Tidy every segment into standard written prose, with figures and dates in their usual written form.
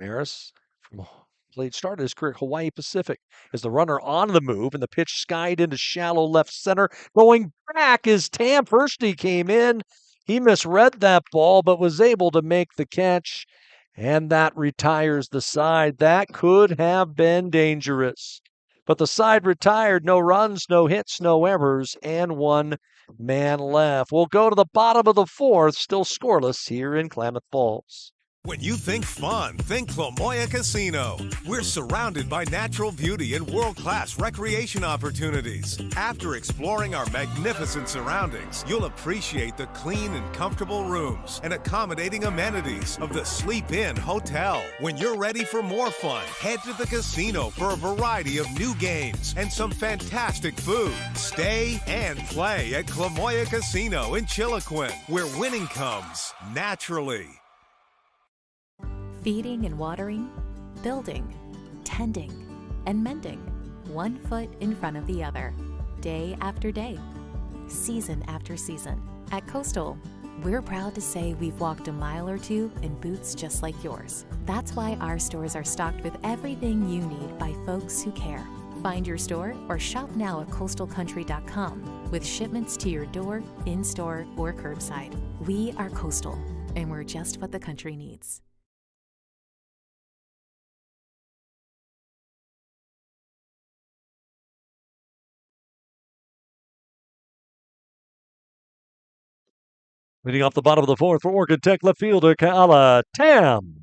Maris from played started his career at Hawaii Pacific as the runner on the move, and the pitch skied into shallow left center. Going back is Tam. First he came in. He misread that ball, but was able to make the catch, and that retires the side. That could have been dangerous. But the side retired. No runs, no hits, no errors, and one man left. We'll go to the bottom of the fourth, still scoreless here in Klamath Falls. When you think fun, think Clamoya Casino. We're surrounded by natural beauty and world-class recreation opportunities. After exploring our magnificent surroundings, you'll appreciate the clean and comfortable rooms and accommodating amenities of the Sleep Inn Hotel. When you're ready for more fun, head to the casino for a variety of new games and some fantastic food. Stay and play at Clamoya Casino in Chiloquin, where winning comes naturally. Feeding and watering, building, tending, and mending, one foot in front of the other, day after day, season after season. At Coastal, we're proud to say we've walked a mile or two in boots just like yours. That's why our stores are stocked with everything you need by folks who care. Find your store or shop now at coastalcountry.com with shipments to your door, in-store, or curbside. We are Coastal, and we're just what the country needs. Leading off the bottom of the fourth for Oregon Tech left fielder Ka'ala Tam.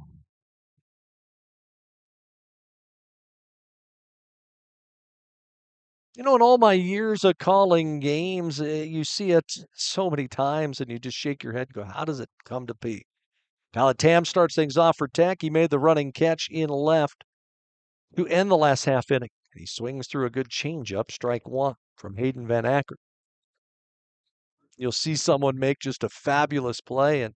You know, in all my years of calling games, you see it so many times and you just shake your head and go, how does it come to be? Ka'ala Tam starts things off for Tech. He made the running catch in left to end the last half inning. He swings through a good changeup, strike one from Hayden Van Acker. You'll see someone make just a fabulous play, and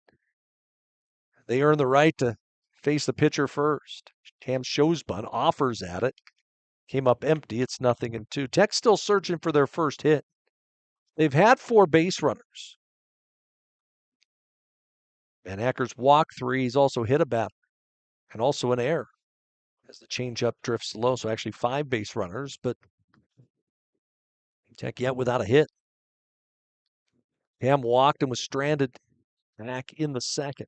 they earn the right to face the pitcher first. Tam shows bunt, offers at it. Came up empty. It's 0-2. Tech's still searching for their first hit. They've had 4 base runners. Van Acker's walked 3. He's also hit a batter and also an error as the changeup drifts low. So actually 5 base runners, but Tech yet without a hit. Tam walked and was stranded back in the second.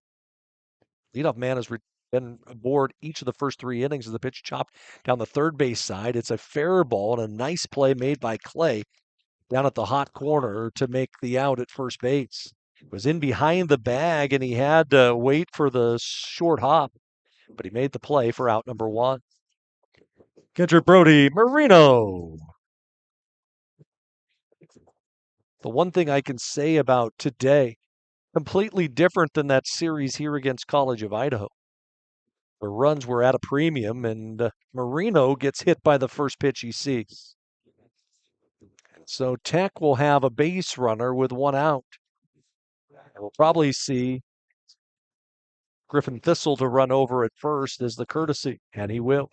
Leadoff man has been aboard each of the first 3 innings as the pitch chopped down the third base side. It's a fair ball and a nice play made by Clay down at the hot corner to make the out at first base. It was in behind the bag and he had to wait for the short hop, but he made the play for out number 1. Catcher Brody Marino. The one thing I can say about today, completely different than that series here against College of Idaho. The runs were at a premium, and Marino gets hit by the first pitch he sees. And so Tech will have a base runner with 1 out. And we'll probably see Griffin Thistle to run over at first as the courtesy, and he will.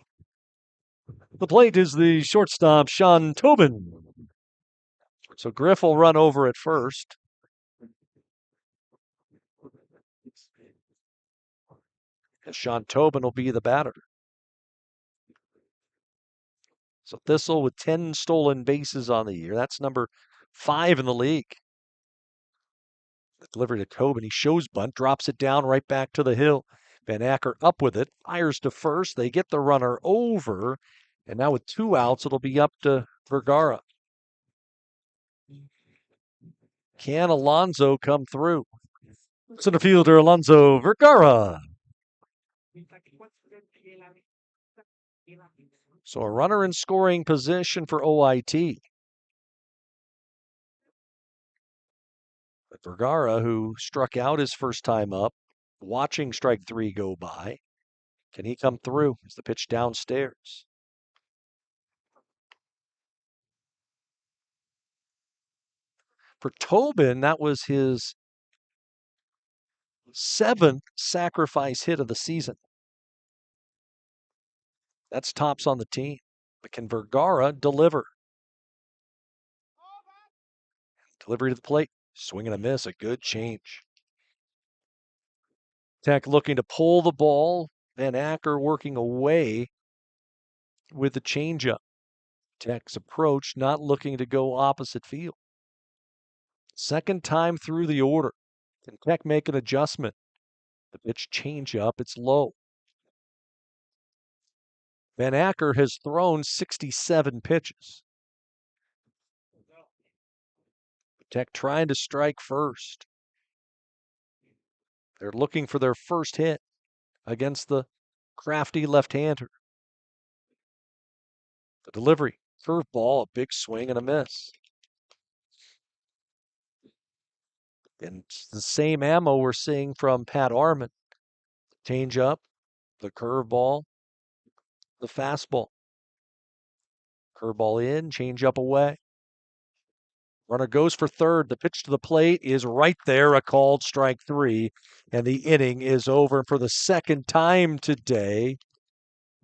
The plate is the shortstop, Sean Tobin. So Griff will run over at first. And Sean Tobin will be the batter. So Thistle with 10 stolen bases on the year. That's number 5 in the league. The delivery to Tobin. He shows bunt, drops it down right back to the hill. Van Acker up with it, fires to first. They get the runner over. And now with 2 outs, it'll be up to Vergara. Can Alonso come through? Center fielder Alonso Vergara. So a runner in scoring position for OIT. But Vergara, who struck out his first time up, watching strike 3 go by. Can he come through as the pitch downstairs? For Tobin, that was his 7th sacrifice hit of the season. That's tops on the team. But can Vergara deliver? Delivery to the plate. Swing and a miss. A good change. Tech looking to pull the ball Van Acker working away with the changeup. Tech's approach, not looking to go opposite field. Second time through the order. Can Tech make an adjustment? The pitch changeup, it's low. Van Acker has thrown 67 pitches. Tech trying to strike first. They're looking for their first hit against the crafty left-hander. The delivery, curveball, a big swing and a miss. And it's the same ammo we're seeing from Pat Arman. Change-up, the curveball, the fastball. Curveball in, change-up away. Runner goes for third. The pitch to the plate is right there, a called strike three, and the inning is over. For the second time today,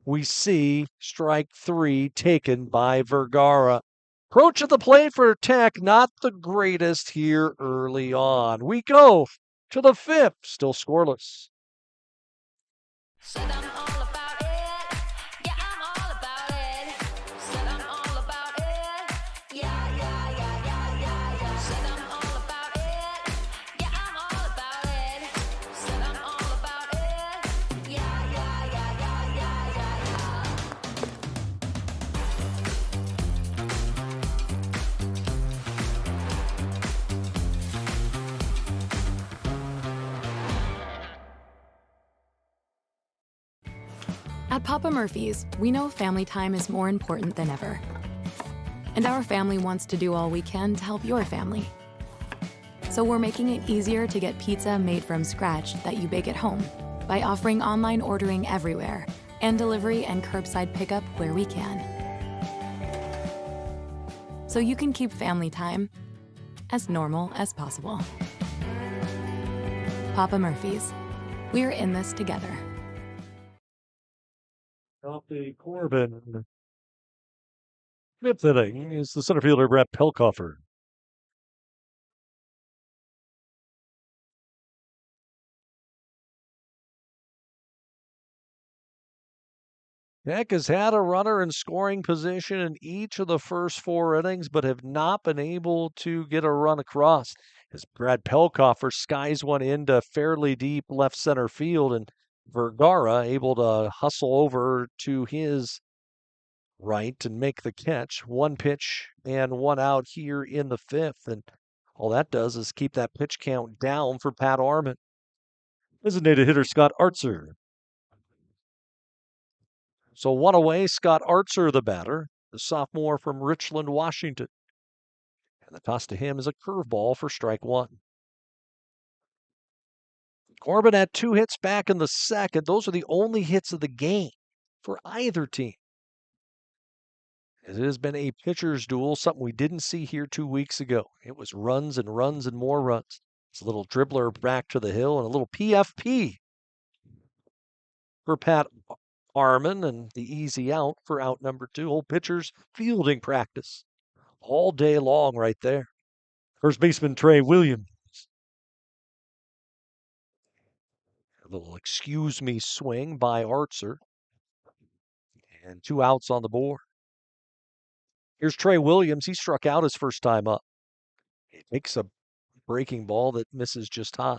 we see strike three taken by Vergara. Approach at the plate for Tech, not the greatest here early on. We go to the fifth, still scoreless. Said I'm all about it. Yeah, I'm all about it. Said I'm all about it. Yeah, yeah, yeah, yeah, yeah, yeah. Said I'm all about it. Yeah, I'm all about it. Said I'm all about it. Yeah, yeah, yeah, yeah, yeah, yeah, yeah. At Papa Murphy's, we know family time is more important than ever. And our family wants to do all we can to help your family. So we're making it easier to get pizza made from scratch that you bake at home by offering online ordering everywhere and delivery and curbside pickup where we can. So you can keep family time as normal as possible. Papa Murphy's, we're in this together. Off the Corban. Fifth inning is the center fielder, Brett Pelkoffer. Tech has had a runner in scoring position in each of the first four innings, but have not been able to get a run across. As Brad Pelkoffer skies one into fairly deep left center field, and Vergara able to hustle over to his right and make the catch. One pitch and one out here in the fifth, and all that does is keep that pitch count down for Pat Arman. Designated hitter Scott Artzer. So one away, Scott Artzer, the batter, the sophomore from Richland, Washington. And the toss to him is a curveball for strike one. Corban had 2 hits back in the second. Those are the only hits of the game for either team. It has been a pitcher's duel, something we didn't see here 2 weeks ago. It was runs and runs and more runs. It's a little dribbler back to the hill and a little PFP for Pat Arman and the easy out for out number 2. Old pitcher's fielding practice all day long right there. First baseman Trey Williams. A little excuse me swing by Artzer. And 2 outs on the board. Here's Trey Williams. He struck out his first time up. He takes a breaking ball that misses just high.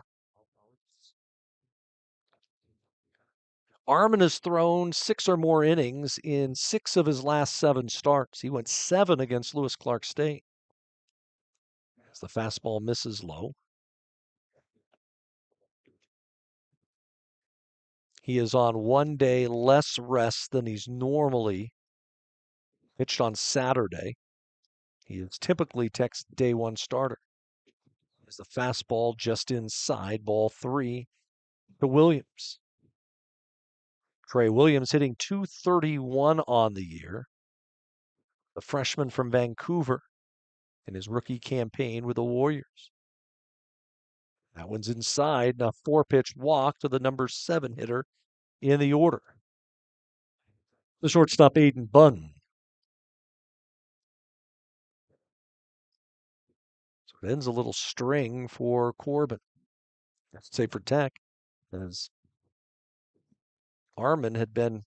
Arman has thrown 6 or more innings in 6 of his last 7 starts. He went 7 against Lewis Clark State. As the fastball misses low. He is on 1 day less rest than he's normally pitched on Saturday. He is typically Tech's day 1 starter. As the fastball just inside, ball 3 to Williams. Trey Williams hitting .231 on the year. The freshman from Vancouver in his rookie campaign with the Warriors. That one's inside, a 4-pitch walk to the number 7 hitter in the order. The shortstop, Aiden Bunn. So it ends a little string for Corban. Let's say for Tech, as Harmon had been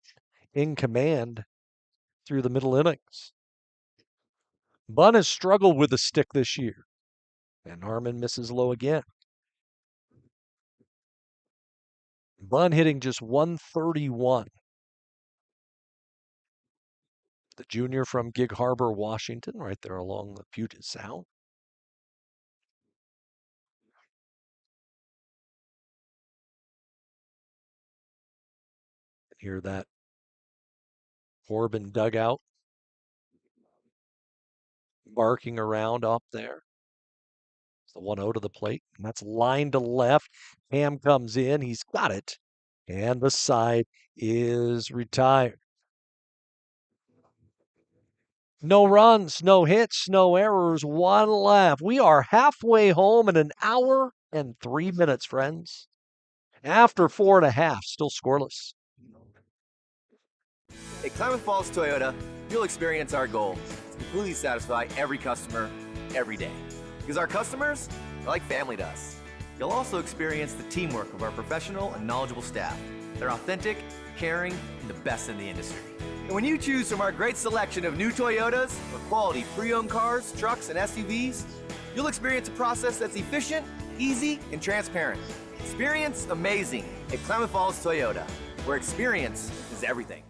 in command through the middle innings. Bunn has struggled with the stick this year, and Harmon misses low again. Bunn hitting just 131. The junior from Gig Harbor, Washington, right there along the Puget Sound. Hear that Corban dugout barking around up there. It's the 1-0 to the plate, and that's line to left. Ham comes in. He's got it. And the side is retired. No runs, no hits, no errors, one left. We are halfway home in an hour and 3 minutes, friends. After 4.5, still scoreless. At Klamath Falls Toyota, you'll experience our goal to completely satisfy every customer every day. Because our customers are like family to us. You'll also experience the teamwork of our professional and knowledgeable staff. They're authentic, caring, and the best in the industry. And when you choose from our great selection of new Toyotas or quality pre-owned cars, trucks, and SUVs, you'll experience a process that's efficient, easy, and transparent. Experience amazing at Klamath Falls Toyota, where experience is everything.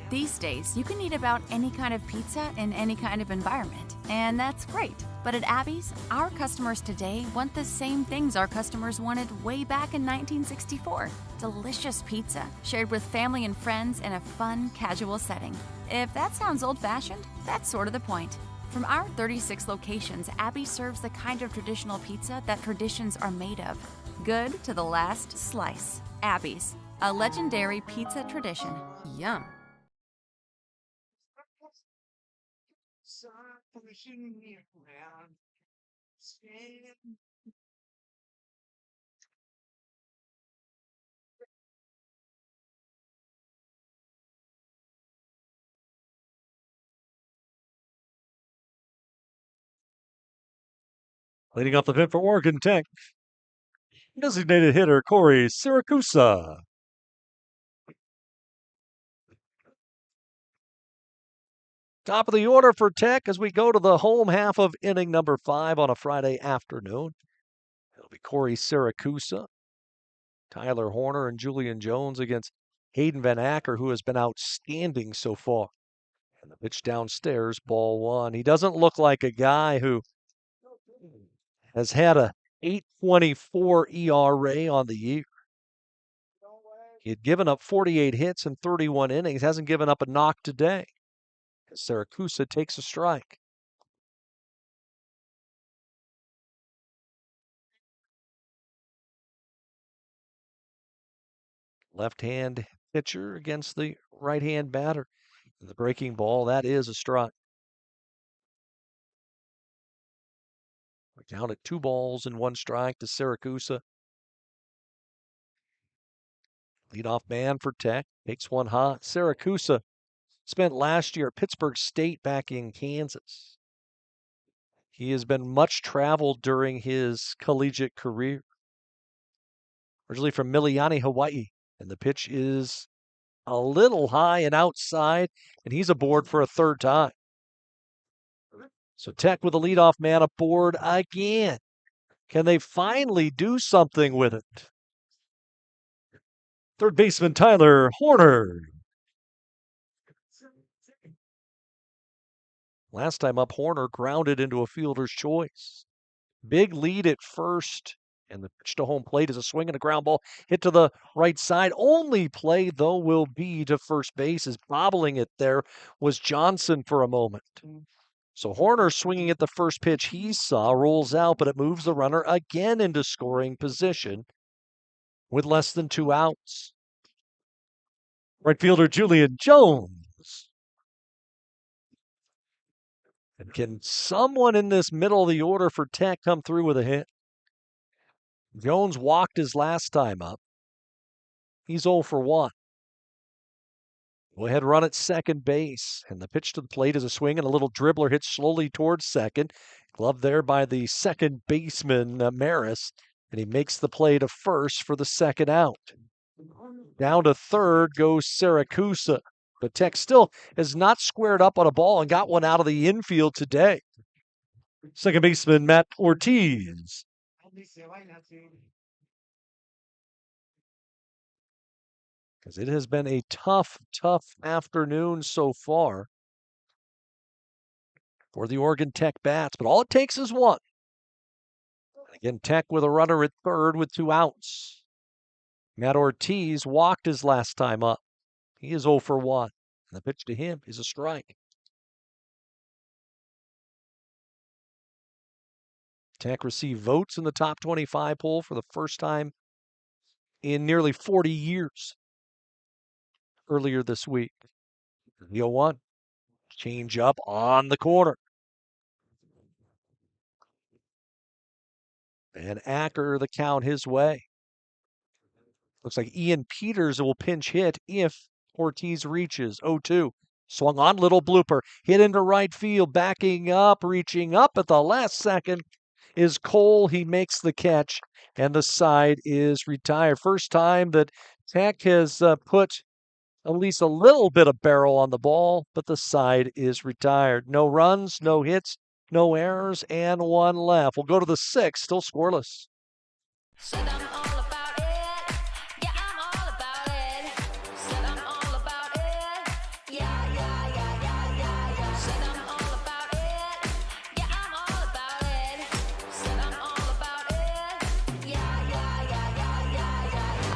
These days, you can eat about any kind of pizza in any kind of environment, and that's great. But at Abby's, our customers today want the same things our customers wanted way back in 1964. Delicious pizza, shared with family and friends in a fun, casual setting. If that sounds old-fashioned, that's sort of the point. From our 36 locations, Abby serves the kind of traditional pizza that traditions are made of. Good to the last slice. Abby's, a legendary pizza tradition. Yum. Leading off the pit for Oregon Tech, designated hitter Corey Siracusa. Top of the order for Tech as we go to the home half of inning number 5 on a Friday afternoon. It'll be Corey Siracusa, Tyler Horner, and Julian Jones against Hayden Van Acker, who has been outstanding so far. And the pitch downstairs, ball 1. He doesn't look like a guy who has had a 8.24 ERA on the year. He had given up 48 hits in 31 innings, hasn't given up a knock today. Siracusa takes a strike. Left-hand pitcher against the right-hand batter. And the breaking ball, that is a strike. We're down at 2 balls and 1 strike to Siracusa. Leadoff man for Tech. Takes one hot. Siracusa spent last year at Pittsburgh State back in Kansas. He has been much traveled during his collegiate career. Originally from Miliani, Hawaii. And the pitch is a little high and outside, and he's aboard for a 3rd time. So Tech with a leadoff man aboard again. Can they finally do something with it? Third baseman Tyler Horner. Last time up, Horner grounded into a fielder's choice. Big lead at first, and the pitch to home plate is a swing and a ground ball hit to the right side. Only play, though, will be to first base. As bobbling it there was Johnson for a moment. So Horner swinging at the first pitch he saw, rolls out, but it moves the runner again into scoring position with less than 2 outs. Right fielder Julian Jones. And can someone in this middle of the order for Tech come through with a hit? Jones walked his last time up. He's 0 for 1. Go ahead, run at second base. And the pitch to the plate is a swing and a little dribbler hits slowly towards second. Gloved there by the second baseman, Maris. And he makes the play to first for the 2nd out. Down to third goes Siracusa. But Tech still has not squared up on a ball and got one out of the infield today. Second baseman Matt Ortiz. Because it has been a tough afternoon so far for the Oregon Tech bats. But all it takes is one. Again, Tech with a runner at third with 2 outs. Matt Ortiz walked his last time up. He is 0 for 1. And the pitch to him is a strike. Tech received votes in the top 25 poll for the first time in nearly 40 years earlier this week. The 0-1. Change up on the corner. And Acker the count his way. Looks like Ian Peters will pinch hit if Ortiz reaches. 0-2. Swung on, little blooper. Hit into right field, backing up, reaching up at the last second is Cole. He makes the catch, and the side is retired. First time that Tech has put at least a little bit of barrel on the ball, but the side is retired. No runs, no hits, no errors, and 1 left. We'll go to the 6th, still scoreless. Said I'm all about it. Yeah, I'm all about it. Said I'm all about it. Yeah, yeah, yeah, yeah, yeah, yeah. Said I'm all about it. Yeah, I'm all about it. Said I'm all about it. Yeah, yeah, yeah, yeah, yeah, yeah, yeah.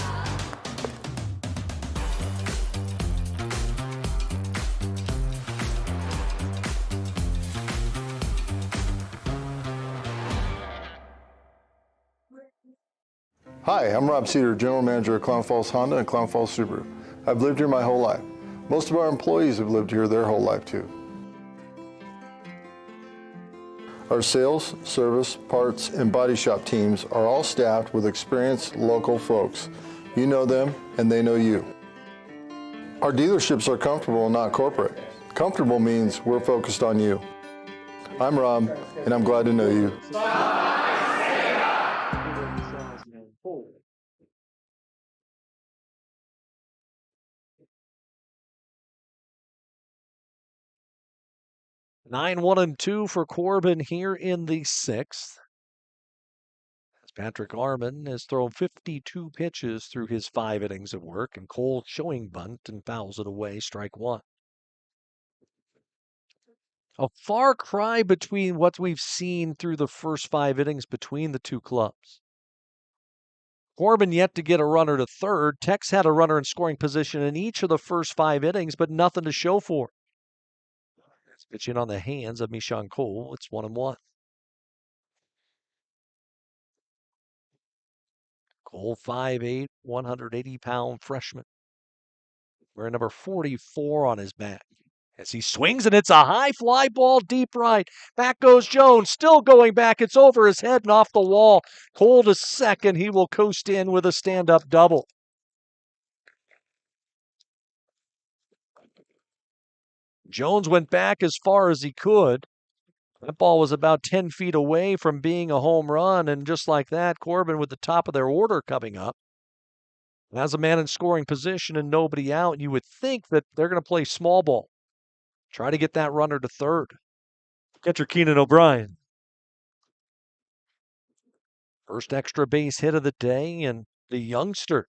Hi, I'm Rob Cedar, General Manager of Clown Falls Honda and Clown Falls Subaru. I've lived here my whole life. Most of our employees have lived here their whole life too. Our sales, service, parts, and body shop teams are all staffed with experienced local folks. You know them and they know you. Our dealerships are comfortable and not corporate. Comfortable means we're focused on you. I'm Rob, and I'm glad to know you. 9-1-2 for Corban here in the 6th. As Patrick Arman has thrown 52 pitches through his 5 innings of work, and Cole showing bunt and fouls it away, strike 1. A far cry between what we've seen through the first 5 innings between the two clubs. Corban yet to get a runner to third. Tech's had a runner in scoring position in each of the first 5 innings, but nothing to show for it. It's pitching on the hands of Mishan Cole. It's 1-1. Cole, 5'8", 180-pound freshman. Wearing number 44 on his back. As he swings, and it's a high fly ball deep right. Back goes Jones, still going back. It's over his head and off the wall. Cole to second. He will coast in with a stand-up double. Jones went back as far as he could. That ball was about 10 feet away from being a home run, and just like that, Corban with the top of their order coming up. As a man in scoring position and nobody out, you would think that they're going to play small ball. Try to get that runner to third. Catcher Keenan O'Brien. First extra base hit of the day, and the youngster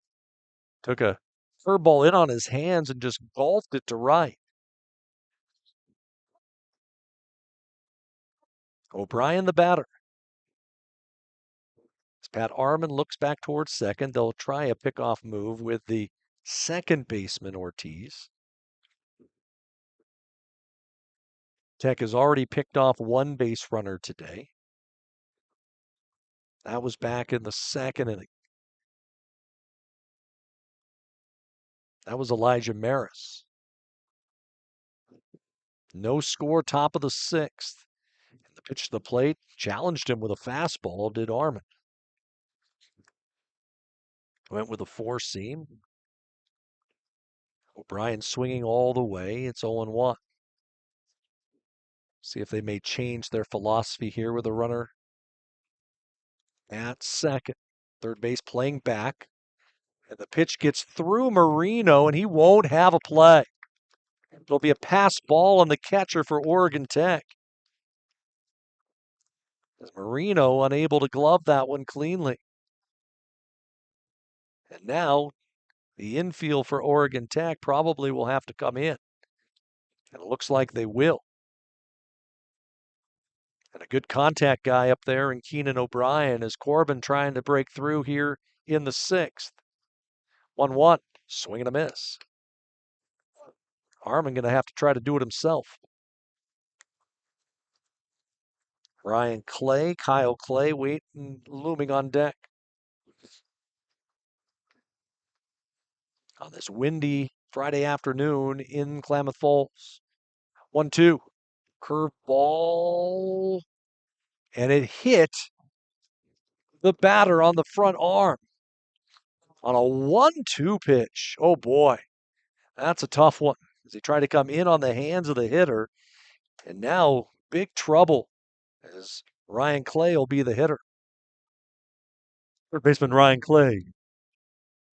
took a curveball in on his hands and just golfed it to right. O'Brien the batter. As Pat Arman looks back towards second, they'll try a pickoff move with the second baseman Ortiz. Tech has already picked off 1 base runner today. That was back in the 2nd inning. That was Elijah Maris. No score, top of the 6th. And the pitch to the plate challenged him with a fastball, did Arman. Went with a 4-seam. O'Brien swinging all the way. It's 0-1. See if they may change their philosophy here with a runner at second. Third base playing back. And the pitch gets through Marino, and he won't have a play. It'll be a pass ball on the catcher for Oregon Tech. As Marino unable to glove that one cleanly. And now the infield for Oregon Tech probably will have to come in. And it looks like they will. And a good contact guy up there in Keenan O'Brien as Corban trying to break through here in the 6th. 1-1, swing and a miss. Harmon going to have to try to do it himself. Ryan Clay, Kyle Clay waiting, looming on deck. On this windy Friday afternoon in Klamath Falls. 1-2, curve ball, and it hit the batter on the front arm on a 1-2 pitch. Oh boy, that's a tough one. As he tried to come in on the hands of the hitter, and now big trouble as Ryan Clay will be the hitter. Third baseman Ryan Clay.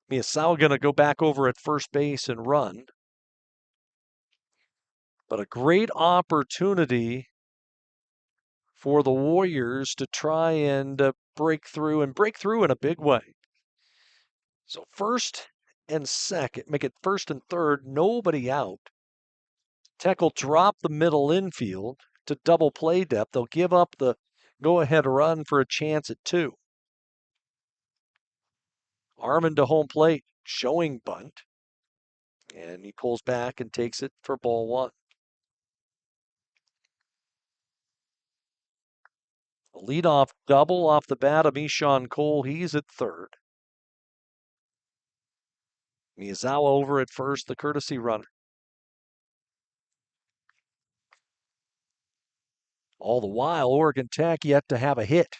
Miyazawa going to go back over at first base and run. But a great opportunity for the Warriors to try and break through in a big way. So first and second, make it first and third, nobody out. Tech will drop the middle infield to double play depth. They'll give up the go-ahead run for a chance at 2. Harmon to home plate, showing bunt. And he pulls back and takes it for ball 1. A leadoff double off the bat of Eshawn Cole. He's at third. Miyazawa over at first, the courtesy runner. All the while, Oregon Tech yet to have a hit.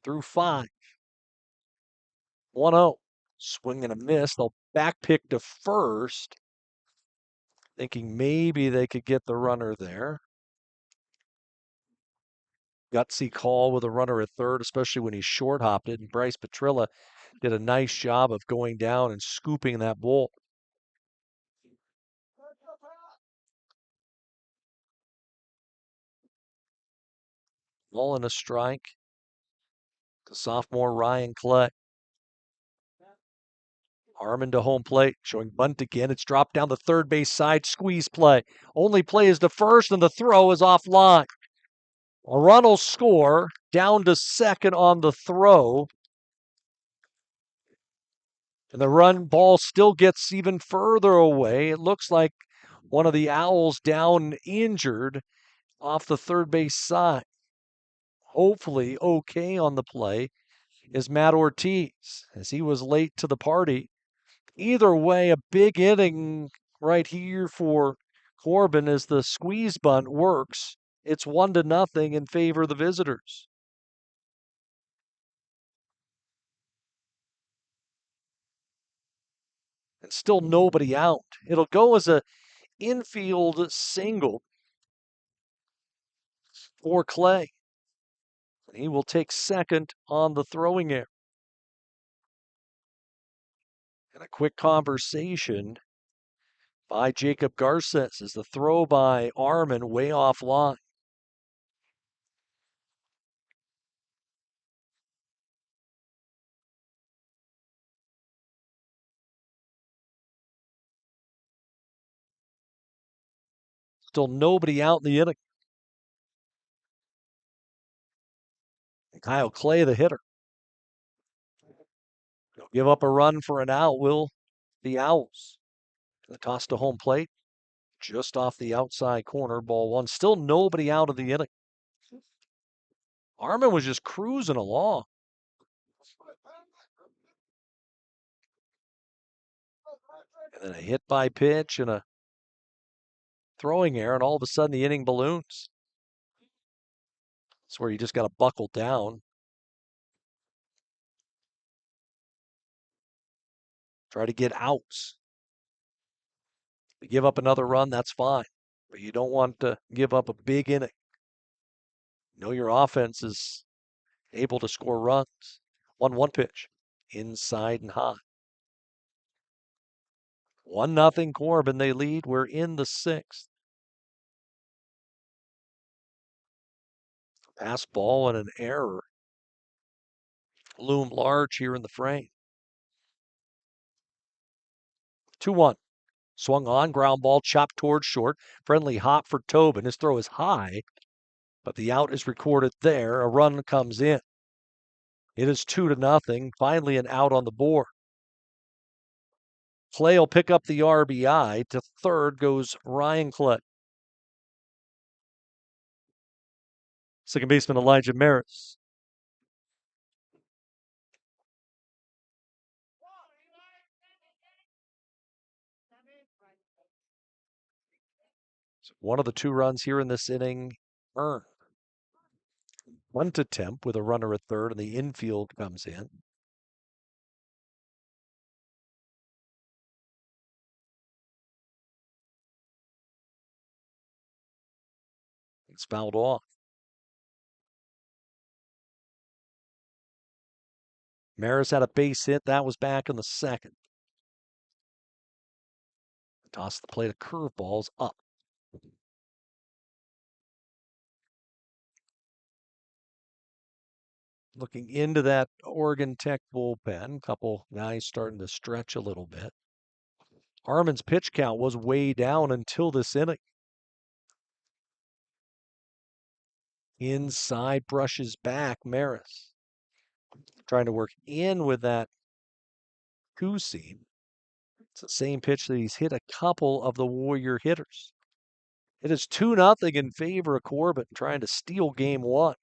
Through 5. 1-0. Swing and a miss. They'll back pick to first, thinking maybe they could get the runner there. Gutsy call with a runner at third, especially when he short hopped it. And Bryce Petrilla did a nice job of going down and scooping that ball. Ball and a strike to sophomore Ryan Clay. Harmon to home plate, showing bunt again. It's dropped down the third base side, squeeze play. Only play is to first, and the throw is offline. A run will score, down to second on the throw. And the run ball still gets even further away. It looks like one of the Owls down injured off the third base side. Hopefully okay on the play is Matt Ortiz, as he was late to the party. Either way, a big inning right here for Corban as the squeeze bunt works. It's 1-0 in favor of the visitors. And still nobody out. It'll go as a infield single for Clay. And he will take second on the throwing error. And a quick conversation by Jacob Garces as the throw by Armin way offline. Still nobody out in the inning. And Kyle Clay, the hitter. He'll give up a run for an out, will the Owls. The toss to home plate, just off the outside corner, ball 1. Still nobody out of the inning. Armin was just cruising along. And then a hit by pitch and a throwing error, and all of a sudden the inning balloons. That's where you just got to buckle down. Try to get outs. If you give up another run, that's fine. But you don't want to give up a big inning. Know your offense is able to score runs. 1-1 pitch. inside and high. 1-0 Corban, they lead. We're in the 6th. Pass ball and an error loom large here in the frame. 2-1. Swung on, ground ball chopped towards short. Friendly hop for Tobin. His throw is high, but the out is recorded there. A run comes in. It is 2-0. Finally an out on the board. Clay will pick up the RBI. To third goes Ryan Clay. Second baseman Elijah Maris. So one of the 2 runs here in this inning earned. Bunt attempt with a runner at third, and the infield comes in. It's fouled off. Maris had a base hit. That was back in the 2nd. Toss the plate of curveballs up. Looking into that Oregon Tech bullpen, couple guys starting to stretch a little bit. Harmon's pitch count was way down until this inning. Inside brushes back Maris. Trying to work in with that coup seam. It's the same pitch that he's hit a couple of the Warrior hitters. It is 2-0 in favor of Corban, trying to steal game 1.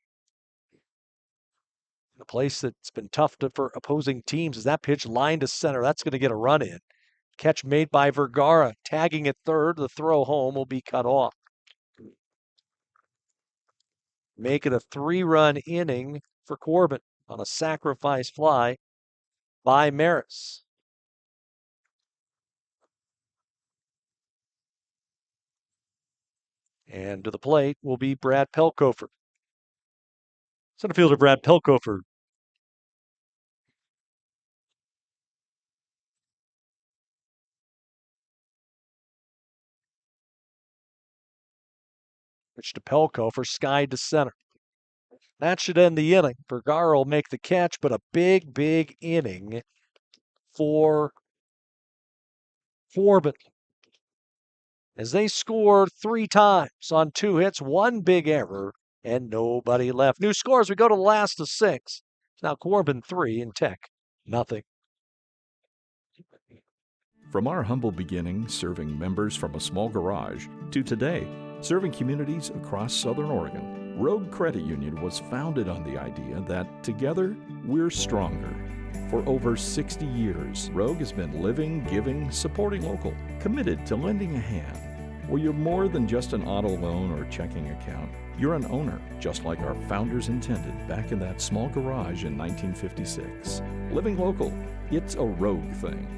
The place that's been tough for opposing teams is that pitch line to center. That's going to get a run in. Catch made by Vergara. Tagging at third. The throw home will be cut off. Make it a 3-run inning for Corban on a sacrifice fly by Maris. And to the plate will be Brad Pelkofer. Center fielder Brad Pelkofer. Pitch to Pelkofer, skied to center. That should end the inning. Vergara will make the catch, but a big, big inning for Corban, as they score 3 times on 2 hits, 1 big error, and nobody left. New scores, we go to the last of 6. It's now Corban 3 and Tech nothing. From our humble beginnings serving members from a small garage to today, serving communities across Southern Oregon, Rogue Credit Union was founded on the idea that together we're stronger. For over 60 years, Rogue has been living, giving, supporting local, committed to lending a hand. Where you're more than just an auto loan or checking account, you're an owner, just like our founders intended back in that small garage in 1956. Living local, it's a Rogue thing.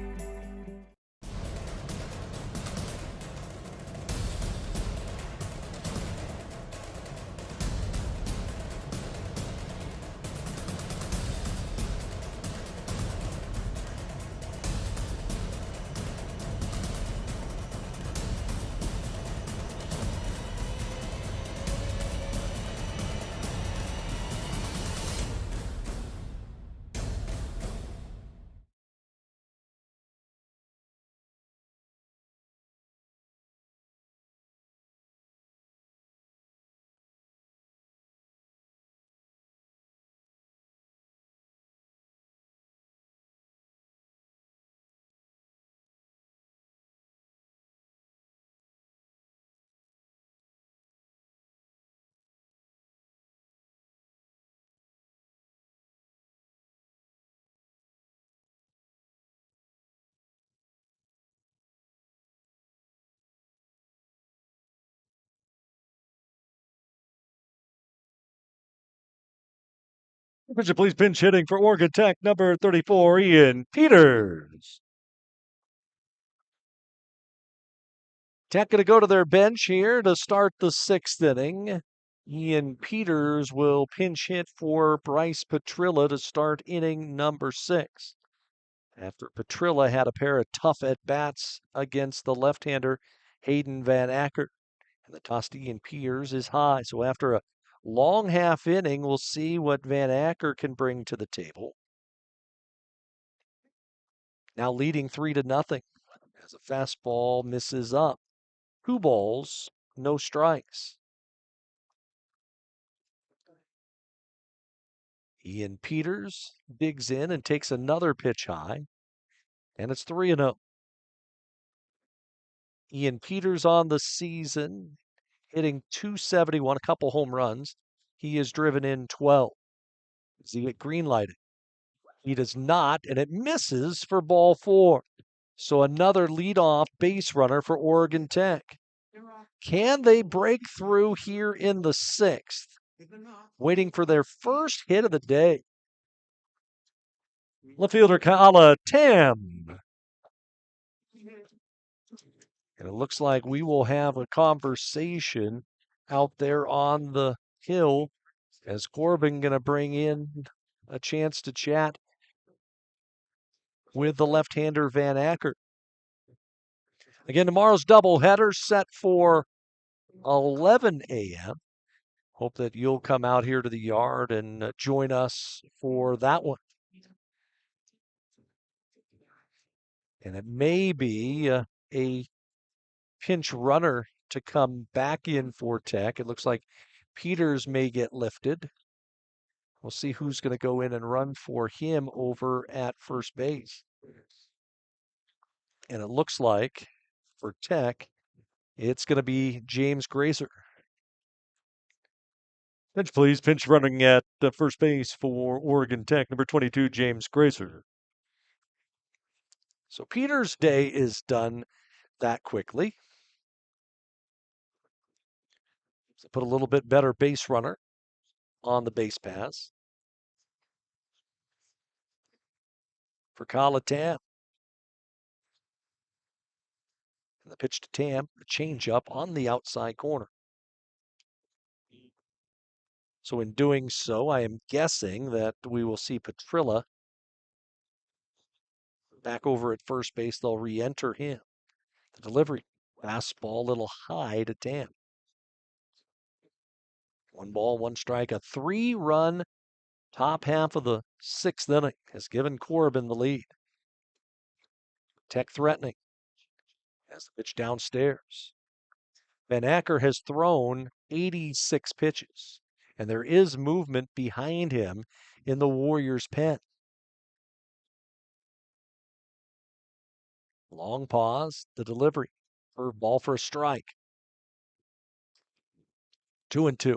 Pitcher, please, pinch hitting for Oregon Tech, number 34, Ian Peters. Tech going to go to their bench here to start the 6th inning. Ian Peters will pinch hit for Bryce Petrilla to start inning number 6. after Petrilla had a pair of tough at-bats against the left-hander Hayden Van Acker. And the toss to Ian Peters is high. So after a long half inning, we'll see what Van Acker can bring to the table. Now leading 3-0 as a fastball misses up. 2 balls, no strikes. Ian Peters digs in and takes another pitch high, and it's 3-0. Ian Peters on the season, hitting .271, a couple home runs. He has driven in 12. Does he get green lighted? He does not, and it misses for ball 4. So another leadoff base runner for Oregon Tech. Can they break through here in the 6th? Waiting for their first hit of the day. Left fielder Kala Tam. And it looks like we will have a conversation out there on the hill as Corban going to bring in a chance to chat with the left-hander Van Acker. Again, tomorrow's doubleheader set for 11 a.m. Hope that you'll come out here to the yard and join us for that one. And it may be a pinch runner to come back in for Tech. It looks like Peters may get lifted. We'll see who's going to go in and run for him over at first base. And it looks like for Tech, it's going to be James Grazer. Pinch, please. Pinch running at the first base for Oregon Tech, number 22, James Grazer. So Peters' day is done that quickly. So put a little bit better base runner on the base pass for Kala Tam. And the pitch to Tam, a changeup on the outside corner. So in doing so, I am guessing that we will see Petrilla back over at first base. They'll re-enter him. The delivery, fastball, a little high to Tam. 1 ball, 1 strike, a 3-run top half of the 6th inning has given Corban the lead. Tech threatening as the pitch downstairs. Van Acker has thrown 86 pitches, and there is movement behind him in the Warriors' pen. Long pause, the delivery. Ball for a strike. 2-2.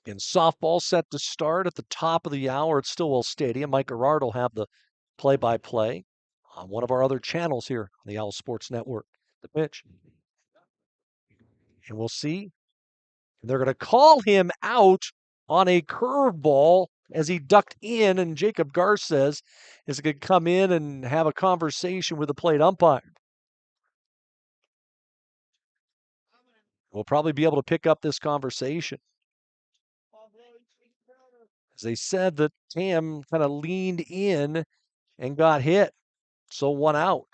In softball set to start at the top of the hour at Stillwell Stadium. Mike Gerard will have the play-by-play on one of our other channels here on the Owl Sports Network. The pitch. And we'll see. They're going to call him out on a curveball as he ducked in, and Jacob Garces is going to come in and have a conversation with the plate umpire. We'll probably be able to pick up this conversation. As they said that Tam kind of leaned in and got hit, so 1 out.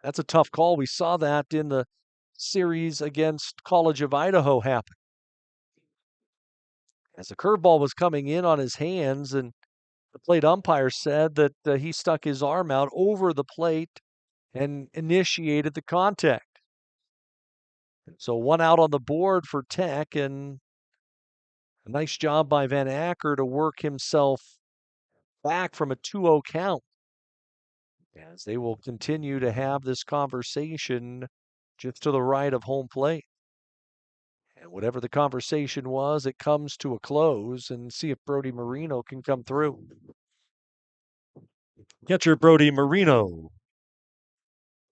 That's a tough call. We saw that in the series against College of Idaho happen. As the curveball was coming in on his hands, and the plate umpire said that he stuck his arm out over the plate and initiated the contact. So 1 out on the board for Tech, and a nice job by Van Acker to work himself back from a 2-0 count. As they will continue to have this conversation just to the right of home plate. And whatever the conversation was, it comes to a close, and see if Brody Marino can come through. Catcher Brody Marino.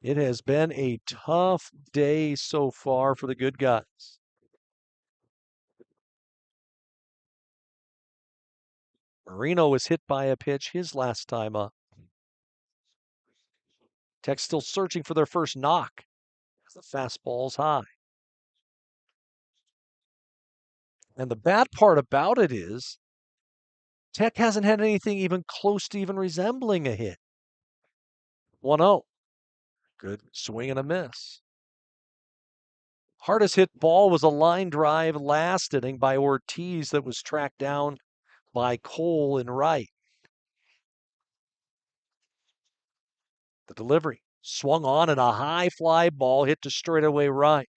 It has been a tough day so far for the good guys. Marino was hit by a pitch his last time up. Tech still searching for their first knock as the fastball's high. And the bad part about it is Tech hasn't had anything even close to even resembling a hit. 1-0. Good swing and a miss. Hardest hit ball was a line drive last inning by Ortiz that was tracked down by Cole in right. The delivery swung on and a high fly ball hit to straightaway right.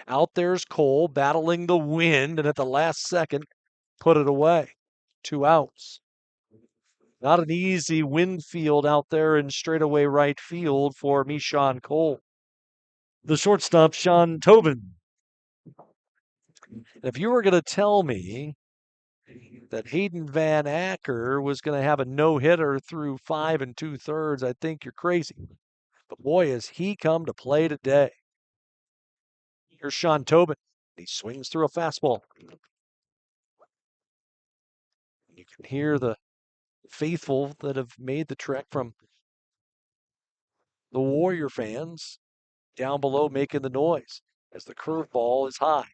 Out there's Cole battling the wind and at the last second put it away. 2 outs. Not an easy wind field out there in straightaway right field for Mishan Cole. The shortstop, Sean Tobin. If you were going to tell me that Hayden Van Acker was going to have a no-hitter through 5 2/3, I think you're crazy. But boy, has he come to play today. Here's Sean Tobin. He swings through a fastball. You can hear the faithful that have made the trek from the Warrior fans down below making the noise as the curveball is high.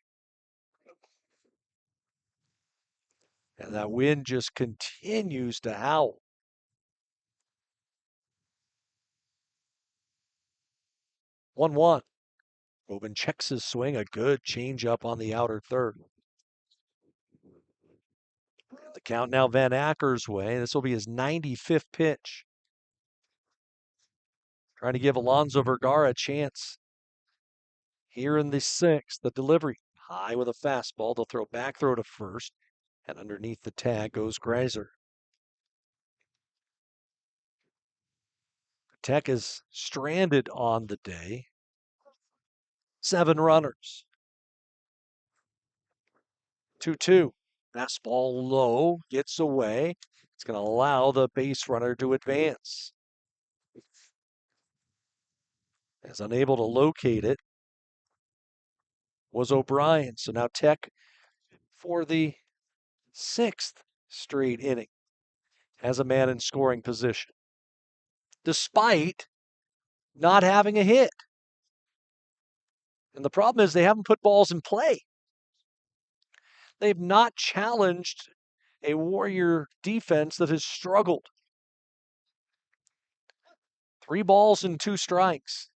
And that wind just continues to howl. 1-1. Tobin checks his swing, a good changeup on the outer third. The count now Van Acker's way. This will be his 95th pitch. Trying to give Alonso Vergara a chance. Here in the 6th, the delivery. High with a fastball. They'll throw back throw to first. And underneath the tag goes Greiser. Tech is stranded on the day. 7 runners. 2-2. Fastball low, gets away. It's going to allow the base runner to advance. As unable to locate it was O'Brien. So now Tech, for the 6th straight inning, has a man in scoring position, despite not having a hit. And the problem is they haven't put balls in play. They've not challenged a Warrior defense that has struggled. 3 balls and 2 strikes.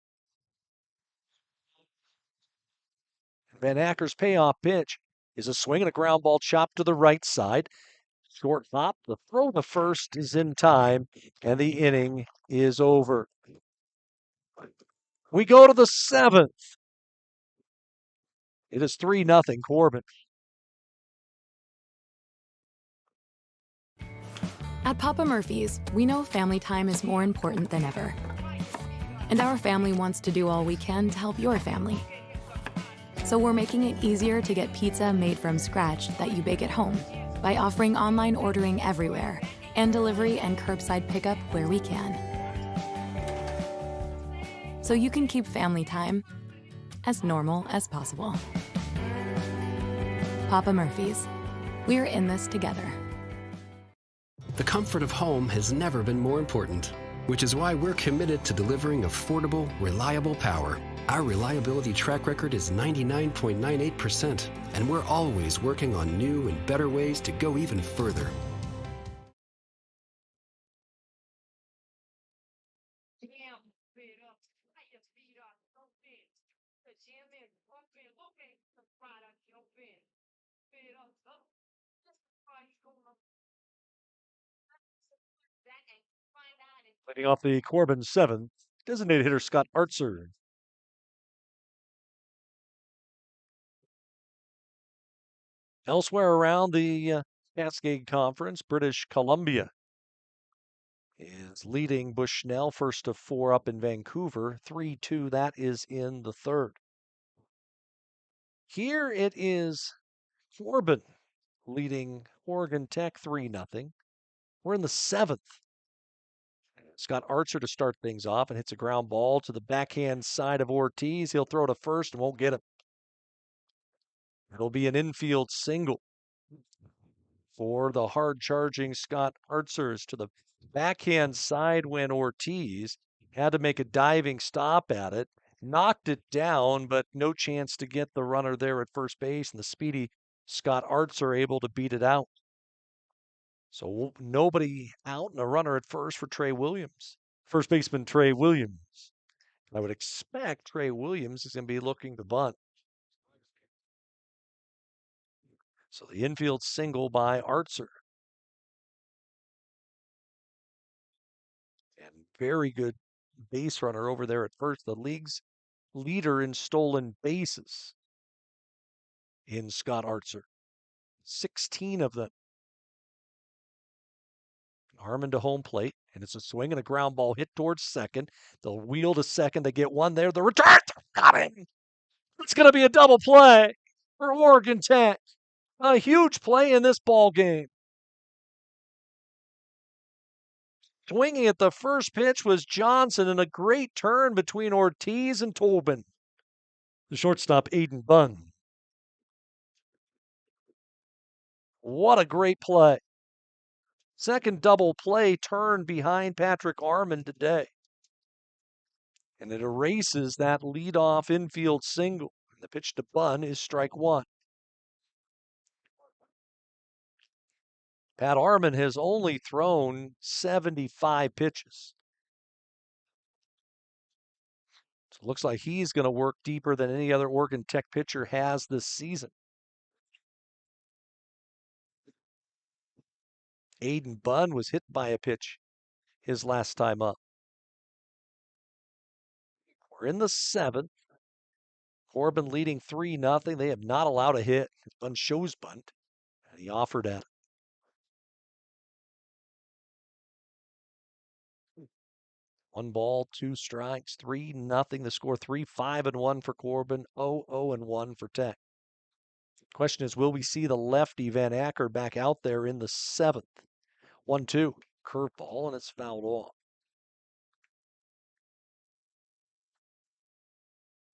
Van Acker's payoff pitch is a swing and a ground ball chopped to the right side. Short hop, the throw to first is in time, and the inning is over. We go to the 7th. It is 3-0 Corban. At Papa Murphy's, we know family time is more important than ever. And our family wants to do all we can to help your family. So we're making it easier to get pizza made from scratch that you bake at home by offering online ordering everywhere and delivery and curbside pickup where we can. So you can keep family time as normal as possible. Papa Murphy's, we're in this together. The comfort of home has never been more important, which is why we're committed to delivering affordable, reliable power. Our reliability track record is 99.98%, and we're always working on new and better ways to go even further. Leading off the Corban 7th, designated hitter Scott Artzer. Elsewhere around the Cascade Conference, British Columbia is leading Bushnell, first of 4 up in Vancouver. 3-2, that is in the 3rd. Here it is Corban leading Oregon Tech 3-0. We're in the 7th. Scott Archer to start things off and hits a ground ball to the backhand side of Ortiz. He'll throw to first and won't get it. It'll be an infield single for the hard-charging Scott Archers to the backhand side when Ortiz had to make a diving stop at it. Knocked it down, but no chance to get the runner there at first base, and the speedy Scott Archer able to beat it out. So nobody out and a runner at first for Trey Williams. First baseman Trey Williams. I would expect Trey Williams is going to be looking to bunt. So the infield single by Artzer. And very good base runner over there at first. The league's leader in stolen bases in Scott Artzer. 16 of them. Harmon to home plate, and it's a swing and a ground ball hit towards second. They'll wheel to second. They get one there. The return got him. It's going to be a double play for Oregon Tech. A huge play in this ball game. Swinging at the first pitch was Johnson, and a great turn between Ortiz and Tobin. The shortstop, Aiden Bunn. What a great play. Second double play turn behind Patrick Armon today. And it erases that leadoff infield single. The pitch to Bunn is strike one. Pat Armon has only thrown 75 pitches. So it looks like he's going to work deeper than any other Oregon Tech pitcher has this season. Aiden Bunn was hit by a pitch his last time up. We're in the seventh. Corban leading 3-0. They have not allowed a hit. Bunn shows bunt, and he offered at it. One ball, two strikes, 3-0. The score 3-5-1 for Corban, 0-0-1 for Tech. Question is, will we see the lefty Van Acker back out there in the seventh? 1-2, curveball, and it's fouled off.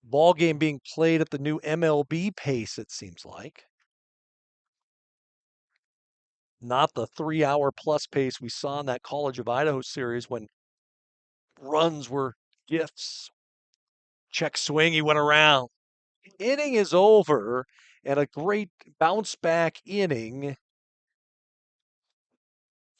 Ball game being played at the new MLB pace, it seems like. Not the 3-hour plus pace we saw in that College of Idaho series when runs were gifts. Check swing, he went around. Inning is over, and a great bounce back inning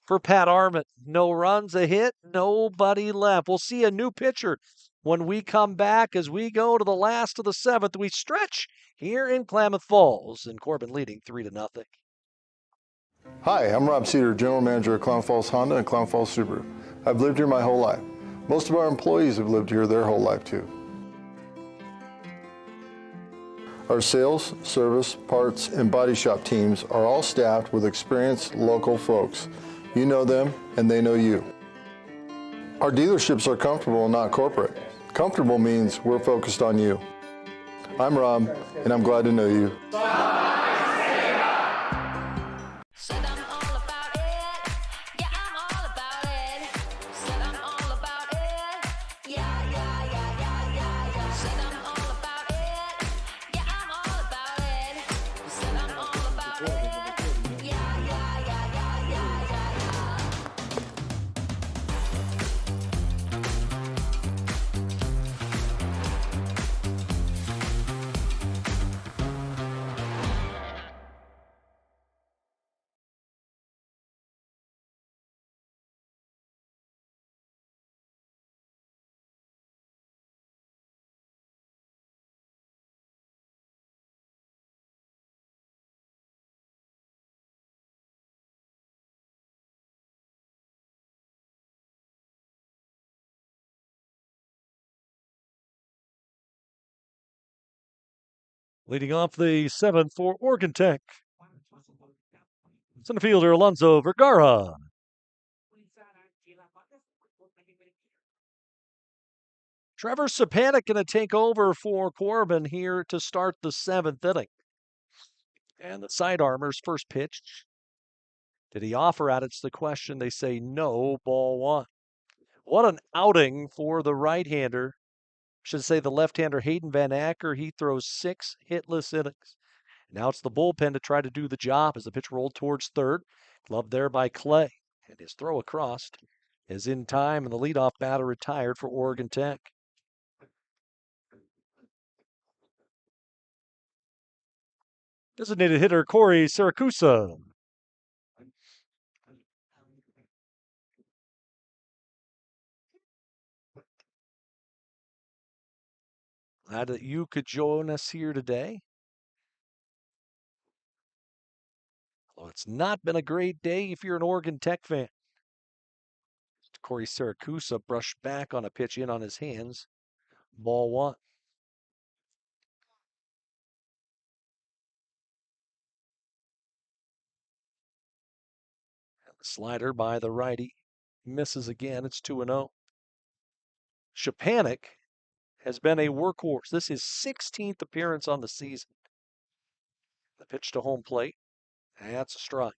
for Pat Armon. No runs, a hit, nobody left. We'll see a new pitcher when we come back as we go to the last of the seventh. We stretch here in Klamath Falls, and Corban leading 3-0. Hi, I'm Rob Cedar, General Manager of Klamath Falls Honda and Klamath Falls Subaru. I've lived here my whole life. Most of our employees have lived here their whole life too. Our sales, service, parts, and body shop teams are all staffed with experienced local folks. You know them, and they know you. Our dealerships are comfortable and not corporate. Comfortable means we're focused on you. I'm Rob, and I'm glad to know you. Said I'm all about it. Yeah, I'm all about it. Said I'm all about it. Yeah, yeah, yeah, yeah, yeah, yeah. Said I'm all about it. Yeah, I'm all about it. Said I'm all about it. Yeah, yeah, yeah, yeah, yeah, yeah, yeah. Leading off the seventh for Oregon Tech. Center fielder Alonso Vergara. Trevor Sapanic going to take over for Corban here to start the seventh inning. And the side armor's first pitch. Did he offer at it? It's the question. They say no, ball one. What an outing for the right-hander. Should say the left-hander Hayden Van Acker. He throws 6 hitless innings. Now it's the bullpen to try to do the job as the pitch rolled towards third. Gloved there by Clay. And his throw across is in time, and the leadoff batter retired for Oregon Tech. Designated hitter Corey Siracusa. Glad that you could join us here today. Well, it's not been a great day if you're an Oregon Tech fan. Corey Siracusa brushed back on a pitch in on his hands. Ball one. And the slider by the righty misses again. It's 2-0. Shapanik has been a workhorse. This is his 16th appearance on the season. The pitch to home plate. That's a strike.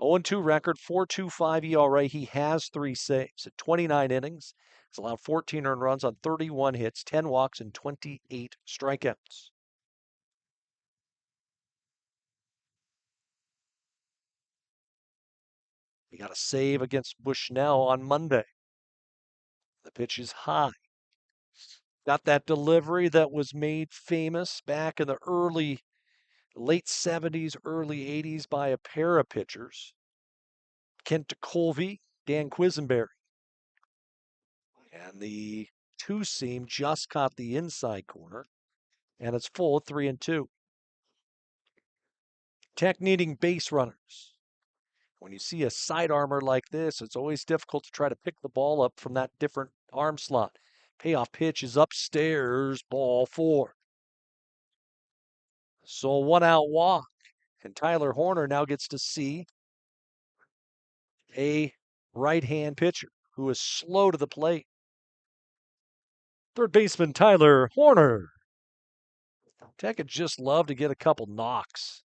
0-2 record, 4.25 ERA. He has 3 saves at 29 innings. He's allowed 14 earned runs on 31 hits, 10 walks, and 28 strikeouts. He got a save against Bushnell on Monday. The pitch is high. Got that delivery that was made famous back in the late 70s, early 80s by a pair of pitchers, Kent Colvey, Dan Quisenberry. And the two-seam just caught the inside corner, and it's full, 3-2. Tech needing base runners. When you see a side armor like this, it's always difficult to try to pick the ball up from that different arm slot. Payoff pitch is upstairs, ball 4. So a 1-out walk, and Tyler Horner now gets to see a right-hand pitcher who is slow to the plate. Third baseman Tyler Horner. Tech would just love to get a couple knocks.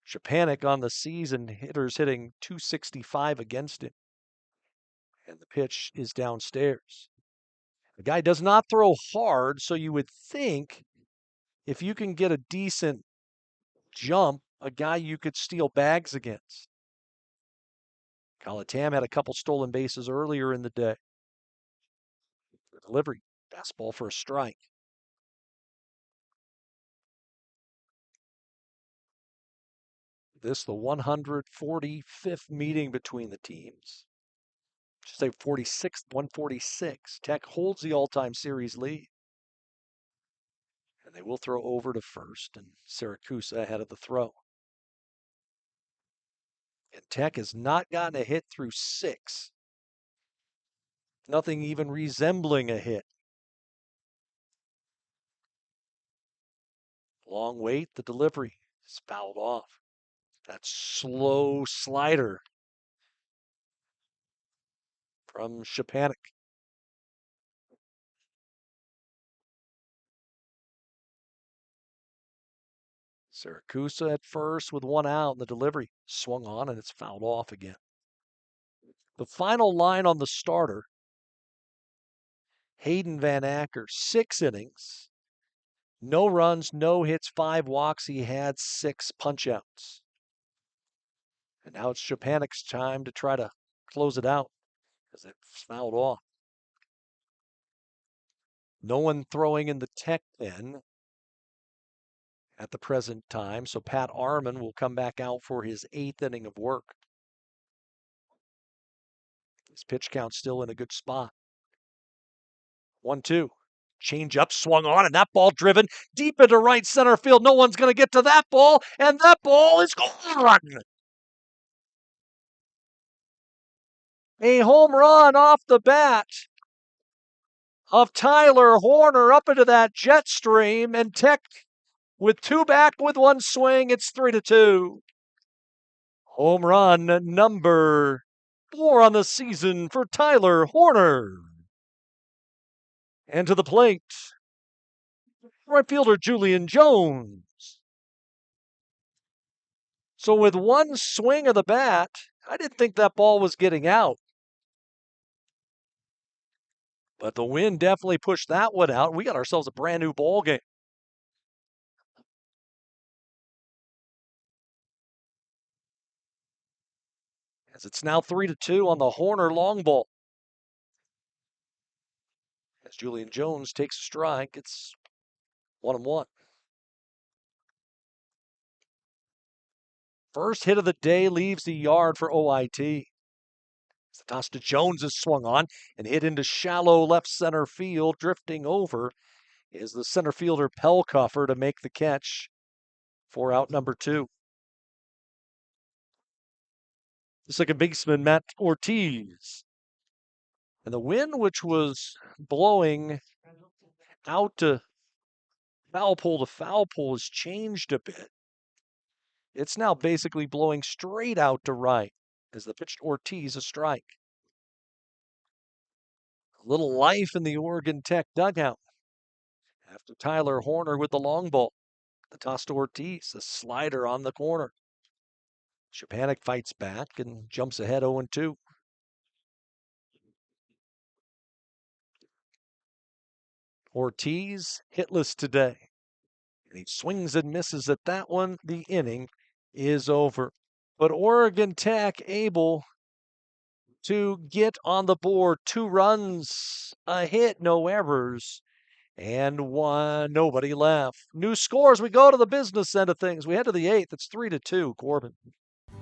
Shapanik on the season, hitters hitting .265 against him. And the pitch is downstairs. The guy does not throw hard, so you would think if you can get a decent jump, a guy you could steal bags against. Calatam had a couple stolen bases earlier in the day. The delivery, fastball for a strike. This the 145th meeting between the teams. Should say 46th, 146. Tech holds the all-time series lead. And they will throw over to first, and Siracusa ahead of the throw. And Tech has not gotten a hit through 6. Nothing even resembling a hit. Long wait, the delivery is fouled off. That slow slider from Shapanik. Siracusa at first with 1 out, and the delivery swung on, and it's fouled off again. The final line on the starter, Hayden Van Acker, 6 innings, no runs, no hits, 5 walks. He had 6 punch-outs. And now it's Shapanik's time to try to close it out because it's fouled off. No one throwing in the Tech pen at the present time, so Pat Arman will come back out for his 8th inning of work. His pitch count still in a good spot. 1-2. Change up, swung on, and that ball driven deep into right center field. No one's going to get to that ball, and that ball is gone. A home run off the bat of Tyler Horner up into that jet stream, and Tech with 2 back with 1 swing. It's 3-2. Home run number 4 on the season for Tyler Horner. And to the plate, right fielder Julian Jones. So with 1 swing of the bat, I didn't think that ball was getting out. But the wind definitely pushed that one out. We got ourselves a brand new ball game. As it's now 3-2 on the Horner long ball. As Julian Jones takes a strike, it's 1-1. First hit of the day leaves the yard for OIT. The toss to Jones is swung on and hit into shallow left center field. Drifting over is the center fielder Pelcoffer to make the catch for out number 2. The second baseman, Matt Ortiz. And the wind, which was blowing out to foul pole, has changed a bit. It's now basically blowing straight out to right as the pitch to Ortiz a strike. A little life in the Oregon Tech dugout after Tyler Horner with the long ball. The toss to Ortiz, a slider on the corner. Szczepanik fights back and jumps ahead 0-2. Ortiz hitless today. And he swings and misses at that one. The inning is over. But Oregon Tech able to get on the board. 2 runs, a hit, no errors, and nobody left. New scores. We go to the business end of things. We head to the 8th. It's 3-2. Corbin.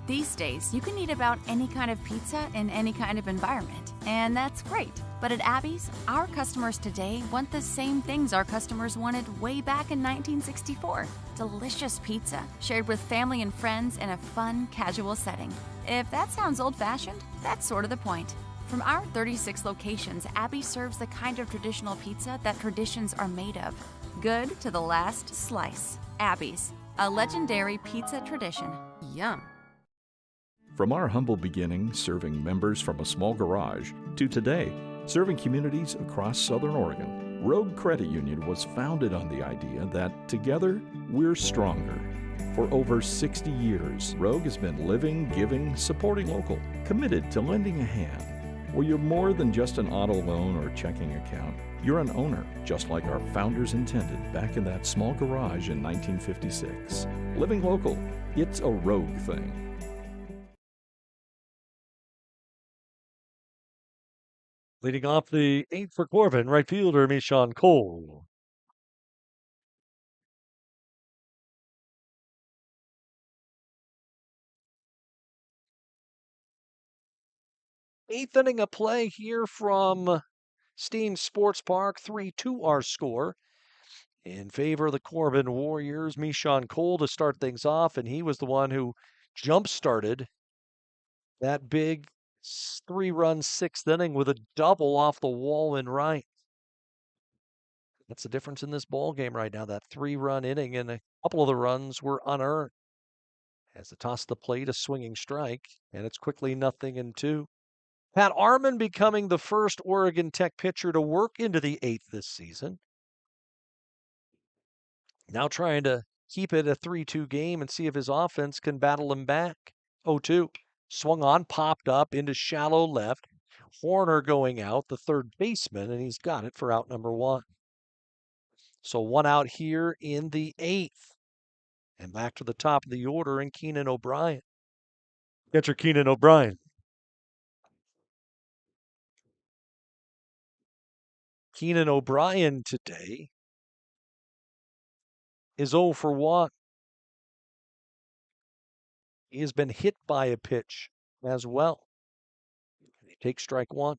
These days, you can eat about any kind of pizza in any kind of environment, and that's great. But at Abby's, our customers today want the same things our customers wanted way back in 1964. Delicious pizza, shared with family and friends in a fun, casual setting. If that sounds old-fashioned, that's sort of the point. From our 36 locations, Abby serves the kind of traditional pizza that traditions are made of. Good to the last slice. Abby's, a legendary pizza tradition. Yum. From our humble beginning, serving members from a small garage, to today, serving communities across Southern Oregon, Rogue Credit Union was founded on the idea that together, we're stronger. For over 60 years, Rogue has been living, giving, supporting local, committed to lending a hand. Where you're more than just an auto loan or checking account, you're an owner, just like our founders intended back in that small garage in 1956. Living local, it's a Rogue thing. Leading off the 8th for Corbin, right fielder Mishan Cole. Eighth inning of play here from Steen Sports Park. 3-2 our score. In favor of the Corbin Warriors, Mishan Cole to start things off, and he was the one who jump-started that big 3-run 6th inning with a double off the wall in right. That's the difference in this ball game right now, that 3-run inning, and a couple of the runs were unearned. As the toss to the plate, a swinging strike, and it's quickly 0-2. Pat Arman becoming the first Oregon Tech pitcher to work into the 8th this season. Now trying to keep it a 3-2 game and see if his offense can battle him back. 0-2. Swung on, popped up into shallow left. Horner going out, the third baseman, and he's got it for out number 1. So 1 out here in the 8th. And back to the top of the order in Keenan O'Brien. Catcher Keenan O'Brien. Keenan O'Brien today is 0 for 1. He has been hit by a pitch as well. He takes strike 1.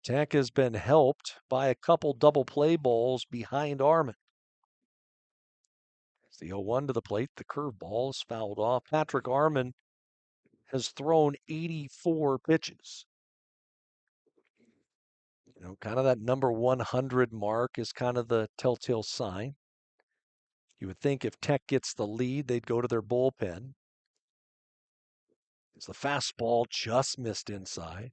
Tech has been helped by a couple double play balls behind Arman. As the 0-1 to the plate, the curveball is fouled off. Patrick Arman has thrown 84 pitches. Kind of that number 100 mark is kind of the telltale sign. You would think if Tech gets the lead, they'd go to their bullpen. As the fastball just missed inside.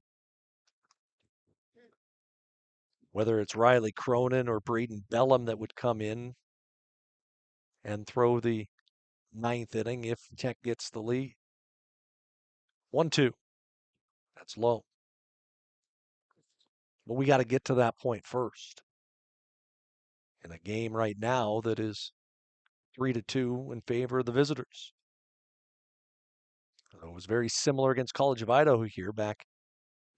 Whether it's Riley Cronin or Braden Bellum that would come in and throw the 9th inning if Tech gets the lead. 1-2. That's low. But we got to get to that point first. In a game right now that is 3-2 in favor of the visitors. It was very similar against College of Idaho here back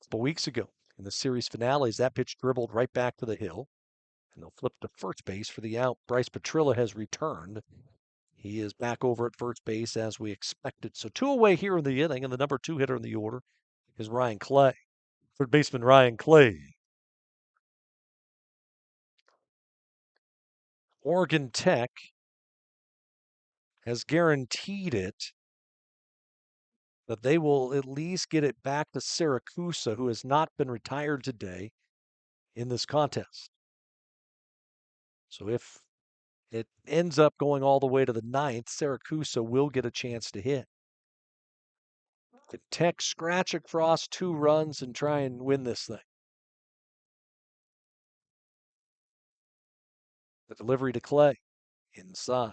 a couple weeks ago. In the series finales, that pitch dribbled right back to the hill. And they'll flip to first base for the out. Bryce Petrilla has returned. He is back over at first base as we expected. So 2 away here in the inning, and the number 2 hitter in the order is Ryan Clay. Third baseman Ryan Clay. Oregon Tech has guaranteed it that they will at least get it back to Syracuse, who has not been retired today in this contest. So if it ends up going all the way to the 9th, Syracuse will get a chance to hit. Can Tech scratch across 2 runs and try and win this thing? The delivery to Clay inside.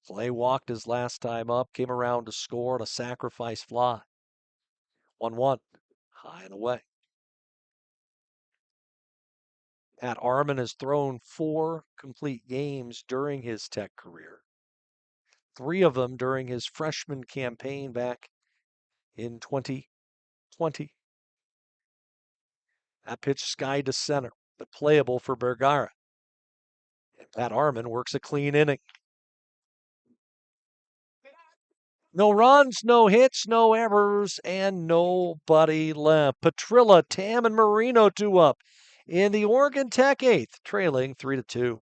Clay walked his last time up, came around to score on a sacrifice fly. 1-1, high and away. Pat Arman has thrown 4 complete games during his Tech career. 3 of them during his freshman campaign back in 2020. That pitch sky to center, but playable for Bergara. And Pat Arman works a clean inning. No runs, no hits, no errors, and nobody left. Petrilla, Tam, and Marino 2 up in the Oregon Tech 8th, trailing 3-2.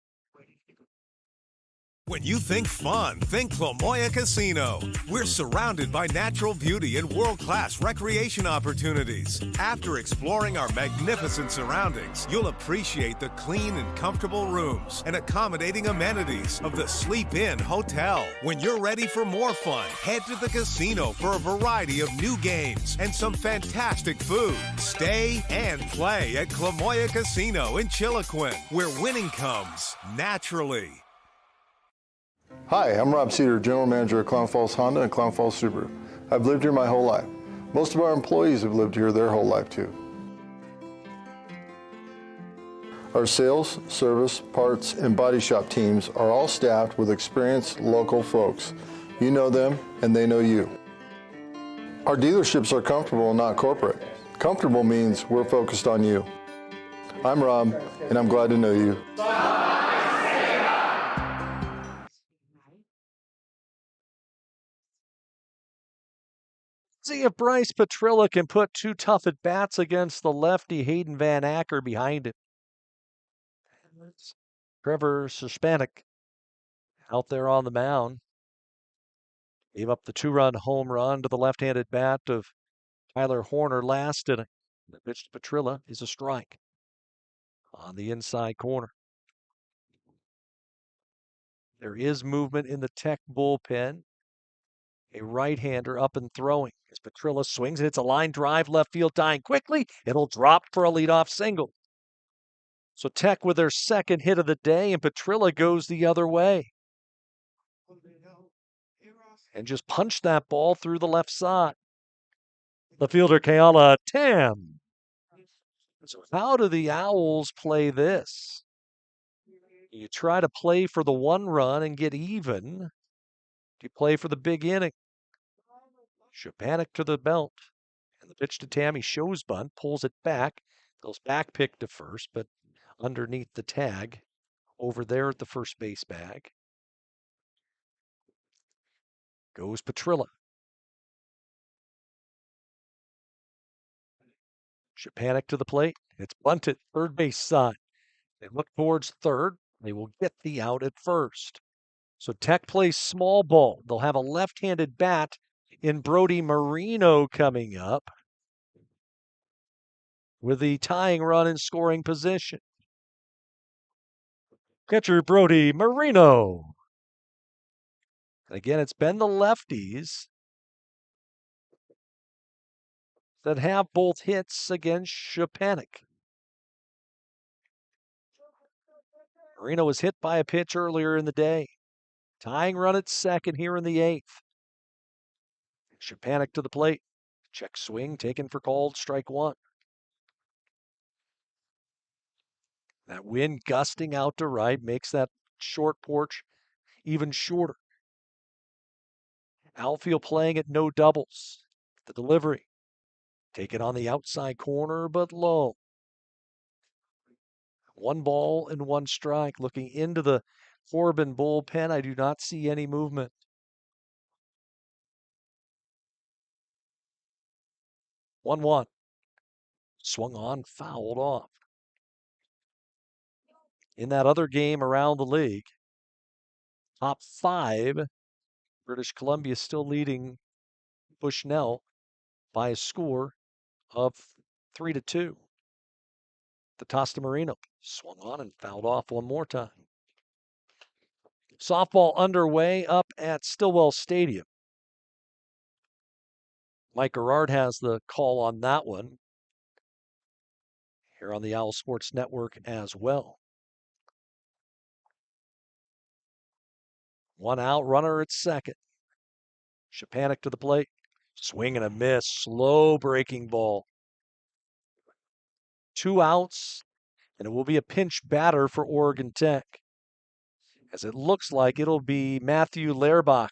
When you think fun, think Clamoya Casino. We're surrounded by natural beauty and world-class recreation opportunities. After exploring our magnificent surroundings, you'll appreciate the clean and comfortable rooms and accommodating amenities of the Sleep Inn Hotel. When you're ready for more fun, head to the casino for a variety of new games and some fantastic food. Stay and play at Clamoya Casino in Chiloquin, where winning comes naturally. Hi, I'm Rob Cedar, General Manager of Clown Falls Honda and Clown Falls Subaru. I've lived here my whole life. Most of our employees have lived here their whole life too. Our sales, service, parts, and body shop teams are all staffed with experienced local folks. You know them and they know you. Our dealerships are comfortable and not corporate. Comfortable means we're focused on you. I'm Rob, and I'm glad to know you. See if Bryce Petrilla can put 2 tough at-bats against the lefty Hayden Van Acker behind him. Trevor Sushpanik out there on the mound. Gave up the 2-run home run to the left-handed bat of Tyler Horner last inning. The pitch to Petrilla is a strike on the inside corner. There is movement in the Tech bullpen. A right-hander up and throwing as Petrilla swings it. It's a line drive left field, dying quickly. It'll drop for a leadoff single. So Tech with their second hit of the day, and Petrilla goes the other way. And just punched that ball through the left side. The fielder, Keala Tam. So how do the Owls play this? You try to play for the 1 run and get even. Do you play for the big inning? Sushpanik to the belt. And the pitch to Tammy shows bunt, pulls it back. Goes back pick to first, but underneath the tag over there at the first base bag goes Petrilla. Sushpanik to the plate. It's bunted, third base side. They look towards third. They will get the out at first. So Tech plays small ball. They'll have a left-handed bat in Brody Marino coming up with the tying run in scoring position. Catcher Brody Marino. And again, it's been the lefties that have both hits against Sushpanik. Marino was hit by a pitch earlier in the day. Tying run at second here in the 8th. Sushpanik to the plate. Check swing taken for called strike 1. That wind gusting out to right makes that short porch even shorter. Outfield playing at no doubles. The delivery. Taken on the outside corner, but low. 1 ball and 1 strike. Looking into the Corban bullpen, I do not see any movement. 1-1. Swung on, fouled off. In that other game around the league, top 5, British Columbia still leading Bushnell by a score of 3-2. The Tosta Marino swung on and fouled off one more time. Softball underway up at Stillwell Stadium. Mike Gerard has the call on that one here on the Owl Sports Network as well. 1 out, runner at second. Szczepanik to the plate. Swing and a miss. Slow breaking ball. 2 outs, and it will be a pinch batter for Oregon Tech, as it looks like it'll be Matthew Lehrbach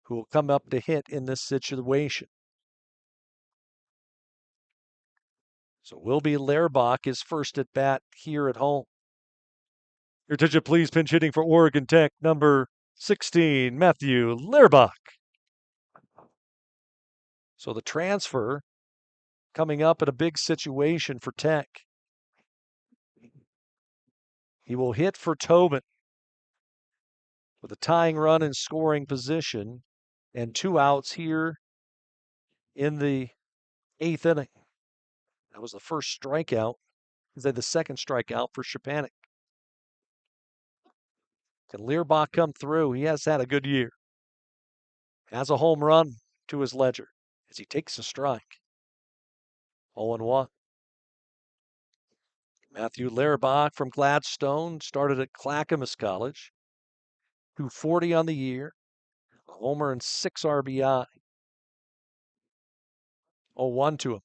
who will come up to hit in this situation. So will be Lehrbach, his first at bat here at home. Your attention, please. Pinch hitting for Oregon Tech, number 16, Matthew Lehrbach. So the transfer coming up in a big situation for Tech. He will hit for Tobin with a tying run in scoring position and 2 outs here in the 8th inning. That was the first strikeout. Then the second strikeout for Szczepanik. Can Lehrbach come through? He has had a good year. Has a home run to his ledger as he takes a strike. 0-1. Matthew Lehrbach from Gladstone started at Clackamas College. 240 on the year. A homer and 6 RBI. 0-1 to him.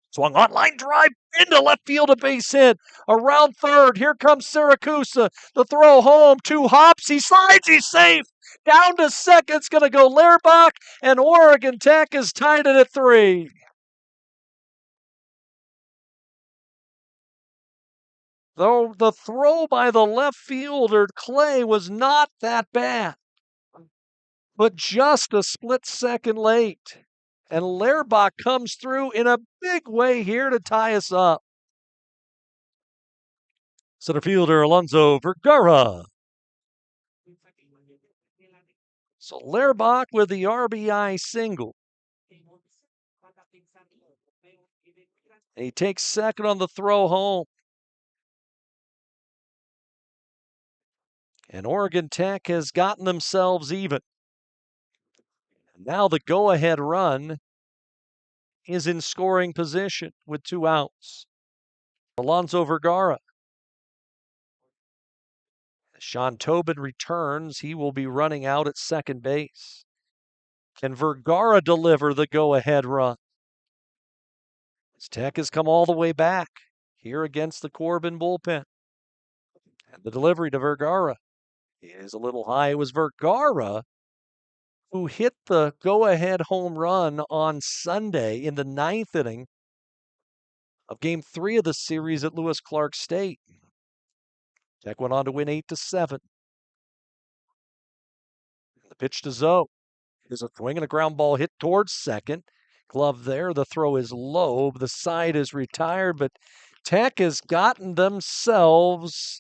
Swung on, line drive into left field, a base hit. Around third, here comes Siracusa. The throw home, 2 hops. He slides, he's safe. Down to second, it's going to go Lehrbach, and Oregon Tech is tied it at 3. Though the throw by the left fielder, Clay, was not that bad, but just a split second late. And Lehrbach comes through in a big way here to tie us up. Center fielder Alonso Vergara. So Lehrbach with the RBI single. And he takes second on the throw home. And Oregon Tech has gotten themselves even. Now the go-ahead run is in scoring position with 2 outs. Alonso Vergara. As Sean Tobin returns, he will be running out at second base. Can Vergara deliver the go-ahead run? As Tech has come all the way back here against the Corban bullpen. And the delivery to Vergara is a little high. It was Vergara who hit the go-ahead home run on Sunday in the 9th inning of Game 3 of the series at Lewis Clark State. Tech went on to win 8-7. The pitch to Zoe is a swing and a ground ball hit towards second. Glove there. The throw is low. The side is retired, but Tech has gotten themselves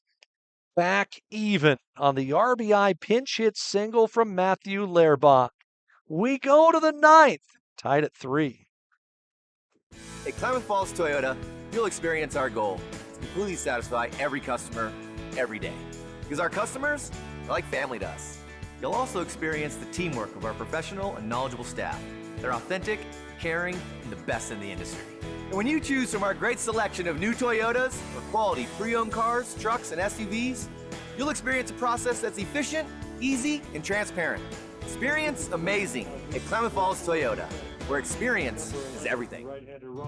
back even on the RBI pinch hit single from Matthew Lehrbach. We go to the 9th, tied at 3. At Klamath Falls Toyota, you'll experience our goal to completely satisfy every customer, every day. Because our customers are like family to us. You'll also experience the teamwork of our professional and knowledgeable staff. They're authentic, caring, and the best in the industry. And when you choose from our great selection of new Toyotas or quality pre-owned cars, trucks, and SUVs, you'll experience a process that's efficient, easy, and transparent. Experience amazing at Klamath Falls Toyota, where experience is everything.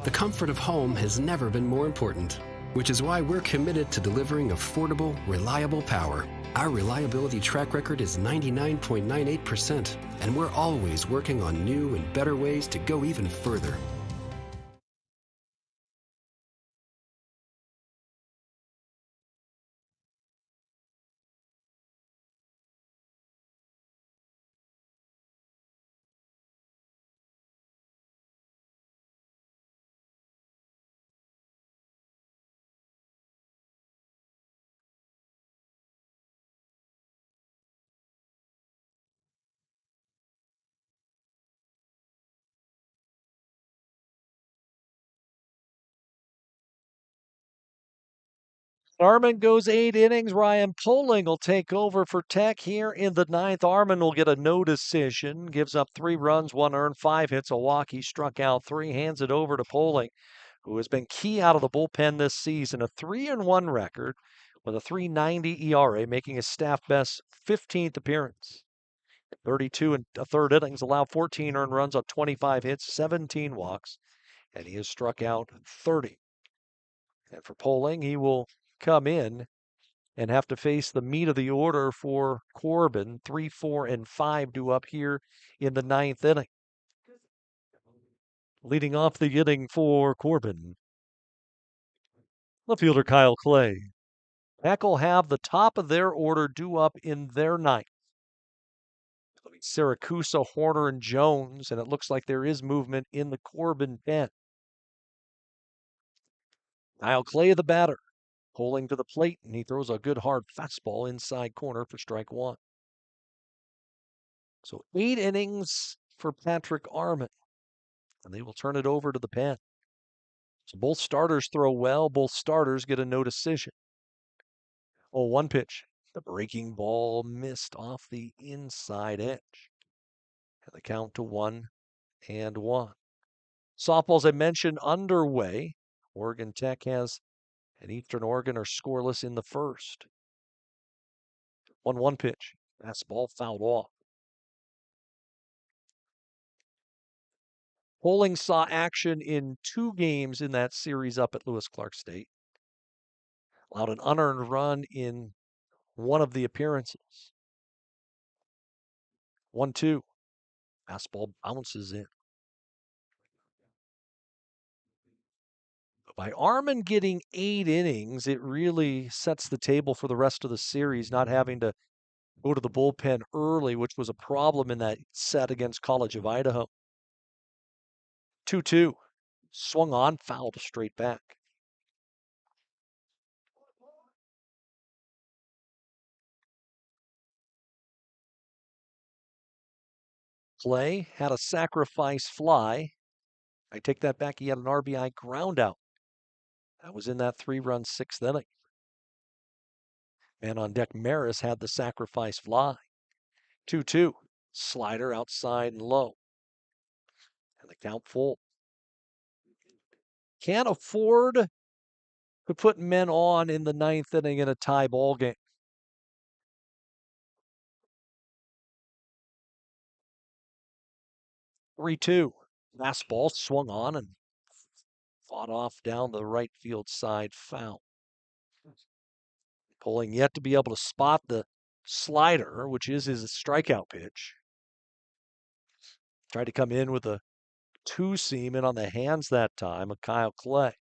The comfort of home has never been more important, which is why we're committed to delivering affordable, reliable power. Our reliability track record is 99.98%, and we're always working on new and better ways to go even further. Armin goes 8 innings. Ryan Poling will take over for Tech here in the ninth. Armin will get a no decision, gives up 3 runs, 1 earned, 5 hits, a walk. He struck out 3, hands it over to Poling, who has been key out of the bullpen this season. A 3-1 record with a 3.90 ERA, making his staff best 15th appearance. 32 and a third innings, allowed 14 earned runs on 25 hits, 17 walks, and he has struck out 30. And for Poling, he will come in and have to face the meat of the order for Corban. 3, 4, and 5 due up here in the ninth inning. Leading off the inning for Corban, left fielder Kyle Clay. Peck will have the top of their order due up in their ninth. Siracusa, Horner, and Jones, and it looks like there is movement in the Corban pen. Kyle Clay, the batter, pulling to the plate, and he throws a good hard fastball inside corner for strike 1. So 8 innings for Patrick Armin, and they will turn it over to the pen. So both starters throw well. Both starters get a no decision. Oh, 1 pitch. The breaking ball missed off the inside edge. And the count to 1-1. Softball, as I mentioned, underway. Oregon Tech has and Eastern Oregon are scoreless in the first. 1-1 pitch. Fastball fouled off. Poling saw action in 2 games in that series up at Lewis Clark State. Allowed an unearned run in 1 of the appearances. 1-2. Fastball bounces in. By Armin getting 8 innings, it really sets the table for the rest of the series, not having to go to the bullpen early, which was a problem in that set against College of Idaho. 2-2. Swung on, fouled straight back. Clay had a sacrifice fly. I take that back. He had an RBI ground out. That was in that 3-run 6th inning. Man on deck, Maris had the sacrifice fly. 2-2. Slider outside and low. And the count full. Can't afford to put men on in the 9th inning in a tie ball game. 3-2. Fastball swung on and fought off down the right field side, foul. Poling yet to be able to spot the slider, which is his strikeout pitch. Tried to come in with a 2-seam in on the hands that time of Kyle Clay.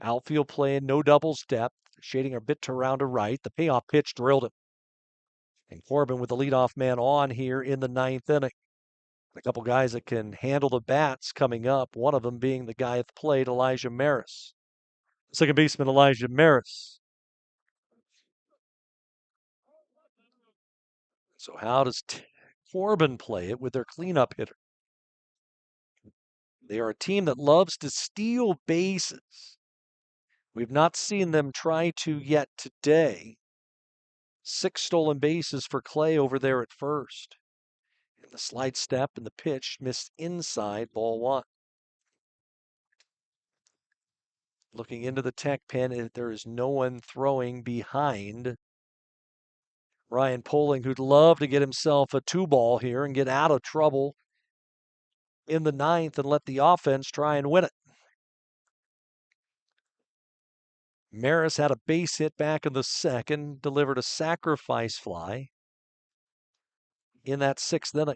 Outfield playing, no doubles depth, shading a bit to around to right. The payoff pitch drilled him. And Corban with the leadoff man on here in the 9th inning. A couple guys that can handle the bats coming up, one of them being the guy at the plate, Elijah Maris. Second baseman Elijah Maris. So how does Corban play it with their cleanup hitter? They are a team that loves to steal bases. We've not seen them try to yet today. 6 stolen bases for Clay over there at first. And the slide step and the pitch missed inside, ball 1. Looking into the Tech pen, there is no one throwing behind Ryan Poling, who'd love to get himself a 2-ball here and get out of trouble in the 9th and let the offense try and win it. Maris had a base hit back in the 2nd, delivered a sacrifice fly in that 6th inning.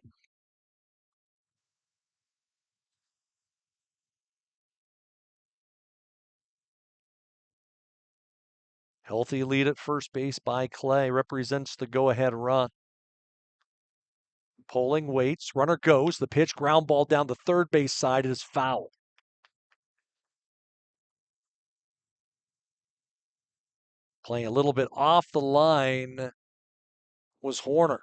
Healthy lead at first base by Clay represents the go-ahead run. Poling waits, runner goes, the pitch, ground ball down the third base side is foul. Playing a little bit off the line was Horner.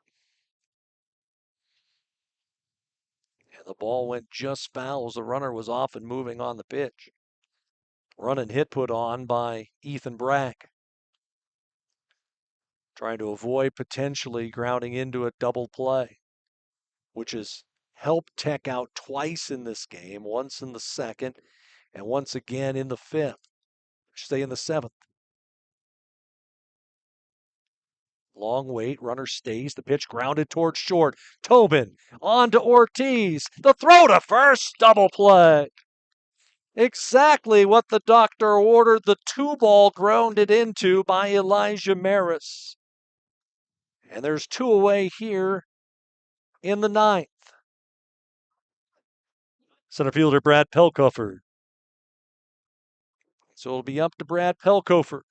And the ball went just foul as the runner was off and moving on the pitch. Run and hit put on by Ethan Bragg. Trying to avoid potentially grounding into a double play, which has helped Tech out twice in this game, once in the second and once again in the fifth. Stay in the seventh. Long wait, runner stays. The pitch grounded towards short. Tobin on to Ortiz. The throw to first, double play. Exactly what the doctor ordered. The 2-ball grounded into by Elijah Maris. And there's 2 away here in the ninth. Center fielder Brad Pelkofer. So it'll be up to Brad Pelkofer.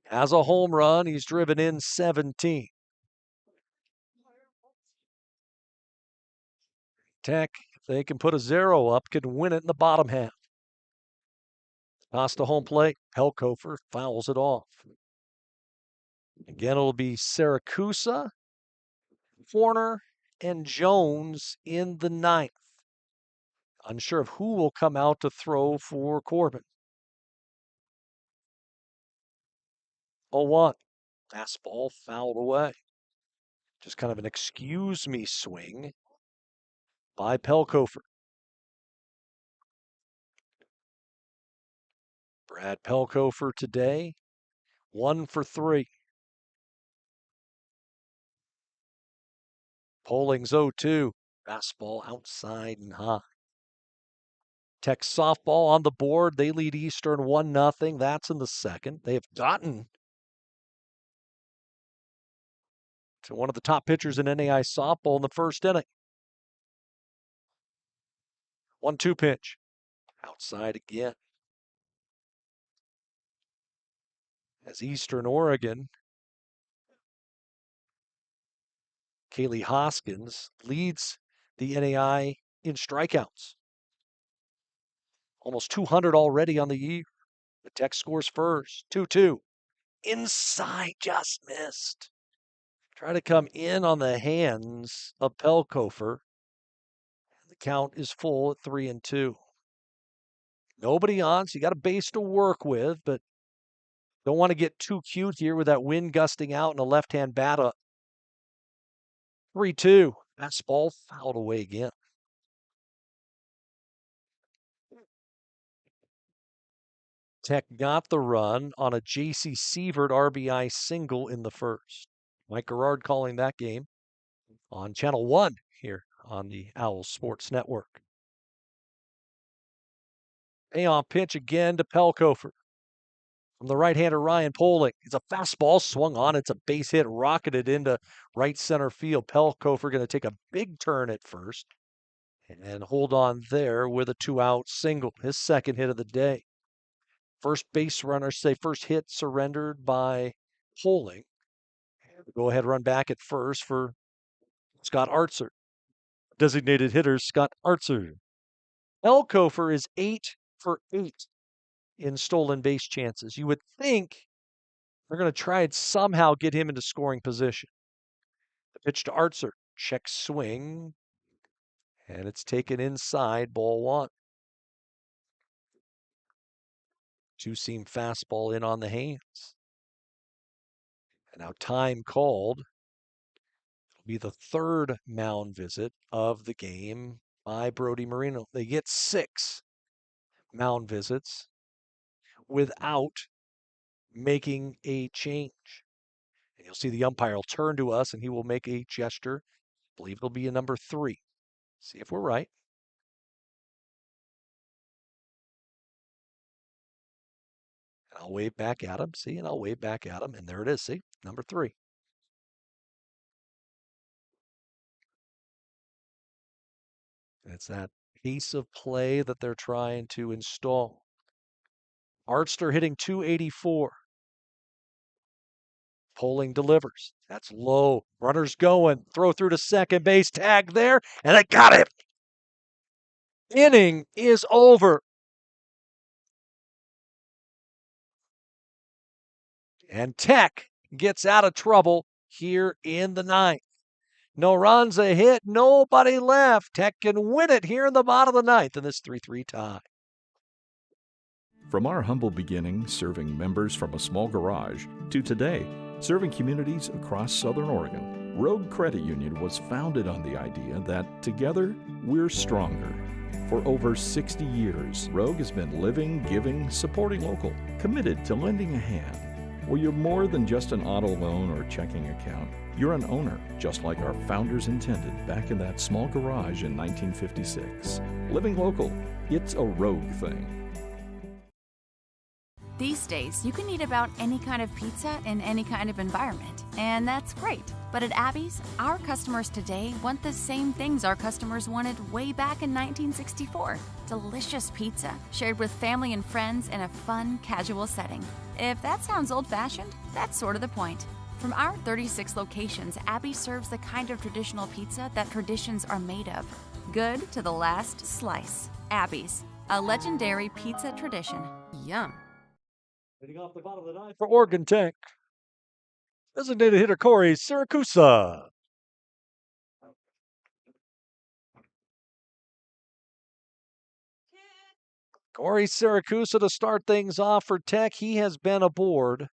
Has a home run. He's driven in 17. Tech, if they can put a 0 up, can win it in the bottom half. Toss to home plate. Pelkofer fouls it off. Again, it'll be Saracusa, Warner, and Jones in the ninth. Unsure of who will come out to throw for Corban. 0-1. Fastball fouled away. Just kind of an excuse me swing by Pelkofer. Brad Pelkofer today, 1 for 3. Polling's 0-2. Fastball outside and high. Tech softball on the board. They lead Eastern 1-0. That's in the second. They have gotten to one of the top pitchers in NAI softball in the first inning. 1-2 pitch. Outside again. As Eastern Oregon, Kaylee Hoskins leads the NAI in strikeouts. Almost 200 already on the year. The Tech scores first. 2-2. Inside, just missed. Try to come in on the hands of Pelkofer. The count is full at 3-2. Nobody on, so you got a base to work with, but don't want to get too cute here with that wind gusting out and a left-hand bat up. 3-2. Fastball fouled away again. Tech got the run on a J.C. Sievert RBI single in the first. Mike Garrard calling that game on Channel 1 here on the Owls Sports Network. Payoff pitch again to Pelkofer. From the right-hander Ryan Poling. It's a fastball swung on. It's a base hit, rocketed into right center field. Pelkofer going to take a big turn at first and hold on there with a 2-out single. His second hit of the day. First base runner, first hit surrendered by Poling. Go ahead run back at first for Scott Artzer. Designated hitter Scott Artzer. Pelkofer is 8 for 8 in stolen base chances. You would think they're going to try and somehow get him into scoring position. The pitch to Artzer. Check swing. And it's taken inside, ball 1. Two-seam fastball in on the hands. And now time called. It'll be the third mound visit of the game by Brody Marino. They get 6 mound visits without making a change. And you'll see the umpire will turn to us and he will make a gesture. I believe it'll be a number 3. See if we're right. And I'll wave back at him. See, and I'll wave back at him. And there it is. See, number 3. It's that piece of play that they're trying to install. Artster hitting 284. Poling delivers. That's low. Runner's going. Throw through to second base. Tag there. And they got him. Inning is over. And Tech gets out of trouble here in the ninth. No runs, a hit, nobody left. Tech can win it here in the bottom of the ninth in this 3-3 tie. From our humble beginnings serving members from a small garage to today serving communities across Southern Oregon, Rogue Credit Union was founded on the idea that together we're stronger. For over 60 years, Rogue has been living, giving, supporting local, committed to lending a hand. Where you're more than just an auto loan or checking account, you're an owner, just like our founders intended back in that small garage in 1956. Living local, it's a Rogue thing. These days, you can eat about any kind of pizza in any kind of environment, and that's great. But at Abby's, our customers today want the same things our customers wanted way back in 1964. Delicious pizza, shared with family and friends in a fun, casual setting. If that sounds old-fashioned, that's sort of the point. From our 36 locations, Abby serves the kind of traditional pizza that traditions are made of. Good to the last slice. Abby's, a legendary pizza tradition. Yum. Hitting off the bottom of the ninth for Oregon Tech. Designated hitter Corey Siracusa. Corey Siracusa to start things off for Tech. He has been aboard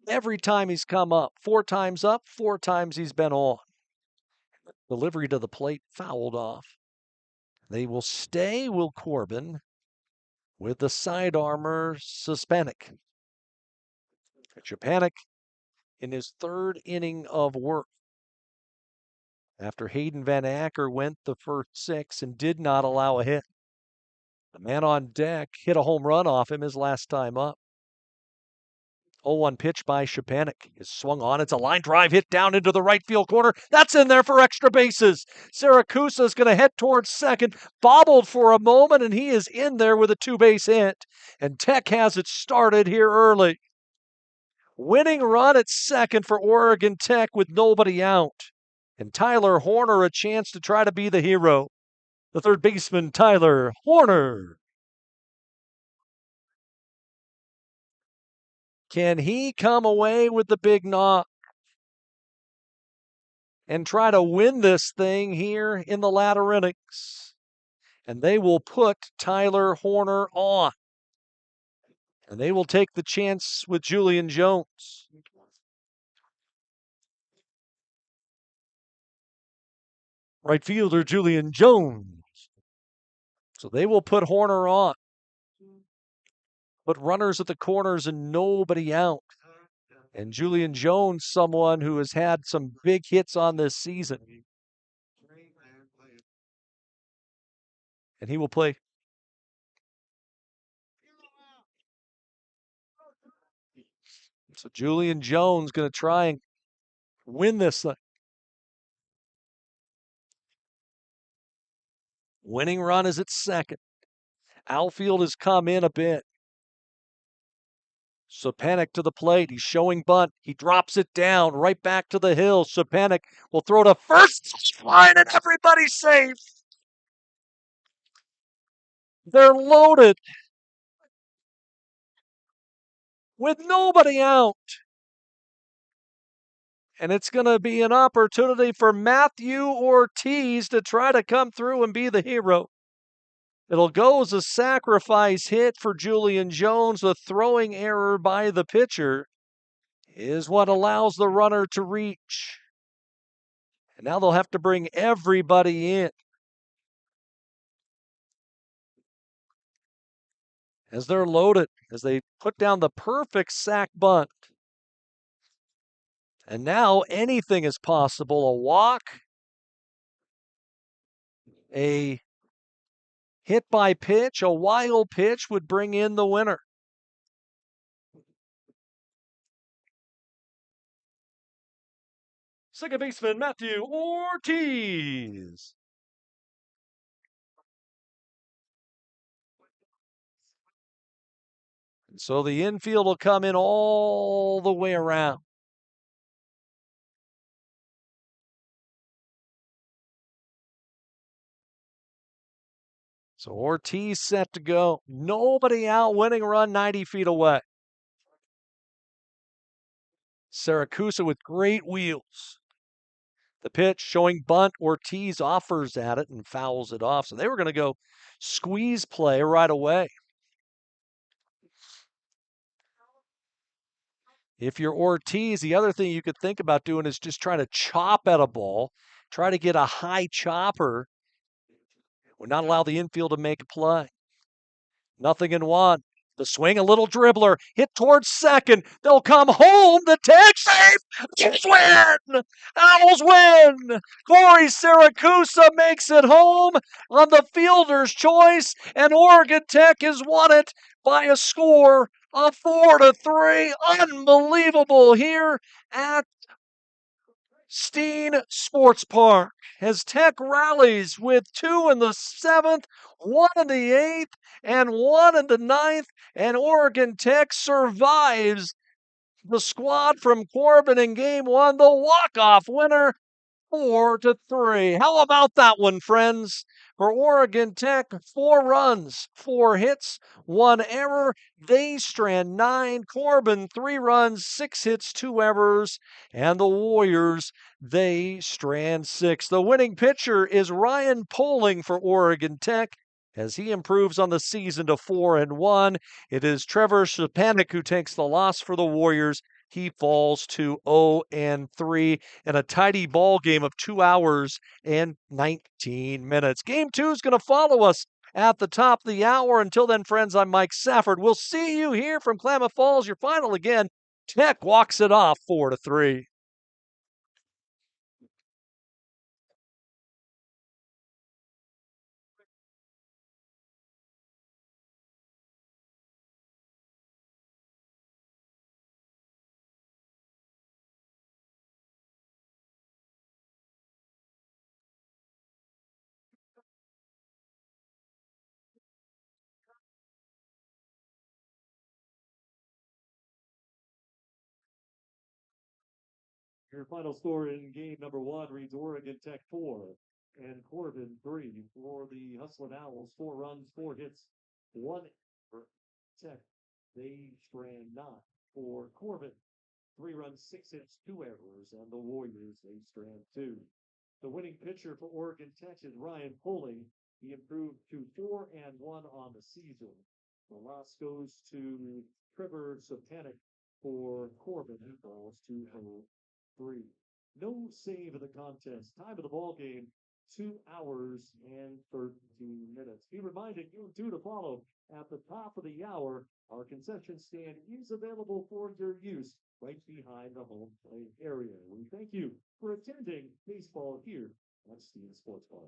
every time he's come up. 4 times up, 4 times he's been on. Delivery to the plate fouled off. They will stay, will Corban, with the side armor, Suspanic. Suspanic in his 3rd inning of work. After Hayden Van Acker went the first 6 and did not allow a hit. The man on deck hit a home run off him his last time up. 0-1 pitch by Szczepanik is swung on. It's a line drive hit down into the right field corner. That's in there for extra bases. Siracusa is going to head towards second. Bobbled for a moment, and he is in there with a 2-base hit. And Tech has it started here early. Winning run at second for Oregon Tech with nobody out. And Tyler Horner a chance to try to be the hero. The third baseman, Tyler Horner. Can he come away with the big knock and try to win this thing here in the latter innings? And they will put Tyler Horner on. And they will take the chance with Julian Jones. Right fielder Julian Jones. So they will put Horner on. Put runners at the corners and nobody out. And Julian Jones, someone who has had some big hits on this season. And he will play. So Julian Jones going to try and win this thing. Winning run is at second. Outfield has come in a bit. Szczepanik to the plate. He's showing bunt. He drops it down right back to the hill. Szczepanik will throw to first line and everybody's safe. They're loaded with nobody out. And it's going to be an opportunity for Matthew Ortiz to try to come through and be the hero. It'll go as a sacrifice hit for Julian Jones. The throwing error by the pitcher is what allows the runner to reach. And now they'll have to bring everybody in. As they're loaded, as they put down the perfect sac bunt. And now anything is possible. A walk, a hit by pitch, a wild pitch would bring in the winner. Second baseman Matthew Ortiz. So the infield will come in all the way around. So Ortiz set to go. Nobody out, winning run 90 feet away. Siracusa with great wheels. The pitch showing bunt. Ortiz offers at it and fouls it off. So they were going to go squeeze play right away. If you're Ortiz, the other thing you could think about doing is just trying to chop at a ball, try to get a high chopper, would not allow the infield to make a play. Nothing in one. The swing, a little dribbler, hit towards second. They'll come home. The tag save. Owls win. Owls win. Corey Siracusa makes it home on the fielder's choice, and Oregon Tech has won it by a score of 4-3. Unbelievable here at Steen Sports Park as Tech rallies with 2 in the 7th, 1 in the 8th, and 1 in the 9th, and Oregon Tech survives the squad from Corban in game 1, the walk-off winner 4-3. How about that one, friends? For Oregon Tech, 4 runs, 4 hits, 1 error. They strand 9. Corban, 3 runs, 6 hits, 2 errors. And the Warriors, they strand 6. The winning pitcher is Ryan Poling for Oregon Tech. As he improves on the season to 4-1, it is Trevor Stepanek who takes the loss for the Warriors. He falls to 0-3 in a tidy ball game of 2 hours and 19 minutes. Game 2 is going to follow us at the top of the hour. Until then, friends, I'm Mike Safford. We'll see you here from Klamath Falls. Your final again, Tech walks it off 4-3. Your final score in game number 1 reads Oregon Tech 4 and Corban 3 for the Hustlin' Owls. 4 runs, 4 hits, 1 for Tech. They strand 9 for Corban. 3 runs, 6 hits, 2 errors, and the Warriors, they strand 2. The winning pitcher for Oregon Tech is Ryan Poling. He improved to 4-1 on the season. The loss goes to Trevor Sopanik for Corban, who falls to 0-3. No save in the contest. Time of the ball game, 2 hours and 13 minutes. Be reminded, you do to follow at the top of the hour. Our concession stand is available for your use right behind the home plate area. We thank you for attending baseball here at Steven Sports Bar.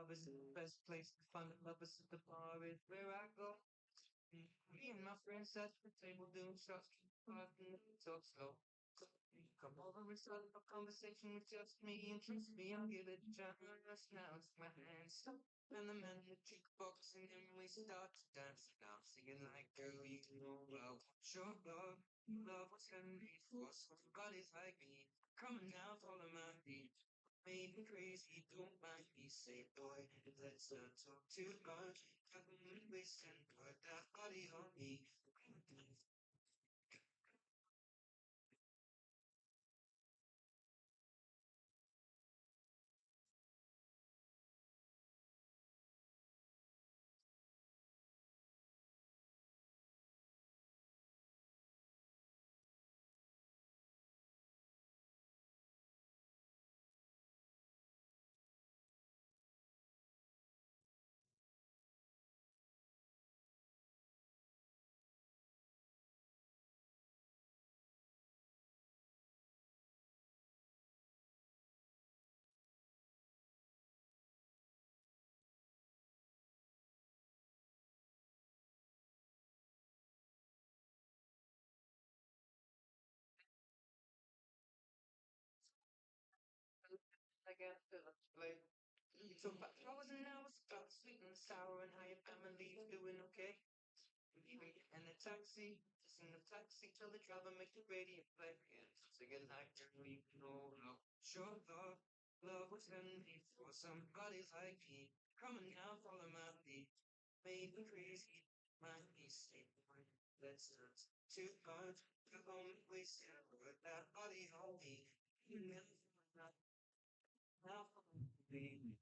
Love is the best place to find love is the bar is where I go. Me and my friends at the table doing shots, talking, talk slow. Come over and start a conversation with just me and trust me, I'll give it a chance. Now it's my hands up and the man in the jukebox and then we start to dance. And I'm singing like, girl, you know I want your love. Love was handmade for somebody like me. Come on now, follow my beat. Made me crazy, don't mind me. Say, boy, let's not talk too much. Got me wasting, put that body on me. play. So 5 hours and hours about sweet and sour and how your family's doing okay. And the taxi, just in the taxi till the driver makes the radio play. And singing like we know love. Sure love was handmade for somebody like me. Coming now, follow my lead. Made me crazy, my mistake. Let's dance too hard. The only place to put that body on me. You never now, baby.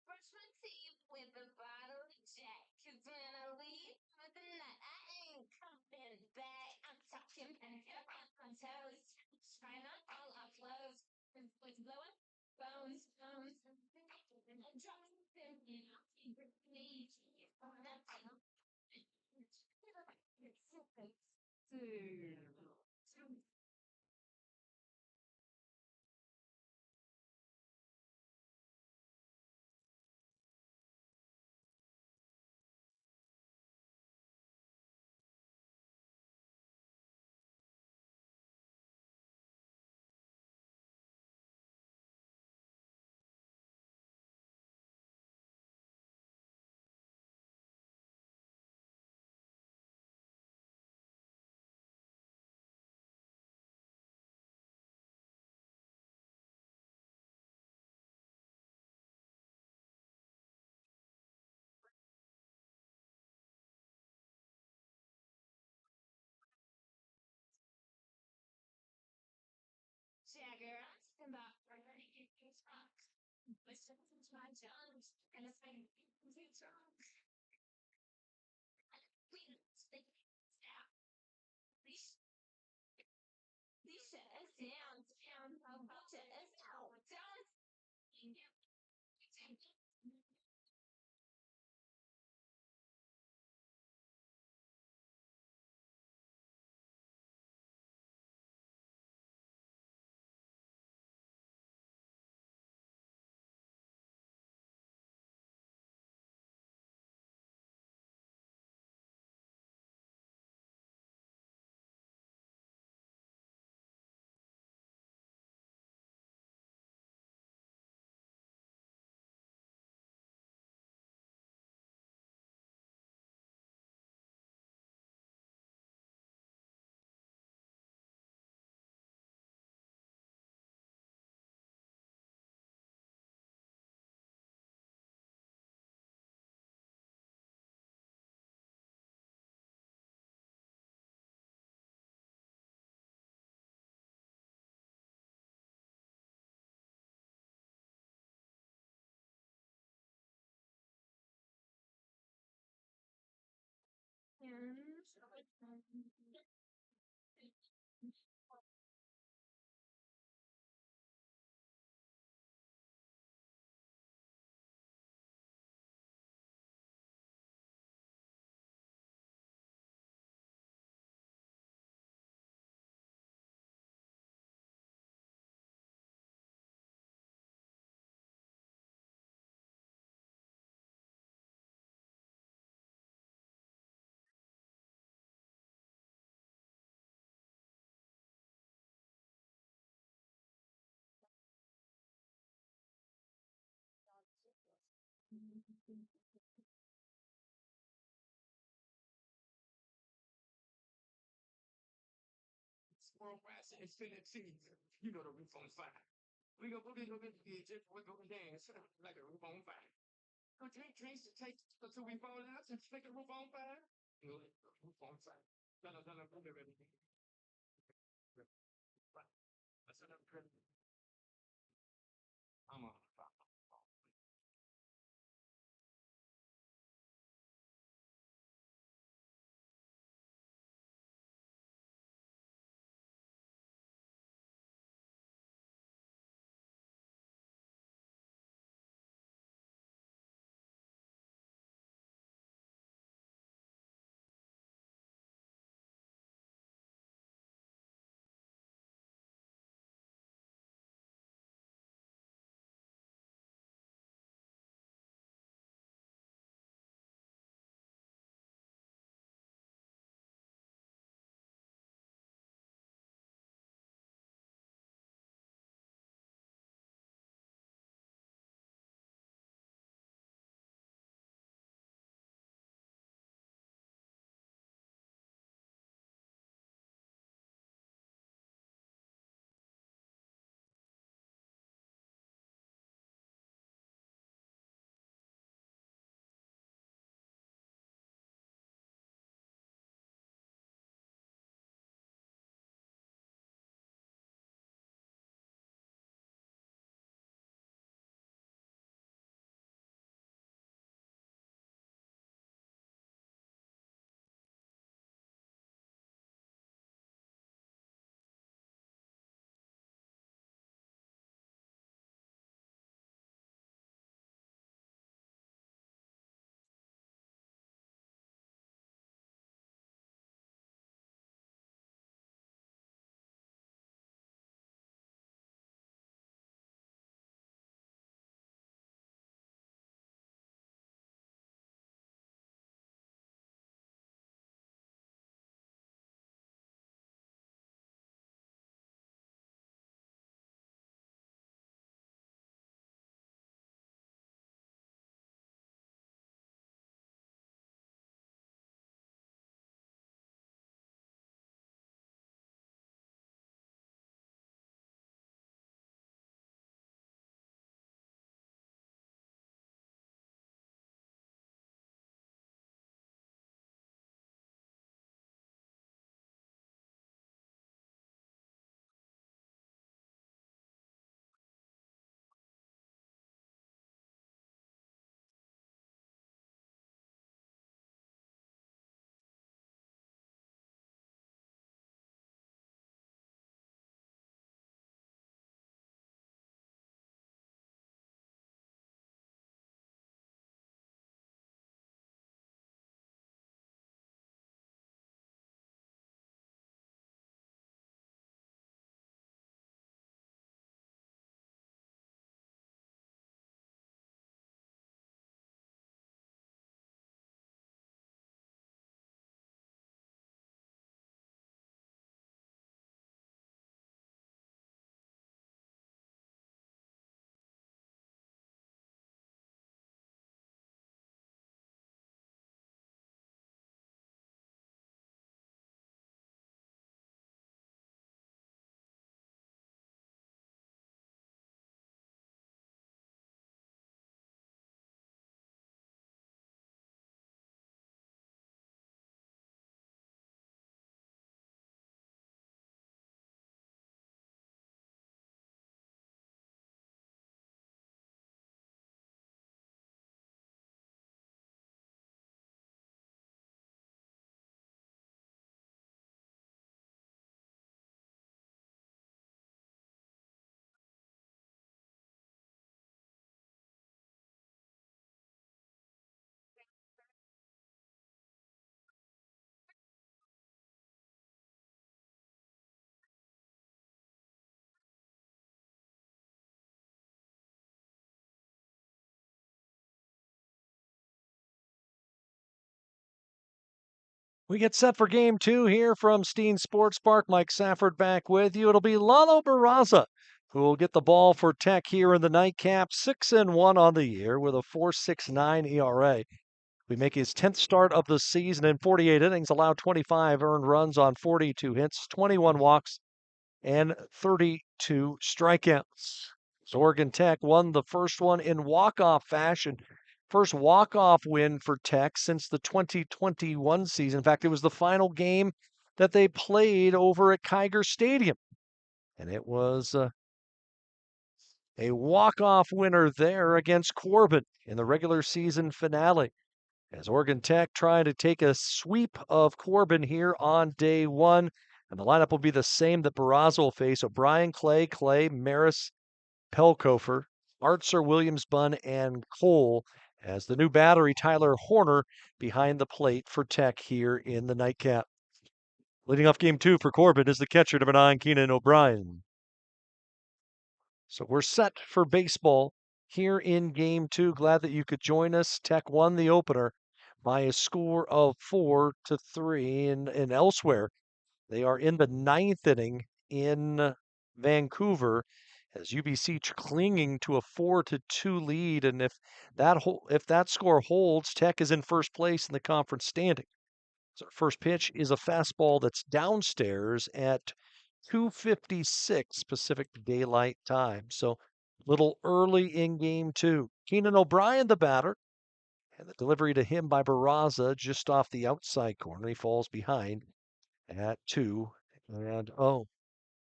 Brush my teeth with a bottle of Jack. 'Cause when I leave for the night, I ain't coming back. I'm talking back around my toes. Trying to all our clothes. What's blowing? Bones, bones. And I drop them in. Please. Jagger, I'm talking about burning your trunk. Listen to my jumps, and it's like too drunk. Please, stay down. Please, shut us down, down. Shut us down, down. Squirrel rats and spinach seeds. You know the roof on fire. We go boogie, go get the Egypt, we go and dance like a roof on fire. Go take drinks to take until we fall out and take a roof on fire. You know, like the roof on fire. Donna, everything. Right. That's what I'm on fire. We get set for game two here from Steen Sports Park. Mike Safford back with you. It'll be Lalo Barraza who will get the ball for Tech here in the nightcap. 6-1 on the year with a 4.69 ERA. We make his 10th start of the season in 48 innings, allowed 25 earned runs on 42 hits, 21 walks, and 32 strikeouts. So Oregon Tech won the first one in walk-off fashion. First walk-off win for Tech since the 2021 season. In fact, it was the final game that they played over at Kiger Stadium. And it was a walk-off winner there against Corban in the regular season finale. As Oregon Tech trying to take a sweep of Corban here on day one. And the lineup will be the same that Barraza will face. O'Brien, Clay, Maris, Pelkofer, Artzer, Williams, Bunn, and Cole as the new battery, Tyler Horner, behind the plate for Tech here in the nightcap. Leading off game two for Corban is the catcher, number 9, Keenan O'Brien. So we're set for baseball here in game two. Glad that you could join us. Tech won the opener by a score of 4-3. And elsewhere, they are in the 9th inning in Vancouver as UBC clinging to a 4-2 lead. And if that score holds, Tech is in first place in the conference standing. So our first pitch is a fastball that's downstairs at 2:56 Pacific Daylight Time. So a little early in game two. Keenan O'Brien, the batter, and the delivery to him by Barraza just off the outside corner. He falls behind at 2-0.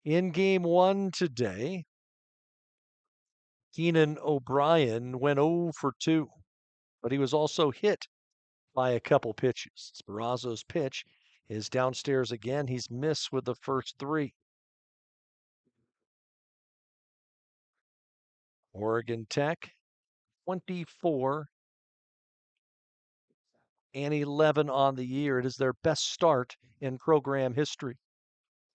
In game one today, Keenan O'Brien went 0 for 2, but he was also hit by a couple pitches. Barraza's pitch is downstairs again. He's missed with the first 3. Oregon Tech, 24-11 on the year. It is their best start in program history.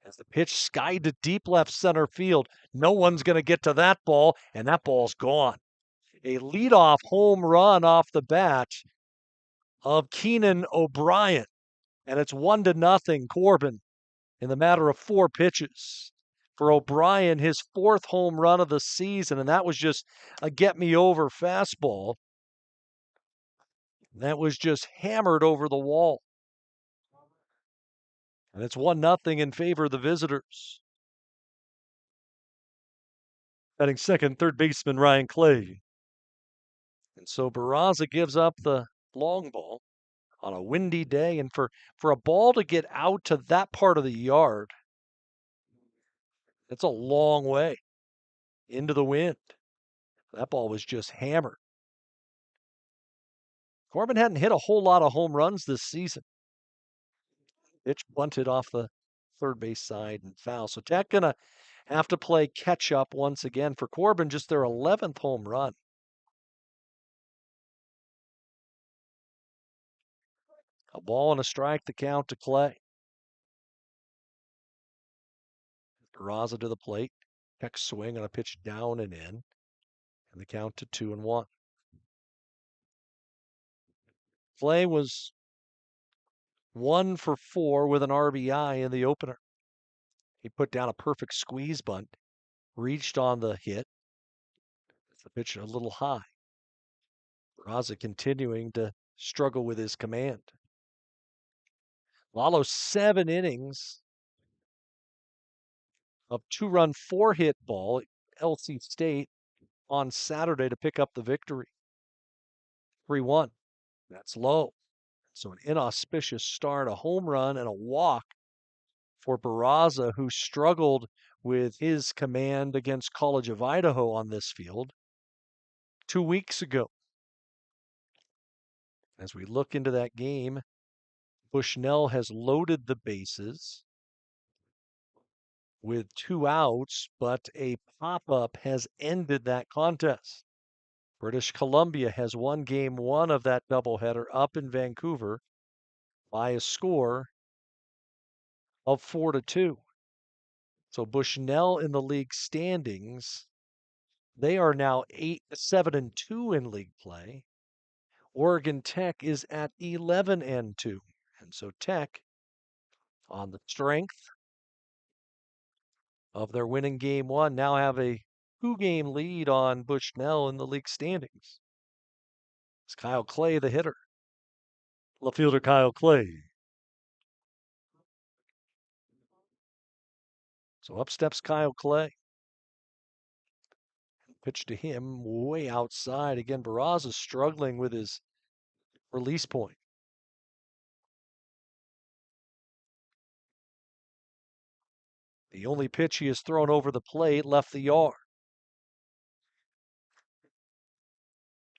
As the pitch skied to deep left center field, no one's going to get to that ball, and that ball's gone. A leadoff home run off the bat of Keenan O'Brien, and it's 1-0 Corban in the matter of 4 pitches. For O'Brien, his 4th home run of the season, and that was just a get-me-over fastball. That was just hammered over the wall. And it's 1-0 in favor of the visitors. Batting second, third baseman Ryan Clay. And so Barraza gives up the long ball on a windy day. And for a ball to get out to that part of the yard, it's a long way into the wind. That ball was just hammered. Corban hadn't hit a whole lot of home runs this season. Pitch bunted off the third base side and foul. So Tech going to have to play catch up once again for Corban, just their 11th home run. A ball and a strike, the count to Clay. Barraza to the plate. Tech swing on a pitch down and in. And the count to 2-1. Clay was 1 for 4 with an RBI in the opener. He put down a perfect squeeze bunt, reached on the hit. The pitch a little high. Barraza continuing to struggle with his command. Lalo 7 innings of 2-run 4-hit ball at LC State on Saturday to pick up the victory. 3-1. That's low. So an inauspicious start, a home run and a walk for Barraza, who struggled with his command against College of Idaho on this field 2 weeks ago. As we look into that game, Bushnell has loaded the bases with 2 outs, but a pop-up has ended that contest. British Columbia has won game 1 of that doubleheader up in Vancouver by a score of 4-2. So Bushnell in the league standings, they are now 7-2 in league play. Oregon Tech is at 11-2. And So Tech, on the strength of their winning game one, now have a 2-game lead on Bushnell in the league standings. It's Kyle Clay, the hitter. Left fielder Kyle Clay. So up steps Kyle Clay. Pitch to him way outside. Again, Barraza is struggling with his release point. The only pitch he has thrown over the plate left the yard.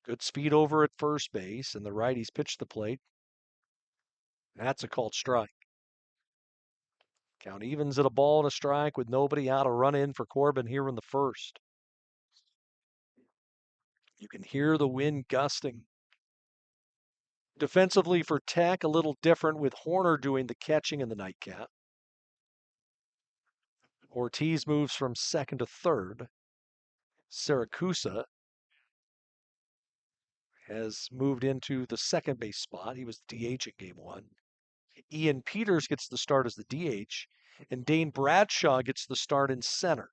Good speed over at first base, and the righties pitch the plate. That's a called strike. Count evens at a ball and a strike with nobody out. A run in for Corban here in the first. You can hear the wind gusting. Defensively for Tech, a little different with Horner doing the catching in the nightcap. Ortiz moves from second to third. Siracusa has moved into the second base spot. He was DH in game one. Ian Peters gets the start as the DH, and Dane Bradshaw gets the start in center.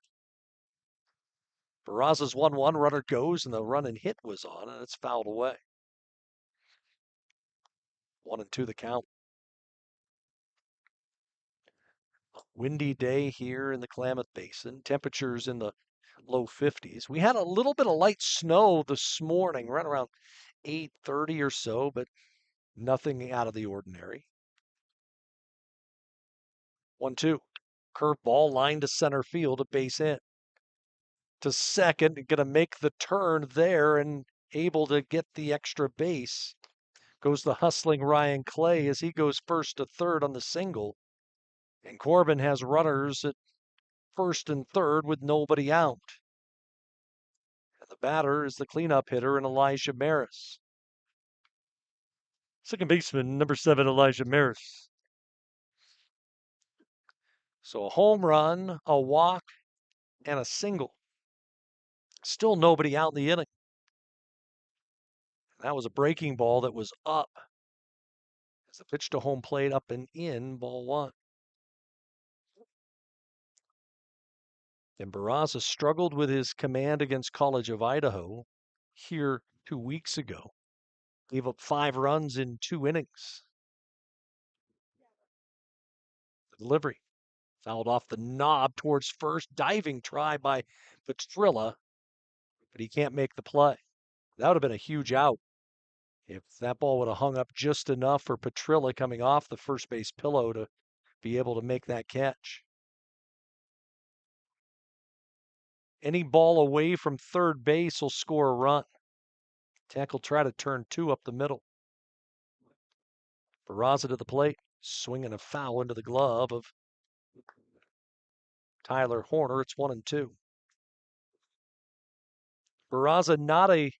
Barraza's 1-1, runner goes, and the run and hit was on, and it's fouled away. 1-2 the count. Windy day here in the Klamath Basin. Temperatures in the low 50s. We had a little bit of light snow this morning, right around 8:30 or so, but nothing out of the ordinary. 1-2. Curveball line to center field, a base hit. To second, going to make the turn there and able to get the extra base. Goes the hustling Ryan Clay as he goes first to third on the single. And Corban has runners at first and third with nobody out. And the batter is the cleanup hitter in Elijah Maris. Second baseman, number 7, Elijah Maris. So a home run, a walk, and a single. Still nobody out in the inning. That was a breaking ball that was up. As a pitch to home plate, up and in, ball one. And Barraza struggled with his command against College of Idaho here 2 weeks ago. Gave up 5 runs in 2 innings. The delivery fouled off the knob towards first. Diving try by Petrilla, but he can't make the play. That would have been a huge out if that ball would have hung up just enough for Petrilla coming off the first base pillow to be able to make that catch. Any ball away from third base will score a run. Tech will try to turn 2 up the middle. Barraza to the plate, swinging a foul into the glove of Tyler Horner. It's 1-2. Barraza not a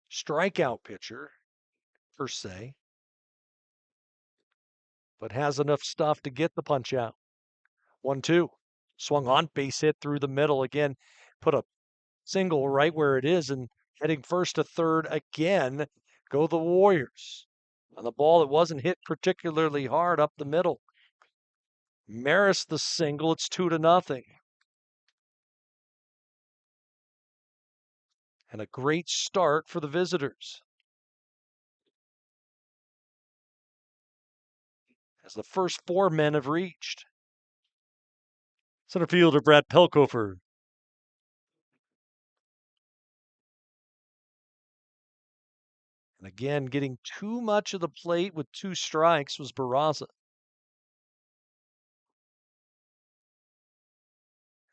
strikeout pitcher per se, but has enough stuff to get the punch out. 1-2. Swung on, base hit through the middle again. Put a single right where it is, and heading first to third again go the Warriors. On the ball that wasn't hit particularly hard up the middle. Maris the single, it's 2-0. And a great start for the visitors. As the first 4 men have reached. Center fielder Brad Pelkofer. And again, getting too much of the plate with 2 strikes was Barraza.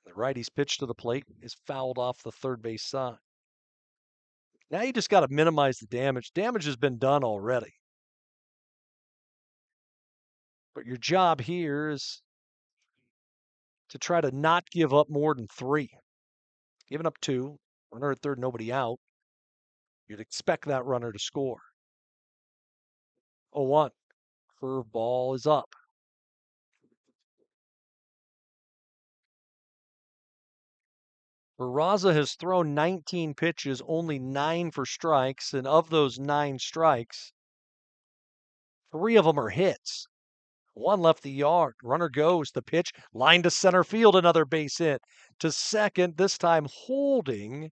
The righty's pitch to the plate is fouled off the third base side. Now you just got to minimize the damage. Damage has been done already. But your job here is to try to not give up more than 3. Giving up 2, runner at third, nobody out. You'd expect that runner to score. 0-1. Curveball is up. Barraza has thrown 19 pitches, only 9 for strikes, and of those 9 strikes, 3 of them are hits. One left the yard. Runner goes. The pitch. Line to center field. Another base hit. To second, this time holding,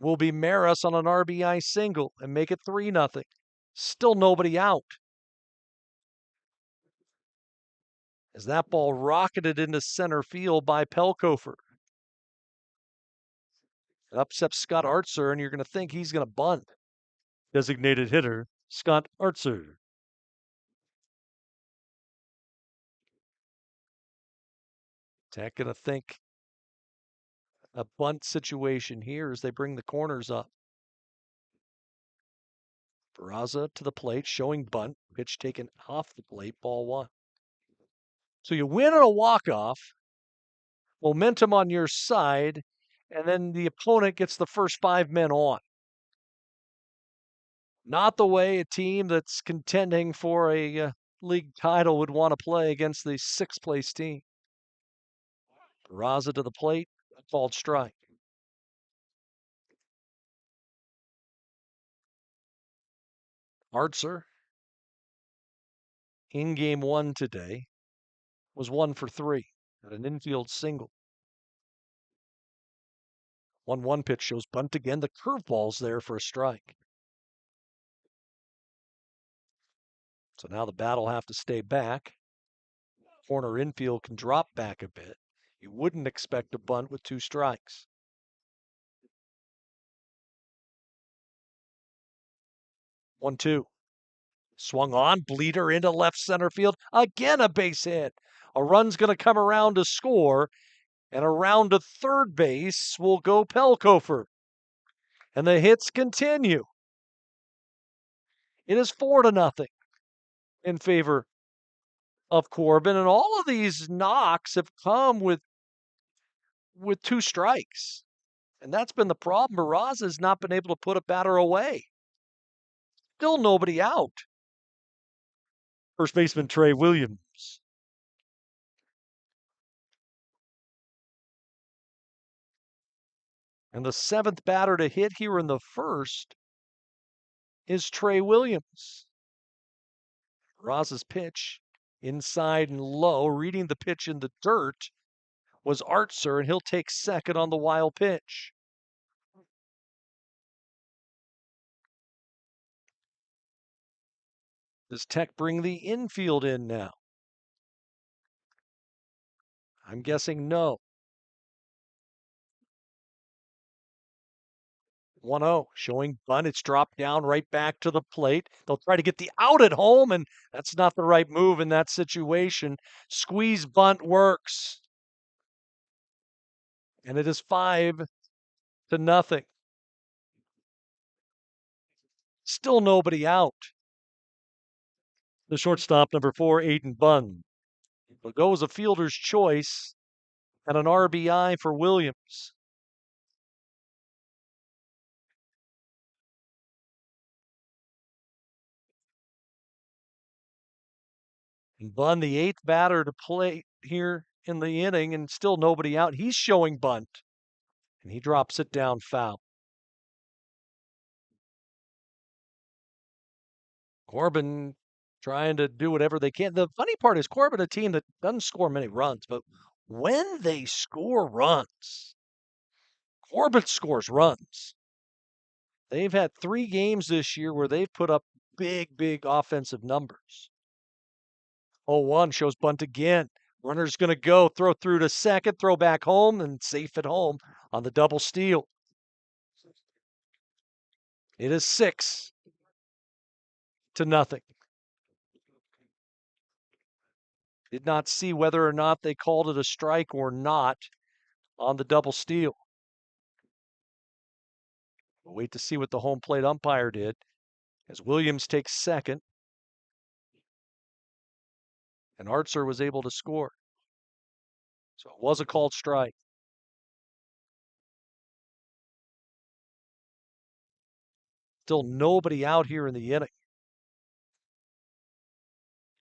will be Maris on an RBI single and make it 3-0. Still nobody out. As that ball rocketed into center field by Pelkofer. It upsets Scott Artzer, and you're going to think he's going to bunt. Designated hitter, Scott Artzer. Tech going to think a bunt situation here as they bring the corners up. Barraza to the plate, showing bunt. Pitch taken off the plate, ball one. So you win on a walk-off, momentum on your side, and then the opponent gets the first 5 men on. Not the way a team that's contending for a league title would want to play against the 6th place team. Barraza to the plate, a called strike. Artzer, in game 1 today, was 1 for 3 at an infield single. 1-1 pitch shows bunt again. The curveball's there for a strike. So now the bat will have to stay back. Corner infield can drop back a bit. You wouldn't expect a bunt with 2 strikes. 1-2. Swung on, bleeder into left center field. Again, a base hit. A run's going to come around to score, and around to third base will go Pelkofer. And the hits continue. It is 4-0 in favor of Corban, and all of these knocks have come with 2 strikes. And that's been the problem. Barraza has not been able to put a batter away. Still nobody out. First baseman Trey Williams. And the 7th batter to hit here in the first is Trey Williams. Barraza's pitch inside and low, reading the pitch in the dirt, was Artzer, and he'll take second on the wild pitch. Does Tech bring the infield in now? I'm guessing no. 1-0, showing bunt. It's dropped down right back to the plate. They'll try to get the out at home, and that's not the right move in that situation. Squeeze bunt works. And it is 5-0. Still nobody out. The shortstop, number 4, Aiden Bunn. Will go as a fielder's choice and an RBI for Williams. And Bunn, the 8th batter to play here in the inning, and still nobody out. He's showing bunt, and he drops it down foul. Corban trying to do whatever they can. The funny part is Corban, a team that doesn't score many runs, but when they score runs, Corban scores runs. They've had 3 games this year where they've put up big offensive numbers. 0-1 shows bunt again. Runner's going to go, throw through to second, throw back home, and safe at home on the double steal. It is 6-0. Did not see whether or not they called it a strike or not on the double steal. We'll wait to see what the home plate umpire did as Williams takes second. And Artzer was able to score. So it was a called strike. Still nobody out here in the inning.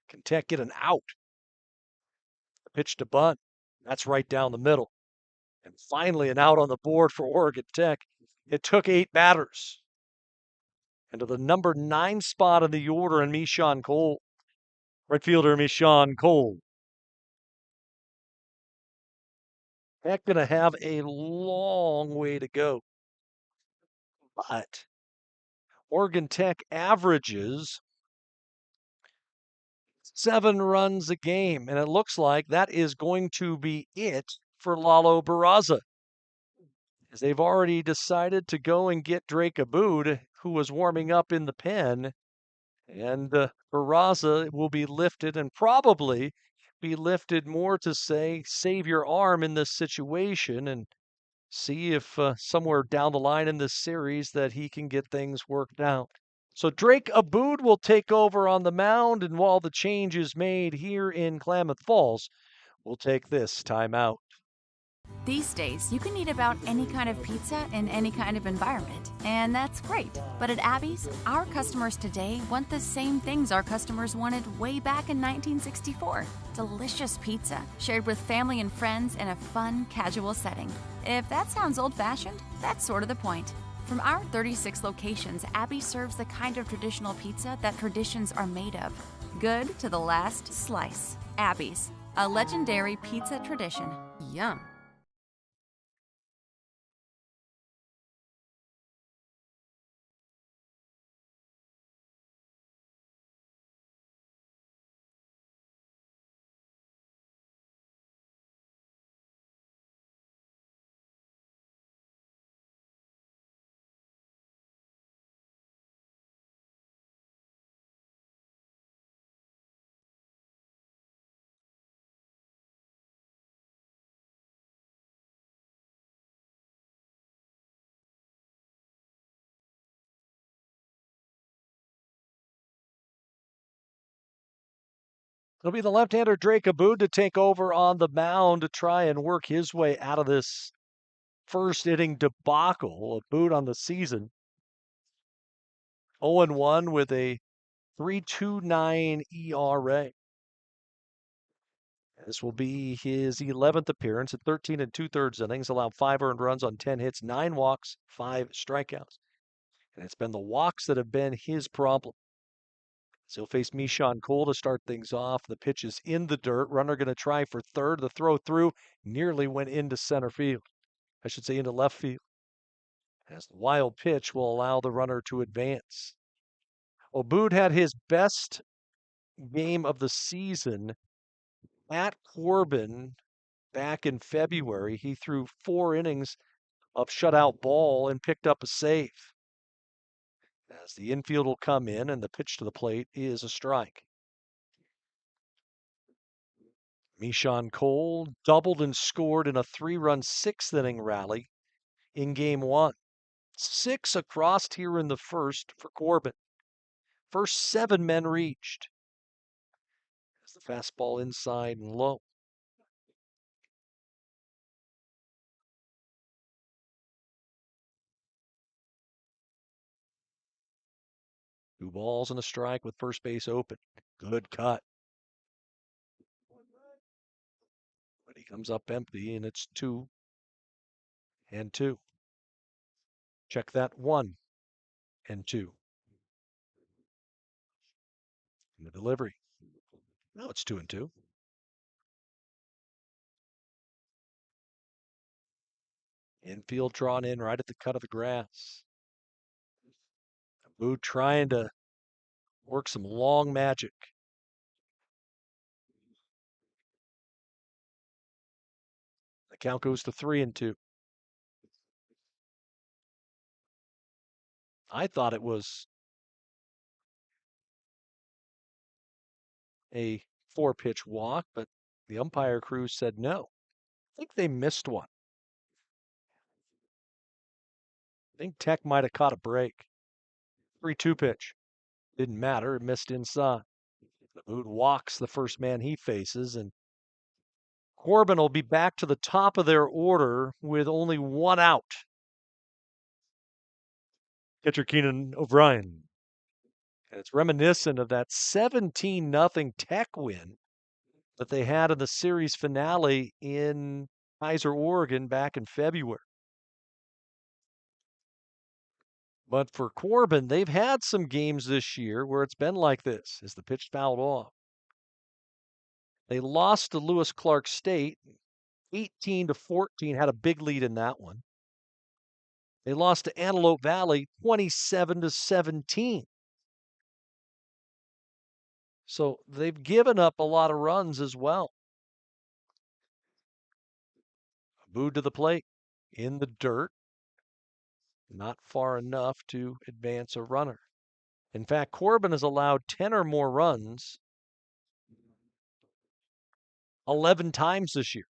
Can Tech get an out? Pitch to bunt. That's right down the middle. And finally an out on the board for Oregon Tech. It took 8 batters. And to the number 9 spot in the order in Mishan Cole. Right fielder Michon Cole. Tech going to have a long way to go. But Oregon Tech averages 7 runs a game, and it looks like that is going to be it for Lalo Barraza, as they've already decided to go and get Drake Abood, who was warming up in the pen, and Barraza will be lifted and probably be lifted more to say, save your arm in this situation and see if somewhere down the line in this series that he can get things worked out. So Drake Abood will take over on the mound, and while the change is made here in Klamath Falls, we'll take this timeout. These days, you can eat about any kind of pizza in any kind of environment, and that's great. But at Abby's, our customers today want the same things our customers wanted way back in 1964. Delicious pizza, shared with family and friends in a fun, casual setting. If that sounds old-fashioned, that's sort of the point. From our 36 locations, Abby serves the kind of traditional pizza that traditions are made of. Good to the last slice. Abby's, a legendary pizza tradition. Yum. It'll be the left-hander Drake Abood to take over on the mound to try and work his way out of this first inning debacle. Abood on the season 0-1 with a 3.29 ERA. This will be his 11th appearance at 13 2/3 innings, allowed 5 earned runs on 10 hits, 9 walks, 5 strikeouts. And it's been the walks that have been his problem. So he'll face Michon Cole to start things off. The pitch is in the dirt. Runner going to try for third. The throw through nearly went into center field. I should say into left field. As the wild pitch will allow the runner to advance. Abood had his best game of the season at Corban back in February. He threw 4 innings of shutout ball and picked up a save. As the infield will come in and the pitch to the plate is a strike. Michon Cole doubled and scored in a 3-run 6th inning rally in game 1. 6 across here in the first for Corban. First 7 men reached. As the fastball inside and low. Two balls and a strike with first base open. Good cut. But he comes up empty, and it's 2 and 2. Check that 1 and 2. In the delivery. Now it's 2 and 2. Infield drawn in right at the cut of the grass. Abood trying to work some long magic. The count goes to 3 and 2. I thought it was a 4-pitch walk, but the umpire crew said no. I think they missed one. I think Tech might have caught a break. 3-2 pitch. Didn't matter. It missed inside. Abood walks the first man he faces, and Corban will be back to the top of their order with only 1 out. Catcher Keenan O'Brien. And it's reminiscent of that 17-0 Tech win that they had in the series finale in Kaiser, Oregon back in February. But for Corban, they've had some games this year where it's been like this as the pitch fouled off. They lost to Lewis Clark State 18-14, had a big lead in that one. They lost to Antelope Valley 27-17. So they've given up a lot of runs as well. Booed to the plate in the dirt. Not far enough to advance a runner. In fact, Corban has allowed 10 or more runs 11 times this year.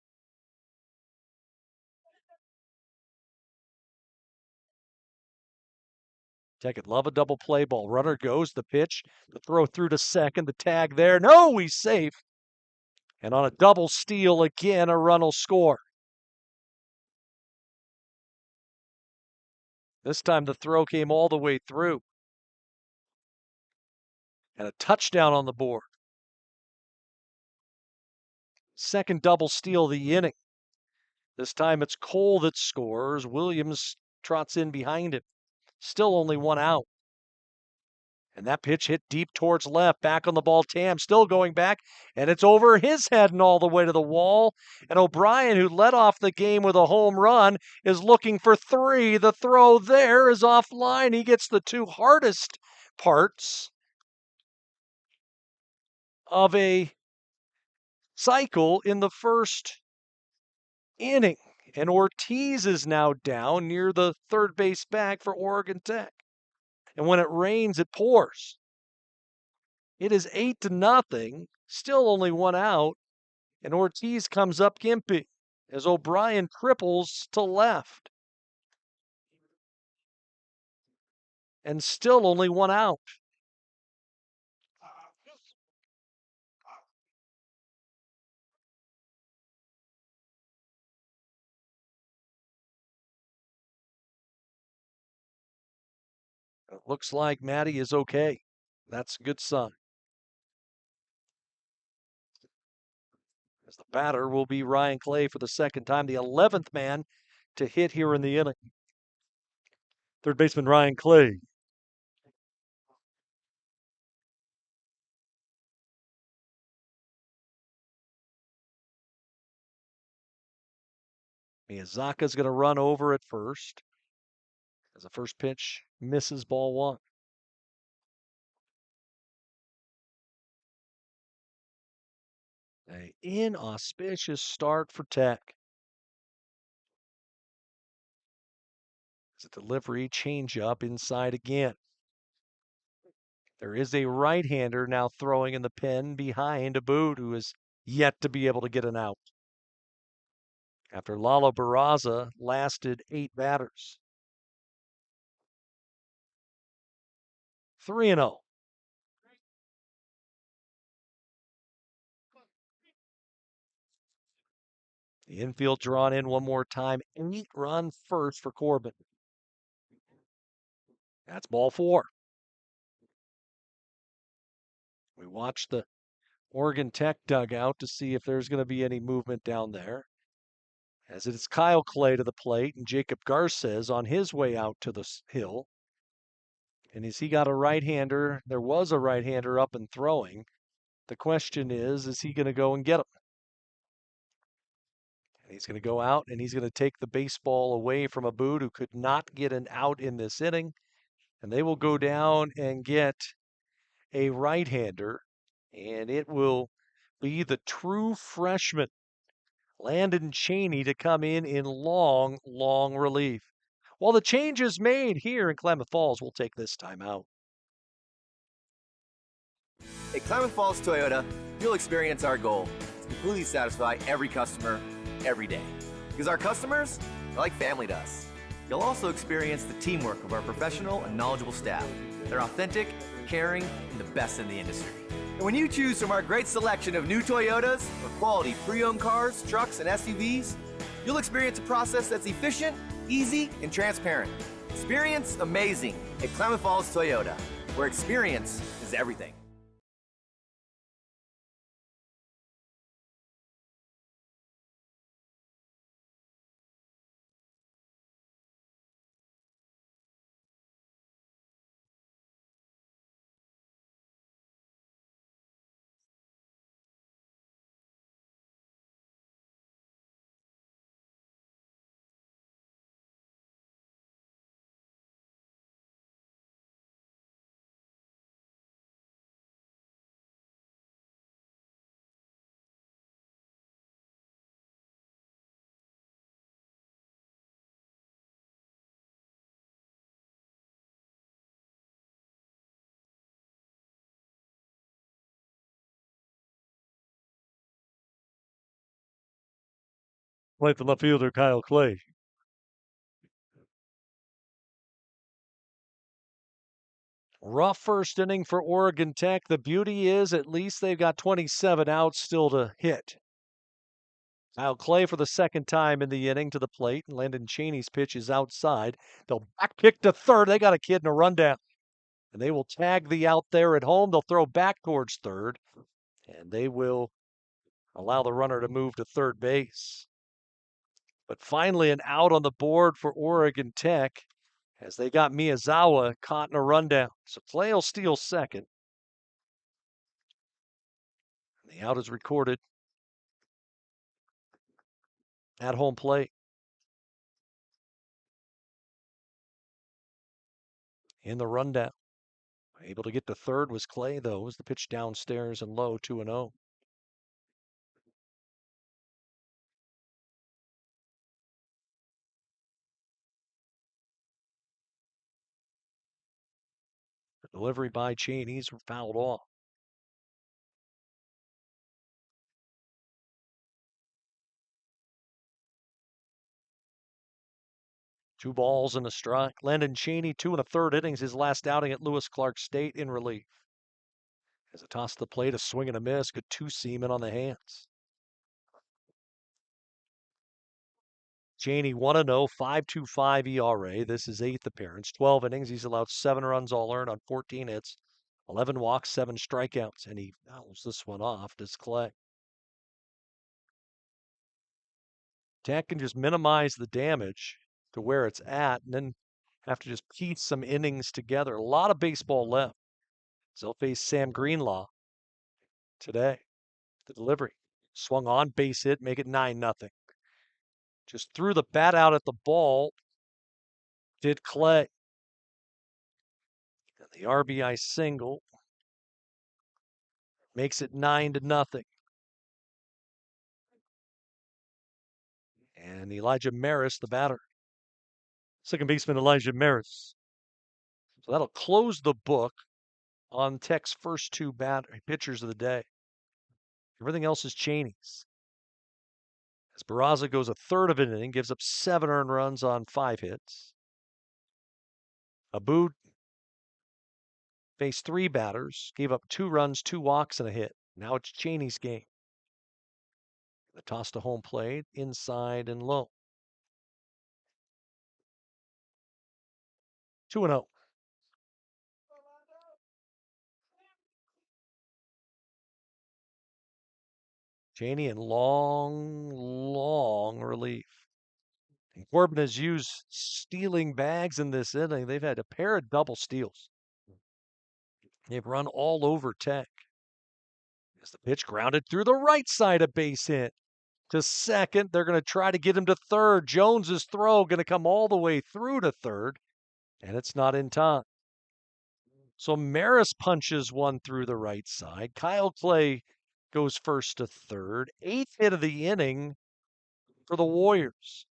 Teckett, love a double play ball. Runner goes, the pitch, the throw through to second, the tag there. No, he's safe. And on a double steal again, a run will score. This time the throw came all the way through. And a touchdown on the board. Second double steal of the inning. This time it's Cole that scores. Williams trots in behind him. Still only one out. And that pitch hit deep towards left. Back on the ball, Tam still going back. And it's over his head and all the way to the wall. And O'Brien, who led off the game with a home run, is looking for 3. The throw there is offline. He gets the 2 hardest parts of a cycle in the first inning. And Ortiz is now down near the third base bag for Oregon Tech. And when it rains, it pours. It is 8-0, still only one out, and Ortiz comes up gimpy as O'Brien triples to left. And still only one out. It looks like Maddie is okay. That's a good sign. As the batter will be Ryan Clay for the second time, the 11th man to hit here in the inning. Third baseman Ryan Clay. Miyazaka's going to run over at first as the first pitch misses ball 1. An inauspicious start for Tech. It's a delivery changeup inside again. There is a right-hander now throwing in the pen behind Abood, who is yet to be able to get an out. After Lalo Barraza lasted 8 batters. 3-0. The infield drawn in one more time. 8-run first for Corban. That's ball 4. We watch the Oregon Tech dugout to see if there's going to be any movement down there. As it is Kyle Clay to the plate and Jacob Garces on his way out to the hill. And as he got a right-hander, there was a right-hander up and throwing. The question is he going to go and get him? And he's going to go out and he's going to take the baseball away from Abood, who could not get an out in this inning. And they will go down and get a right-hander. And it will be the true freshman, Landon Chaney, to come in long, long relief. While the change is made here in Klamath Falls, we'll take this time out. At Klamath Falls Toyota, you'll experience our goal to completely satisfy every customer every day. Because our customers are like family to us. You'll also experience the teamwork of our professional and knowledgeable staff. They're authentic, caring, and the best in the industry. And when you choose from our great selection of new Toyotas or quality pre-owned cars, trucks, and SUVs, you'll experience a process that's efficient, easy, and transparent. Experience amazing at Klamath Falls Toyota, where experience is everything. Play for left fielder Kyle Clay. Rough first inning for Oregon Tech. The beauty is at least they've got 27 outs still to hit. Kyle Clay for the second time in the inning to the plate. Landon Cheney's pitch is outside. They'll back kick to third. They got a kid in a rundown. And they will tag the out there at home. They'll throw back towards third. And they will allow the runner to move to third base. But finally, an out on the board for Oregon Tech as they got Miyazawa caught in a rundown. So Clay will steal second. And the out is recorded at home plate. In the rundown. Able to get to third was Clay, though, as the pitch downstairs and low, 2-0. The delivery by Cheney's fouled off. Two balls and a strike. Landon Cheney, 2 1/3 innings, his last outing at Lewis Clark State in relief. As a toss to the plate, a swing and a miss, good two-seaman on the hands. Cheney 1-0, 5.25 ERA. This is 8th appearance. 12 innings. He's allowed 7 runs all earned on 14 hits, 11 walks, 7 strikeouts, and he fouls this one off. Does Clay. Tech can just minimize the damage to where it's at and then have to just piece some innings together. A lot of baseball left. So they'll face Sam Greenlaw today. The delivery. Swung on, base hit, make it 9-0. Just threw the bat out at the ball. Did Clay. And the RBI single makes it 9-0. And Elijah Maris, the batter. Second baseman Elijah Maris. So that'll close the book on Tech's first two pitchers of the day. Everything else is Cheney's. As Barraza goes a third of an inning, gives up 7 earned runs on 5 hits. Abboud faced 3 batters, gave up 2 runs, 2 walks, and a hit. Now it's Cheney's game. The toss to home plate, inside and low. 2-0. Cheney in long relief. And Corban has used stealing bags in this inning. They've had a pair of double steals. They've run all over Tech. As the pitch grounded through the right side, a base hit. To second, they're going to try to get him to third. Jones's throw going to come all the way through to third, and it's not in time. So Maris punches one through the right side. Kyle Clay goes first to third. 8th hit of the inning for the Warriors.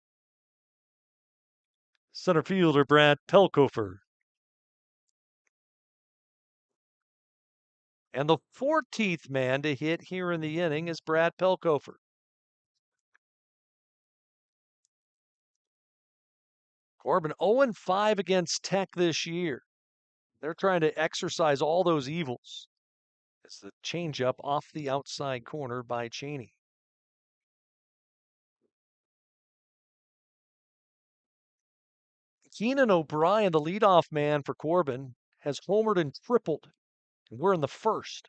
Center fielder Brad Pelkofer. And the 14th man to hit here in the inning is Brad Pelkofer. Corban 0-5 against Tech this year. They're trying to exercise all those evils. It's the changeup off the outside corner by Cheney. Keenan O'Brien, the leadoff man for Corban, has homered and tripled. And we're in the first.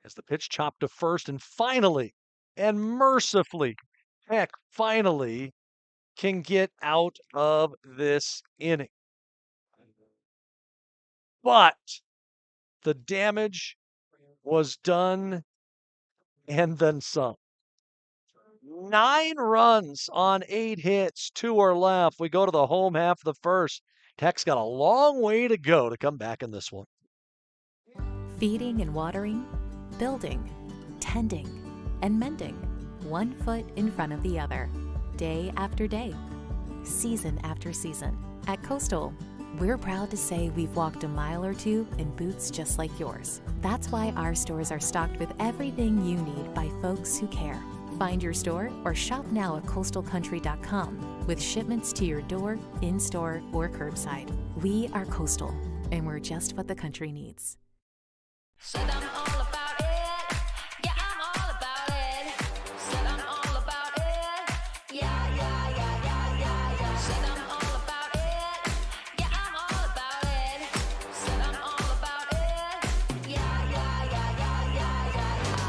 As the pitch chopped to first, and finally, and mercifully, Tech finally can get out of this inning. But the damage was done and then some. 9 runs on 8 hits, 2 are left. We go to the home half of the first. Tech's got a long way to go to come back in this one. Feeding and watering, building, tending, and mending, one foot in front of the other, day after day, season after season. At Coastal, we're proud to say we've walked a mile or two in boots just like yours. That's why our stores are stocked with everything you need by folks who care. Find your store or shop now at coastalcountry.com with shipments to your door, in-store, or curbside. We are Coastal, and we're just what the country needs. Said I'm all about it. Yeah, I'm all about it. Said I'm all about it. Yeah, yeah, yeah, yeah, yeah, yeah. Said I'm all about it. Yeah, I'm all about it. Said I'm all about it. Yeah, yeah, yeah, yeah, yeah, yeah, yeah.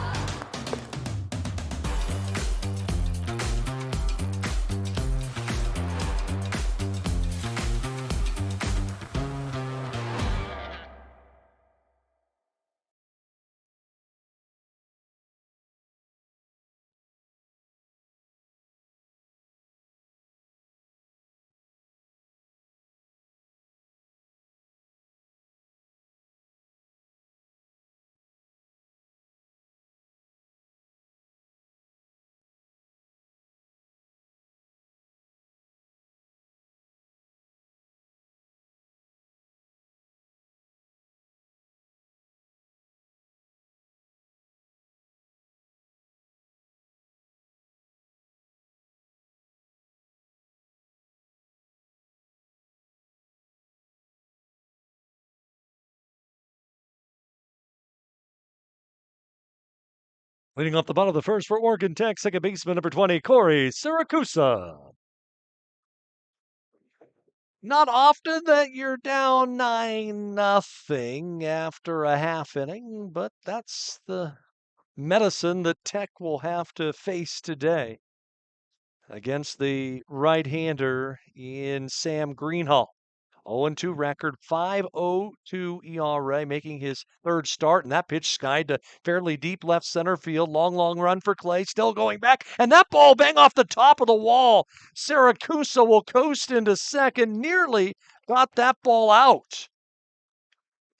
Leading off the bottom of the first for Oregon Tech, second baseman number 20, Corey Siracusa. Not often that you're down 9-0 after a half inning, but that's the medicine that Tech will have to face today against the right-hander in Sam Greenhall. 0-2 record, 5.02 ERA, making his third start, and that pitch skied to fairly deep left center field. Long run for Clay, still going back, and that ball bang off the top of the wall. Siracusa will coast into second, nearly got that ball out.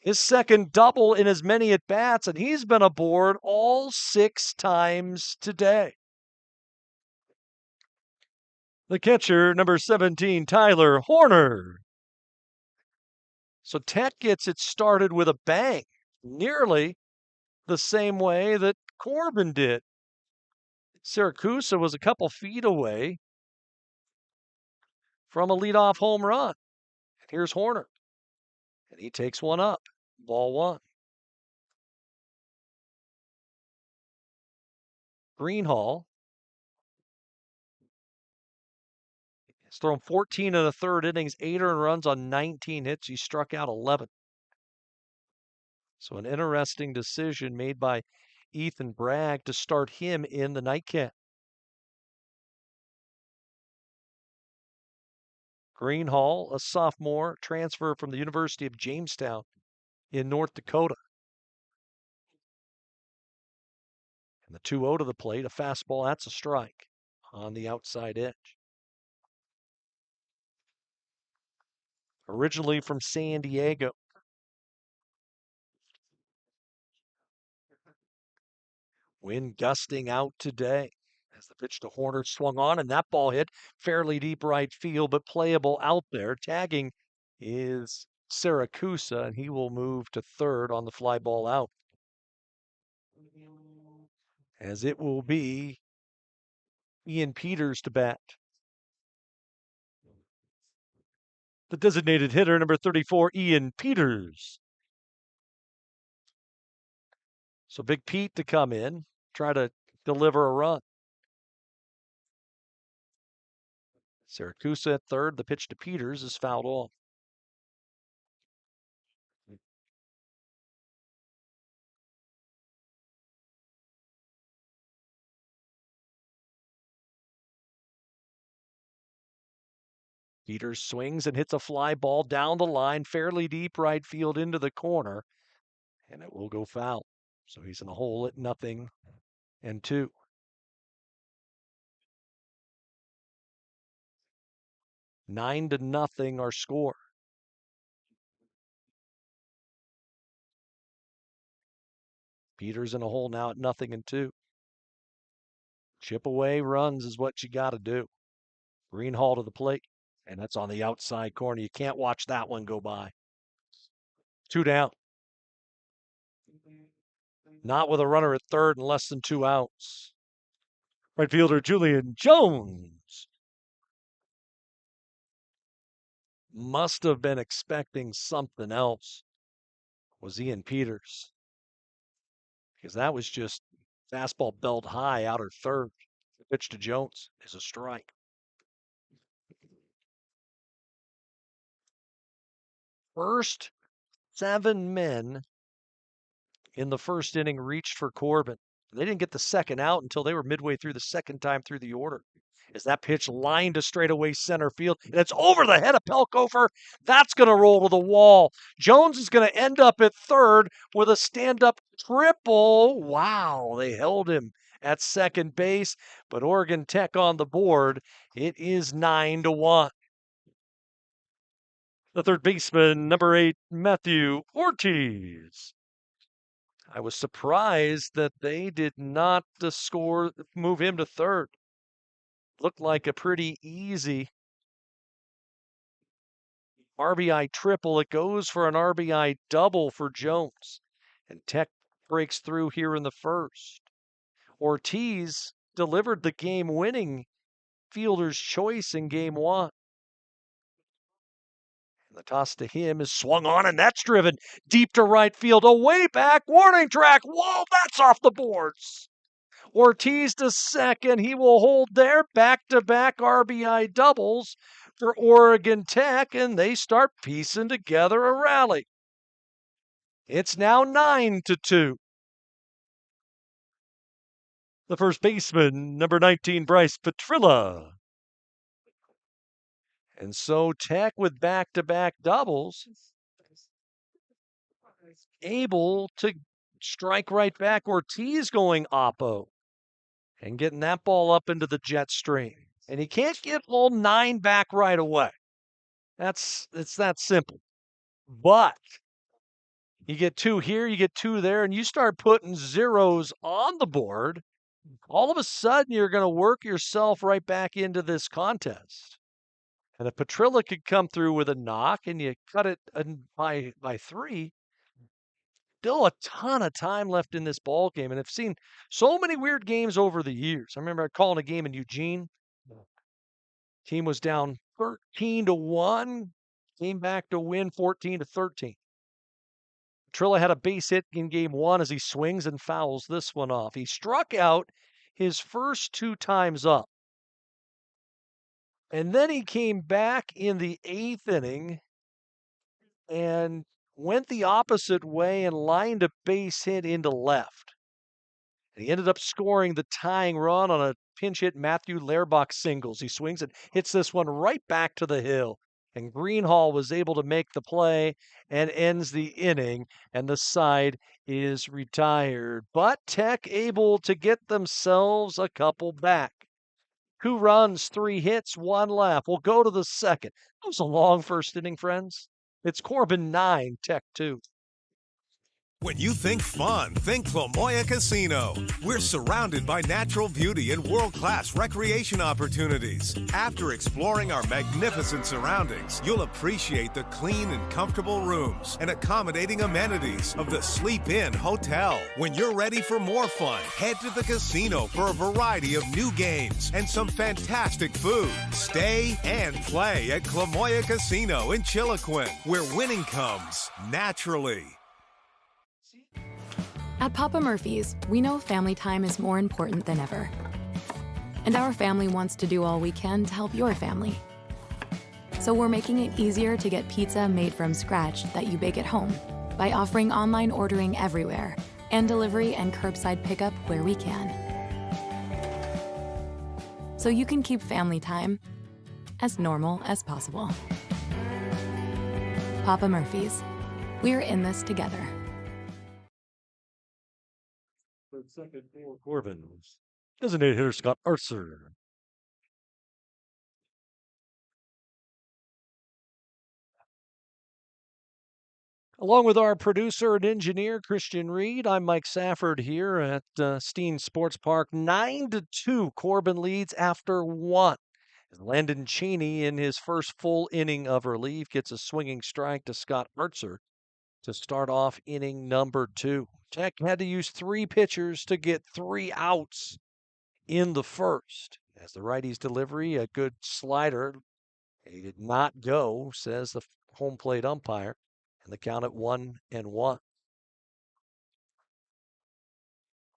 His second double in as many at-bats, and he's been aboard all 6 times today. The catcher, number 17, Tyler Horner. So Tech gets it started with a bang, nearly the same way that Corban did. Siracusa was a couple feet away from a leadoff home run. And here's Horner. And he takes one up. Ball 1. Greenhall has thrown 14 in the third innings, 8 earned runs on 19 hits. He struck out 11. So an interesting decision made by Ethan Bragg to start him in the nightcap. Greenhall, a sophomore, transfer from the University of Jamestown in North Dakota. And the 2-0 to the plate, a fastball, that's a strike on the outside edge. Originally from San Diego. Wind gusting out today as the pitch to Horner swung on, and that ball hit fairly deep right field, but playable out there. Tagging is Siracusa, and he will move to third on the fly ball out. As it will be Ian Peters to bat. The designated hitter, number 34, Ian Peters. So Big Pete to come in, try to deliver a run. Siracusa at third. The pitch to Peters is fouled off. Peters swings and hits a fly ball down the line, fairly deep right field into the corner, and it will go foul. So he's in a hole at 0-2. 9-0 our score. Peters in a hole now at 0-2. Chip away runs is what you got to do. Greenhall to the plate, and that's on the outside corner. You can't watch that one go by. 2 down. Not with a runner at third and less than 2 outs. Right fielder Julian Jones must have been expecting something else. Was Ian Peters, because that was just fastball belt high, outer third. The pitch to Jones is a strike. First 7 men in the first inning reached for Corban. They didn't get the second out until they were midway through the second time through the order. As that pitch lined to straightaway center field, and it's over the head of Pelkofer. That's going to roll to the wall. Jones is going to end up at third with a stand-up triple. Wow, they held him at second base, but Oregon Tech on the board. It is 9-1. The third baseman, number 8, Matthew Ortiz. I was surprised that they did not move him to third. Looked like a pretty easy RBI triple. It goes for an RBI double for Jones. And Tech breaks through here in the first. Ortiz delivered the game-winning fielder's choice in game 1. The toss to him is swung on, and that's driven deep to right field. Away back, warning track. Whoa, that's off the boards. Ortiz to second. He will hold their back-to-back RBI doubles for Oregon Tech, and they start piecing together a rally. It's now 9-2. The first baseman, number 19, Bryce Petrilla. And so Tech with back-to-back doubles, able to strike right back. Ortiz going oppo and getting that ball up into the jet stream. And he can't get all 9 back right away. It's that simple. But you get 2 here, you get 2 there, and you start putting zeros on the board, all of a sudden you're going to work yourself right back into this contest. And if Petrilla could come through with a knock and you cut it by 3, still a ton of time left in this ball game. And I've seen so many weird games over the years. I remember calling a game in Eugene. Team was down 13-1, came back to win 14-13. Trilla had a base hit in game 1 as he swings and fouls this one off. He struck out his first 2 times up. And then he came back in the 8th inning and went the opposite way and lined a base hit into left. And he ended up scoring the tying run on a pinch hit Matthew Lairbach singles. He swings and hits this one right back to the hill. And Greenhall was able to make the play and ends the inning, and the side is retired. But Tech able to get themselves a couple back. 2 runs, 3 hits, 1 left. We'll go to the second. That was a long first inning, friends. It's Corban 9, Tech 2. When you think fun, think Clamoya Casino. We're surrounded by natural beauty and world-class recreation opportunities. After exploring our magnificent surroundings, you'll appreciate the clean and comfortable rooms and accommodating amenities of the Sleep Inn Hotel. When you're ready for more fun, head to the casino for a variety of new games and some fantastic food. Stay and play at Clamoya Casino in Chiloquin, where winning comes naturally. At Papa Murphy's, we know family time is more important than ever. And our family wants to do all we can to help your family. So we're making it easier to get pizza made from scratch that you bake at home by offering online ordering everywhere and delivery and curbside pickup where we can. So you can keep family time as normal as possible. Papa Murphy's, we're in this together. Second for Corban. Designated hitter Scott Arthur. Along with our producer and engineer, Christian Reed, I'm Mike Safford here at Steen Sports Park. 9-2, Corban leads after 1. Landon Cheney, in his first full inning of relief, gets a swinging strike to Scott Arthur to start off inning number 2. Tech had to use 3 pitchers to get 3 outs in the first. As the righty's delivery, a good slider. He did not go, says the home plate umpire, and the count at 1-1.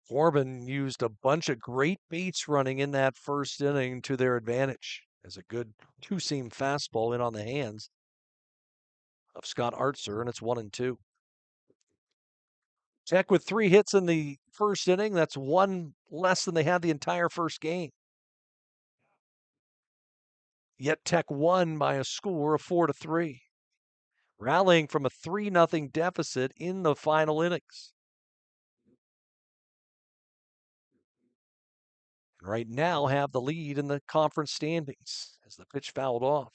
Corban used a bunch of great base running in that first inning to their advantage as a good two-seam fastball in on the hands of Scott Artzer, and it's 1-2. Tech with 3 hits in the first inning. That's one less than they had the entire first game. Yet Tech won by a score of 4-3, rallying from a 3-0 deficit in the final innings. And right now have the lead in the conference standings as the pitch fouled off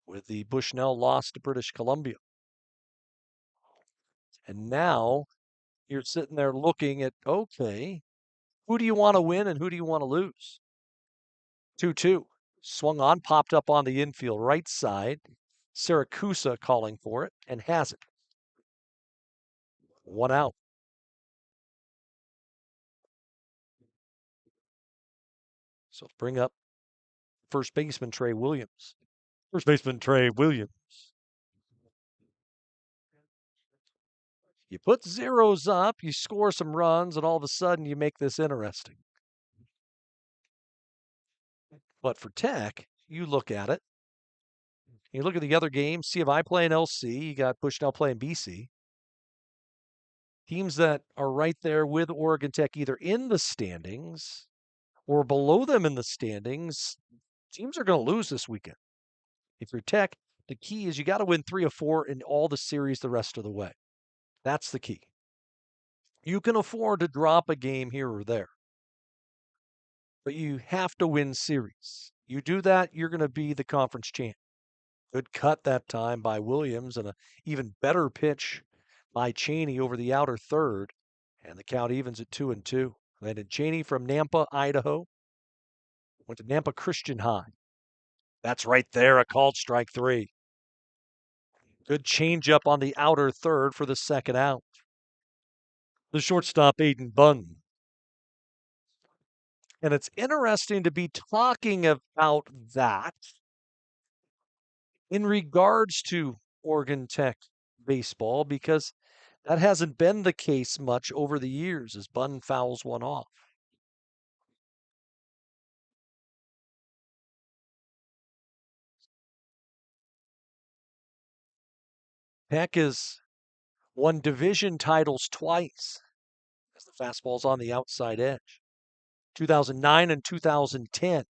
with the Bushnell loss to British Columbia. And now you're sitting there looking at, okay, who do you want to win and who do you want to lose? 2-2. Swung on, popped up on the infield right side. Siracusa calling for it and has it. 1 out. So bring up first baseman Trey Williams. First baseman Trey Williams. You put zeros up, you score some runs, and all of a sudden you make this interesting. But for Tech, you look at it. You look at the other games, see if I play in LC, you got Bushnell playing BC. Teams that are right there with Oregon Tech, either in the standings or below them in the standings, teams are going to lose this weekend. If you're Tech, the key is you got to win 3 or 4 in all the series the rest of the way. That's the key. You can afford to drop a game here or there, but you have to win series. You do that, you're going to be the conference champ. Good cut that time by Williams and an even better pitch by Cheney over the outer third, and the count evens at 2-2. Landon Cheney from Nampa, Idaho. Went to Nampa Christian High. That's right there, a called strike 3. Good changeup on the outer third for the second out. The shortstop, Aiden Bunn. And it's interesting to be talking about that in regards to Oregon Tech baseball, because that hasn't been the case much over the years as Bunn fouls one off. Tech has won division titles twice as the fastball's on the outside edge. 2009 and 2010.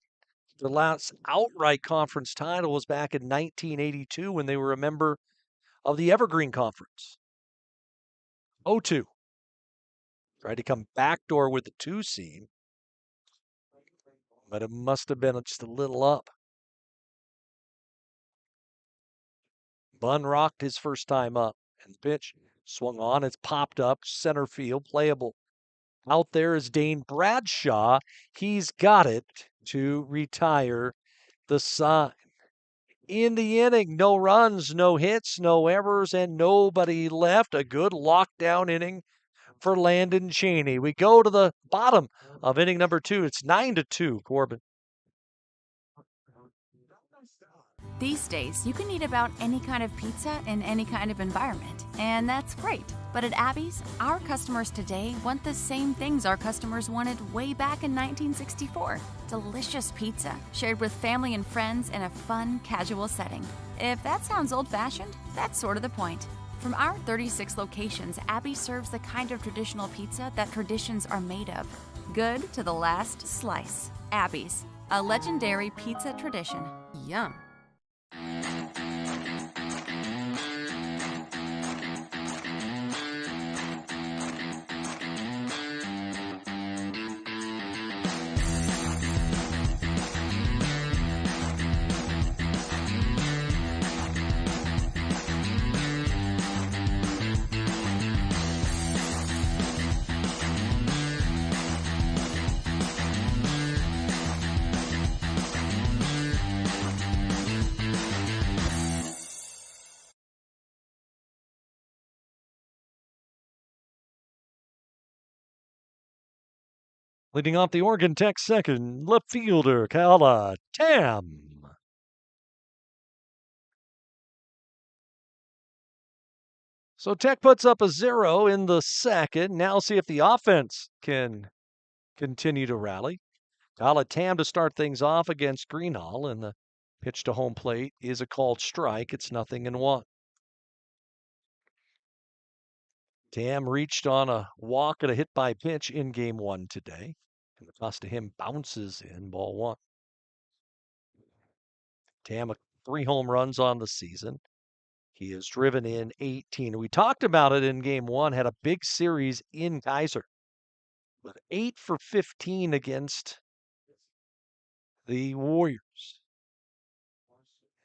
The last outright conference title was back in 1982 when they were a member of the Evergreen Conference. 0-2. Tried to come backdoor with the 2-seam, but it must have been just a little up. Bunn rocked his first time up, and the pitch swung on. It's popped up, center field, playable. Out there is Dane Bradshaw. He's got it to retire the sign. In the inning, no runs, no hits, no errors, and nobody left. A good lockdown inning for Landon Cheney. We go to the bottom of inning number 2. It's 9-2, Corban. These days, you can eat about any kind of pizza in any kind of environment, and that's great. But at Abby's, our customers today want the same things our customers wanted way back in 1964. Delicious pizza, shared with family and friends in a fun, casual setting. If that sounds old-fashioned, that's sort of the point. From our 36 locations, Abby serves the kind of traditional pizza that traditions are made of. Good to the last slice. Abby's, a legendary pizza tradition. Yum. Leading off the Oregon Tech second, left fielder Kala Tam. So Tech puts up a 0 in the second. Now see if the offense can continue to rally. Kala Tam to start things off against Greenhall, and the pitch to home plate is a called strike. It's 0-1. Tam reached on a walk and a hit by pitch in game one today. And the toss to him bounces in, ball one. Tam, 3 home runs on the season. He has driven in 18. We talked about it in game one, had a big series in Kaiser. With 8 for 15 against the Warriors.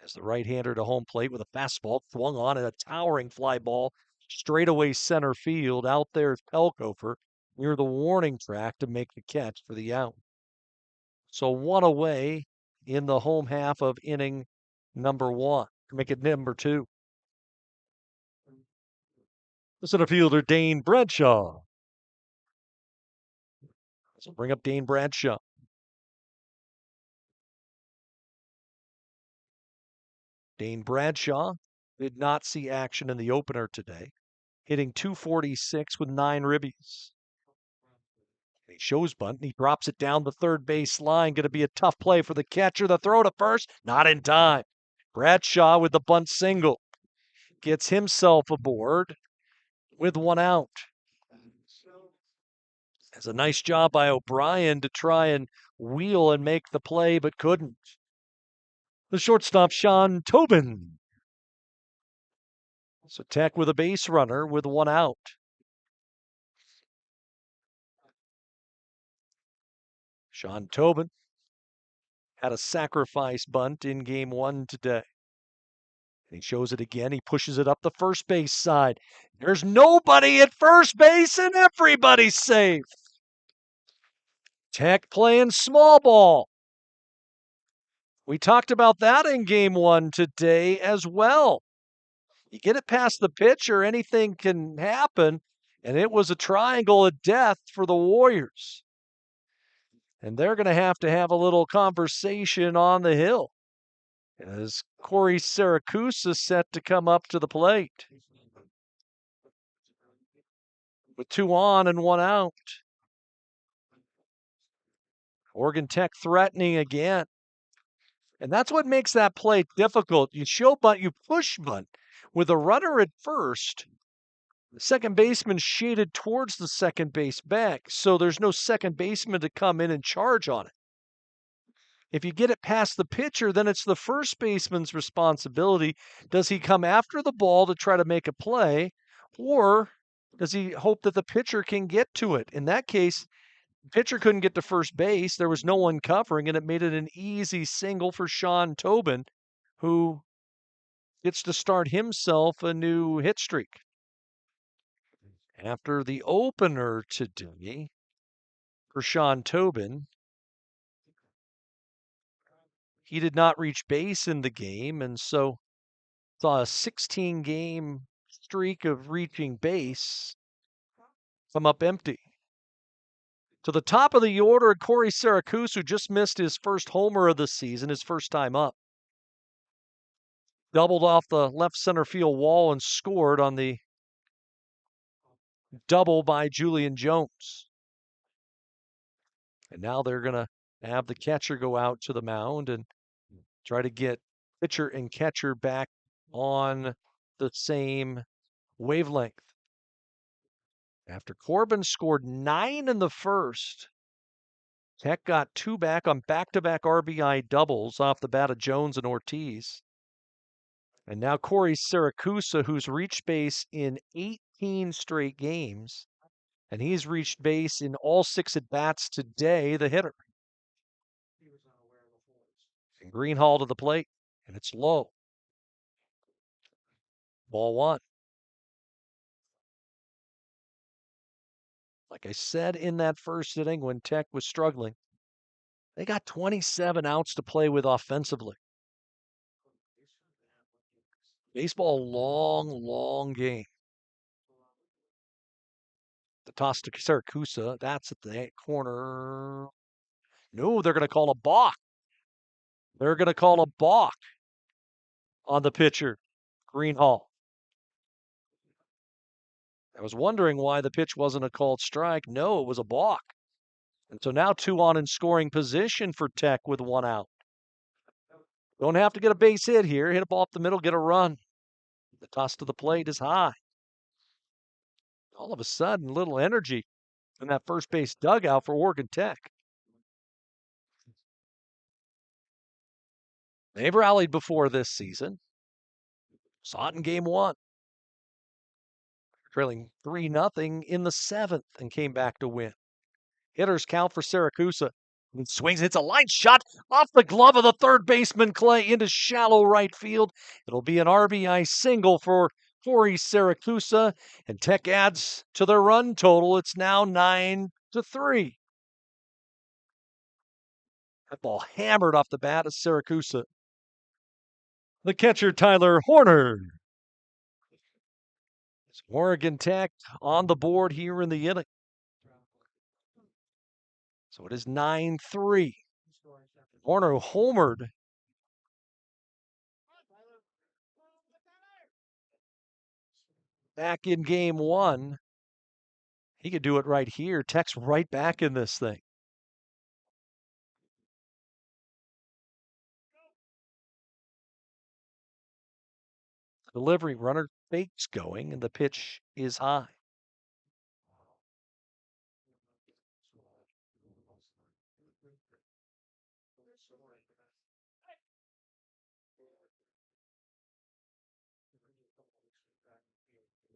As the right-hander to home plate with a fastball swung on and a towering fly ball straightaway center field. Out there is Pelkofer near the warning track to make the catch for the out. So 1 away in the home half of inning number 1. Make it number 2. The center fielder, Dane Bradshaw. So bring up Dane Bradshaw. Dane Bradshaw did not see action in the opener today, hitting .246 with 9 ribbies. He shows bunt, and he drops it down the third base line. Going to be a tough play for the catcher. The throw to first, not in time. Bradshaw with the bunt single. Gets himself aboard with 1 out. It's a nice job by O'Brien to try and wheel and make the play, but couldn't. The shortstop, Sean Tobin. So Tech with a base runner with 1 out. Sean Tobin had a sacrifice bunt in game 1 today. He shows it again. He pushes it up the first base side. There's nobody at first base and everybody's safe. Tech playing small ball. We talked about that in game 1 today as well. You get it past the pitcher, anything can happen. And it was a triangle of death for the Warriors. And they're going to have a little conversation on the hill as Corey Syracuse is set to come up to the plate. With 2 on and 1 out. Oregon Tech threatening again. And that's what makes that play difficult. You show bunt, you push bunt. With a runner at first, the second baseman shaded towards the second base back, so there's no second baseman to come in and charge on it. If you get it past the pitcher, then it's the first baseman's responsibility. Does he come after the ball to try to make a play, or does he hope that the pitcher can get to it? In that case, the pitcher couldn't get to first base. There was no one covering, and it made it an easy single for Sean Tobin, who gets to start himself a new hit streak. After the opener today for Sean Tobin, he did not reach base in the game, and so saw a 16-game streak of reaching base come up empty. To the top of the order, Corey Syracuse, who just missed his first homer of the season, his first time up. Doubled off the left center field wall and scored on the double by Julian Jones. And now they're going to have the catcher go out to the mound and try to get pitcher and catcher back on the same wavelength. After Corban scored 9 in the first, Tech got 2 back on back-to-back RBI doubles off the bat of Jones and Ortiz. And now Corey Syracuse, who's reached base in 18 straight games, and he's reached base in all 6 at-bats today, the hitter. And Greenhall to the plate, and it's low. Ball 1. Like I said in that first inning when Tech was struggling, they got 27 outs to play with offensively. Baseball, long game. The toss to Siracusa. That's at the corner. No, they're going to call a balk. They're going to call a balk on the pitcher, Greenhall. I was wondering why the pitch wasn't a called strike. No, it was a balk. And so now 2 on in scoring position for Tech with 1 out. Don't have to get a base hit here. Hit a ball up the middle, get a run. The toss to the plate is high. All of a sudden, little energy in that first base dugout for Oregon Tech. They've rallied before this season. Saw it in game 1. Trailing 3-0 in the 7th and came back to win. Hitters count for Siracusa. He swings, hits a line shot off the glove of the third baseman Clay into shallow right field. It'll be an RBI single for Corey Siracusa, and Tech adds to their run total. It's now 9-3. That ball hammered off the bat of Siracusa. The catcher, Tyler Horner. It's Oregon Tech on the board here in the inning. So it is 9-3. Horner homered. Back in game 1. He could do it right here. Tech's right back in this thing. Delivery runner fakes going, and the pitch is high.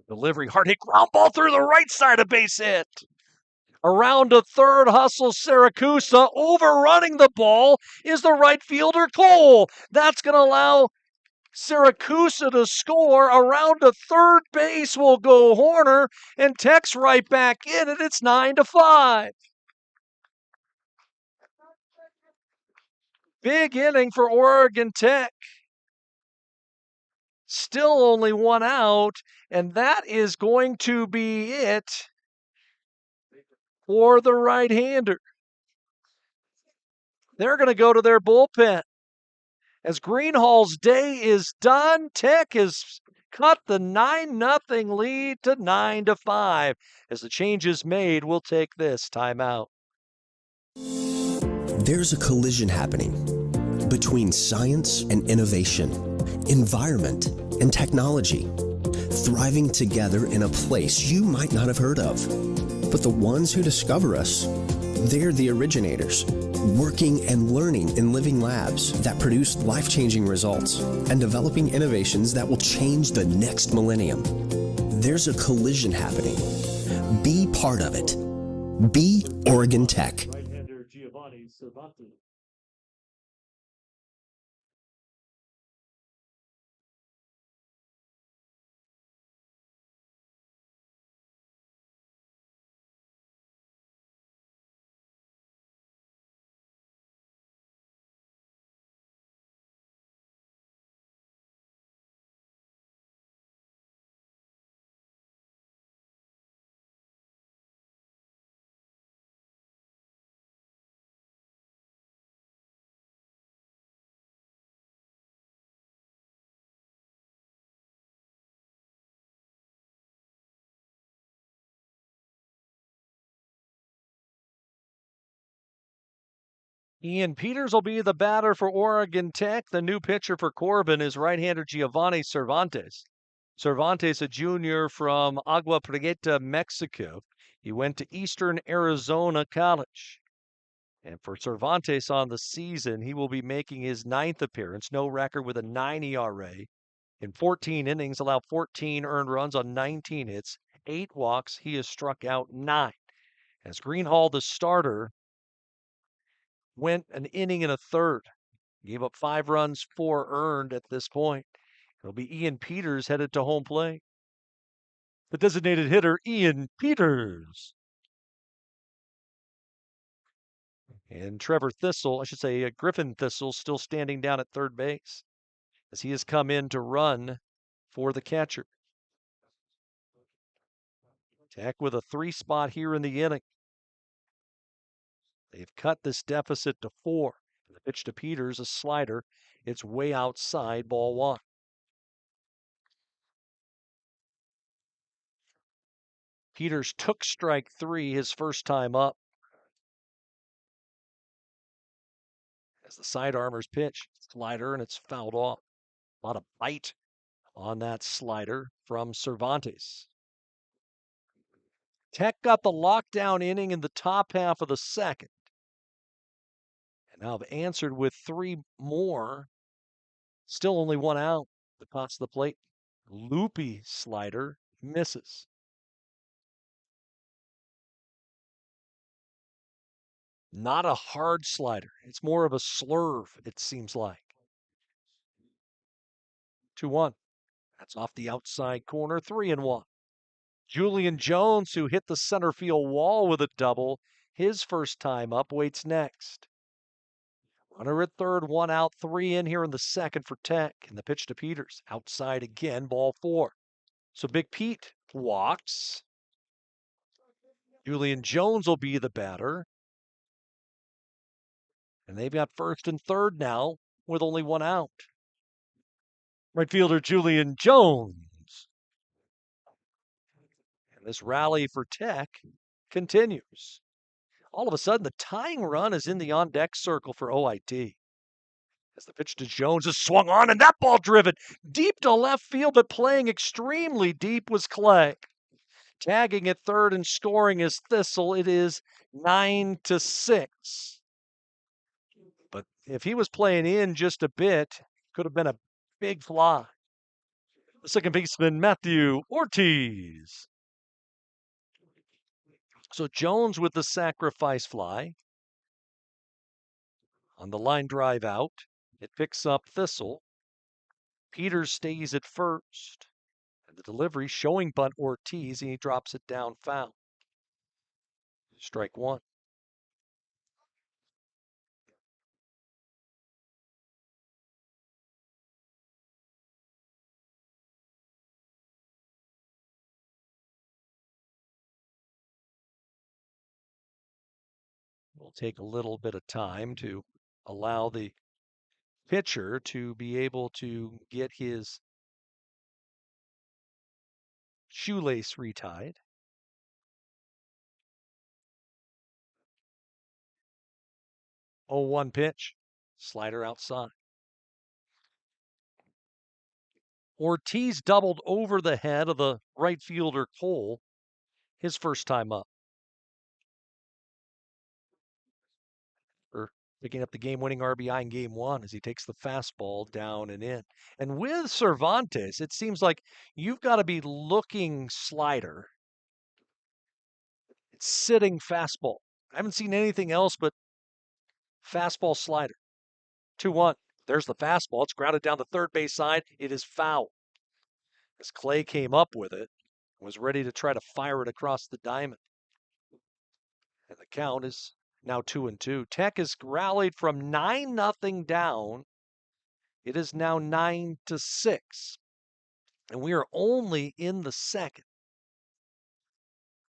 Delivery, hard hit ground ball through the right side of base hit. Around to third, hustles Siracusa. Overrunning the ball is the right fielder, Cole. That's going to allow Siracusa to score. Around to third base will go Horner, and Tech's right back in it. It's 9-5. Big inning for Oregon Tech. Still only 1 out, and that is going to be it for the right-hander. They're going to go to their bullpen. As Greenhall's day is done, Tech has cut the 9-0 lead to 9-5. As the change is made, we'll take this timeout. There's a collision happening between science and innovation, environment and technology, thriving together in a place you might not have heard of. But the ones who discover us, they're the originators, working and learning in living labs that produce life-changing results and developing innovations that will change the next millennium. There's a collision happening. Be part of it. Be Oregon Tech. Right-hander Giovanni Cervantes. Ian Peters will be the batter for Oregon Tech. The new pitcher for Corban is right-hander Giovanni Cervantes. Cervantes, a junior from Agua Prieta, Mexico. He went to Eastern Arizona College. And for Cervantes on the season, he will be making his 9th appearance. No record with a 9 ERA. In 14 innings, allowed 14 earned runs on 19 hits, 8 walks. He has struck out 9. As Greenhall, the starter, went an inning and a third. Gave up 5 runs, 4 earned at this point. It'll be Ian Peters headed to home plate. The designated hitter, Ian Peters. And Trevor Thistle, I should say Griffin Thistle, still standing down at third base as he has come in to run for the catcher. Tech with a 3 spot here in the inning. They've cut this deficit to 4. The pitch to Peters, a slider. It's way outside, ball 1. Peters took strike 3 his first time up. As the sidearmer's pitch, slider, and it's fouled off. A lot of bite on that slider from Cervantes. Tech got the lockdown inning in the top half of the second. And now have answered with 3 more. Still only 1 out. The toss to the plate. Loopy slider misses. Not a hard slider. It's more of a slurve, it seems like. 2-1. That's off the outside corner, 3-1. Julian Jones, who hit the center field wall with a double, his first time up, waits next. Runner at third, 1 out, 3 in here in the second for Tech. And the pitch to Peters. Outside again, ball 4. So Big Pete walks. Julian Jones will be the batter. And they've got first and third now with only 1 out. Right fielder Julian Jones. And this rally for Tech continues. All of a sudden, the tying run is in the on-deck circle for OIT. As the pitch to Jones is swung on, and that ball driven deep to left field, but playing extremely deep was Clay. Tagging at third and scoring is Thistle. It is 9-6. But if he was playing in just a bit, could have been a big fly. The second baseman, Matthew Ortiz. So Jones with the sacrifice fly. On the line drive out, it picks up Thistle. Peters stays at first. And the delivery showing bunt Ortiz, and he drops it down foul. Strike 1. Will take a little bit of time to allow the pitcher to be able to get his shoelace retied. 0-1 pitch. Slider outside. Ortiz doubled over the head of the right fielder Cole his first time up. Picking up the game-winning RBI in Game 1 as he takes the fastball down and in. And with Cervantes, it seems like you've got to be looking slider. It's sitting fastball. I haven't seen anything else but fastball slider. 2-1. There's the fastball. It's grounded down the third base side. It is foul. As Clay came up with it, was ready to try to fire it across the diamond. And the count is now 2-2. Tech has rallied from 9-0 down. It is now 9-6. And we are only in the second.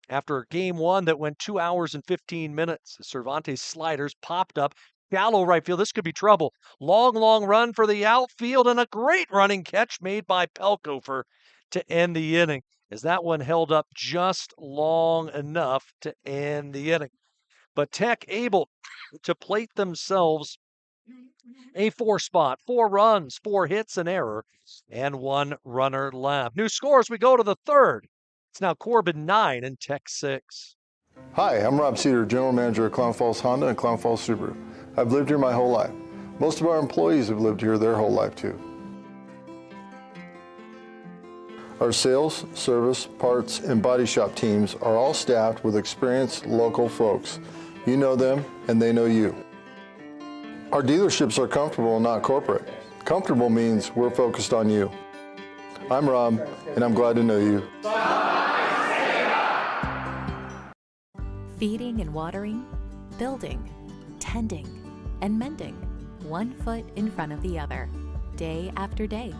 After Game 1 that went 2 hours and 15 minutes, Cervantes sliders popped up. Shallow right field. This could be trouble. Long run for the outfield and a great running catch made by Pelkofer to end the inning. As that one held up just long enough to end the inning. But Tech able to plate themselves a 4-spot, 4 runs, 4 hits, an error, and 1 runner left. New scores, we go to the third. It's now Corban 9 and Tech 6. Hi, I'm Rob Cedar, General Manager at Clown Falls Honda and Clown Falls Subaru. I've lived here my whole life. Most of our employees have lived here their whole life too. Our sales, service, parts, and body shop teams are all staffed with experienced local folks. You know them, and they know you. Our dealerships are comfortable and not corporate. Comfortable means we're focused on you. I'm Rob, and I'm glad to know you. Feeding and watering, building, tending, and mending, 1 foot in front of the other, day after day,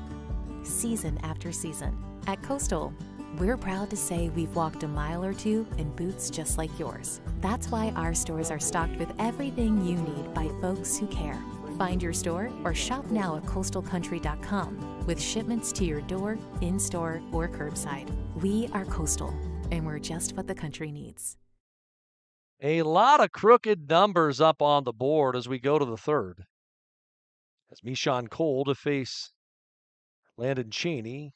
season after season. At Coastal, We're proud to say we've walked a mile or two in boots just like yours. That's why our stores are stocked with everything you need by folks who care. Find your store or shop now at coastalcountry.com with shipments to your door, in-store, or curbside. We are Coastal, and we're just what the country needs. A lot of crooked numbers up on the board as we go to the third. As Mishan Cole to face Landon Cheney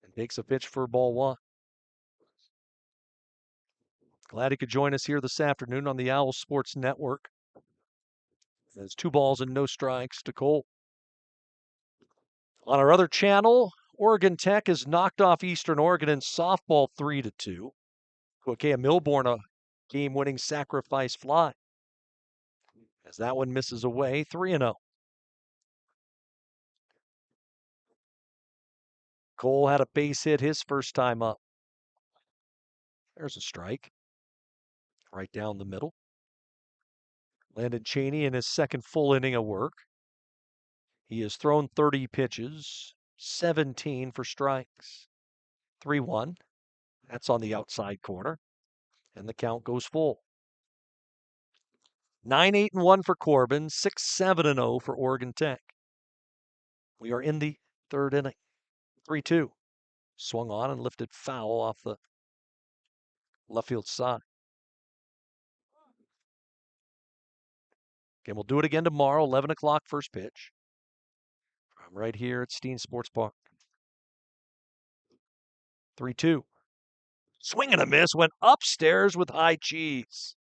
and takes a pitch for ball one. Glad he could join us here this afternoon on the Owl Sports Network. There's 2 balls and no strikes to Cole. On our other channel, Oregon Tech has knocked off Eastern Oregon in softball 3-2. Coakea Milborn a game-winning sacrifice fly. As that one misses away, 3-0. Cole had a base hit his first time up. There's a strike. Right down the middle. Landon Cheney in his second full inning of work. He has thrown 30 pitches, 17 for strikes. 3-1. That's on the outside corner. And the count goes full. 9-8-1 for Corban, 6-7-0 for Oregon Tech. We are in the third inning. 3-2. Swung on and lifted foul off the left field side. Okay, we'll do it again tomorrow, 11 o'clock first pitch. From right here at Steen Sports Park. 3-2. Swing and a miss, went upstairs with high cheese.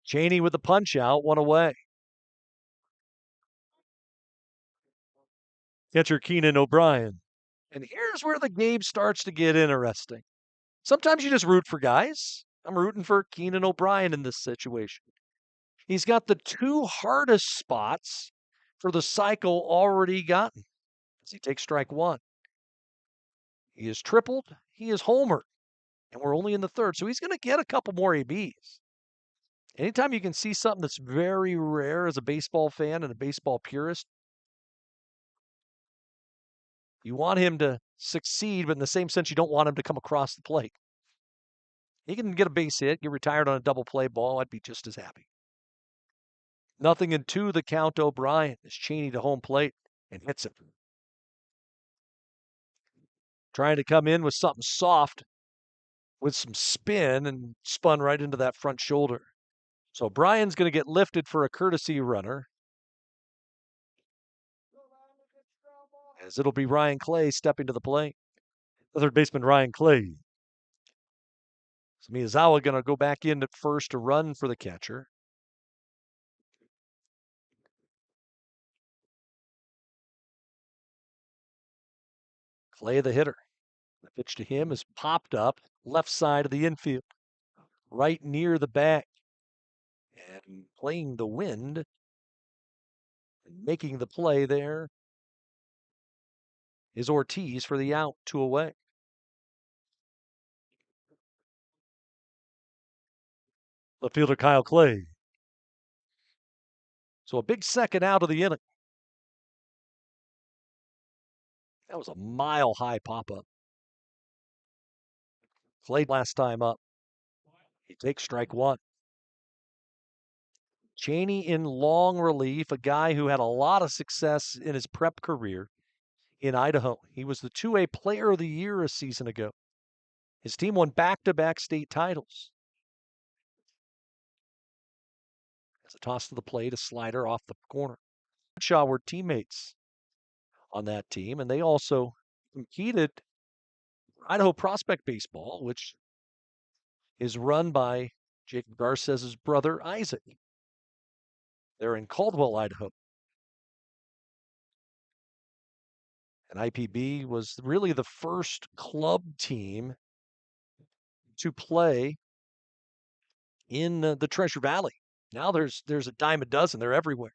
Cheney with the punch out, one away. Catcher Keenan O'Brien. And here's where the game starts to get interesting. Sometimes you just root for guys. I'm rooting for Keenan O'Brien in this situation. He's got the 2 hardest spots for the cycle already gotten as he takes strike 1. He is tripled, he is homered, and we're only in the third, so he's going to get a couple more ABs. Anytime you can see something that's very rare as a baseball fan and a baseball purist, you want him to succeed, but in the same sense, you don't want him to come across the plate. He can get a base hit, get retired on a double play ball, I'd be just as happy. 0-2 the count. O'Brien is Cheney to home plate and hits it. Trying to come in with something soft with some spin and spun right into that front shoulder. So Brian's going to get lifted for a courtesy runner. As it'll be Ryan Clay stepping to the plate. The third baseman, Ryan Clay. So Miyazawa going to go back in at first to run for the catcher. Clay, the hitter. The pitch to him is popped up left side of the infield, right near the back. And playing the wind and making the play there is Ortiz for the out, 2 away. Left fielder Kyle Clay. So a big second out of the inning. That was a mile-high pop-up. Clay last time up. He takes strike 1. Cheney in long relief, a guy who had a lot of success in his prep career in Idaho. He was the 2A Player of the Year a season ago. His team won back-to-back state titles. As a toss to the plate, a slider off the corner. Shaw were teammates on that team, and they also competed for Idaho Prospect Baseball, which is run by Jacob Garces' brother, Isaac. They're in Caldwell, Idaho. And IPB was really the first club team to play in the Treasure Valley. Now there's a dime a dozen. They're everywhere.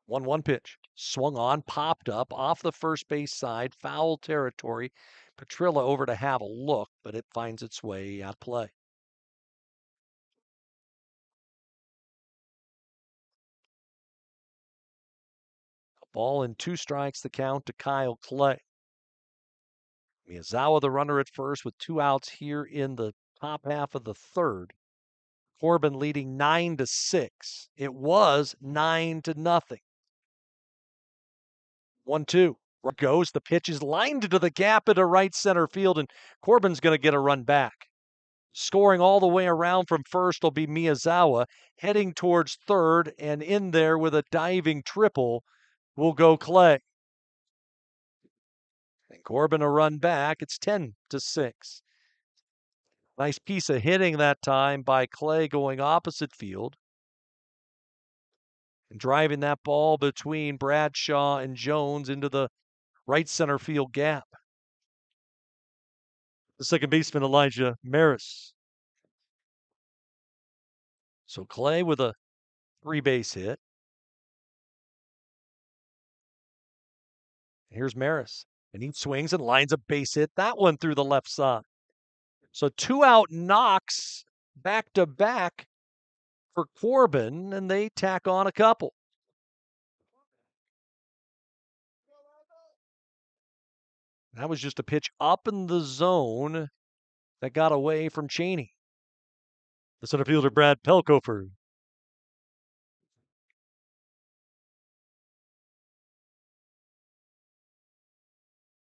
1-1 pitch. Swung on, popped up, off the first base side, foul territory. Petrilla over to have a look, but it finds its way out of play. A ball and 2 strikes, the count to Kyle Clay. Miyazawa, the runner at first, with 2 outs here in the top half of the third. Corban leading 9-6. It was 9-0. 1-2. Goes. The pitch is lined into the gap into right center field, and Corban's going to get a run back. Scoring all the way around from first will be Miyazawa. Heading towards third, and in there with a diving triple will go Clay. And Corban a run back. It's 10-6. Nice piece of hitting that time by Clay going opposite field and driving that ball between Bradshaw and Jones into the right center field gap. The second baseman, Elijah Maris. So Clay with a 3-base hit. Here's Maris, and he swings and lines a base hit. That one through the left side. So 2-out knocks back to back for Corban, and they tack on a couple. That was just a pitch up in the zone that got away from Cheney. The center fielder, Brad Pelkofer.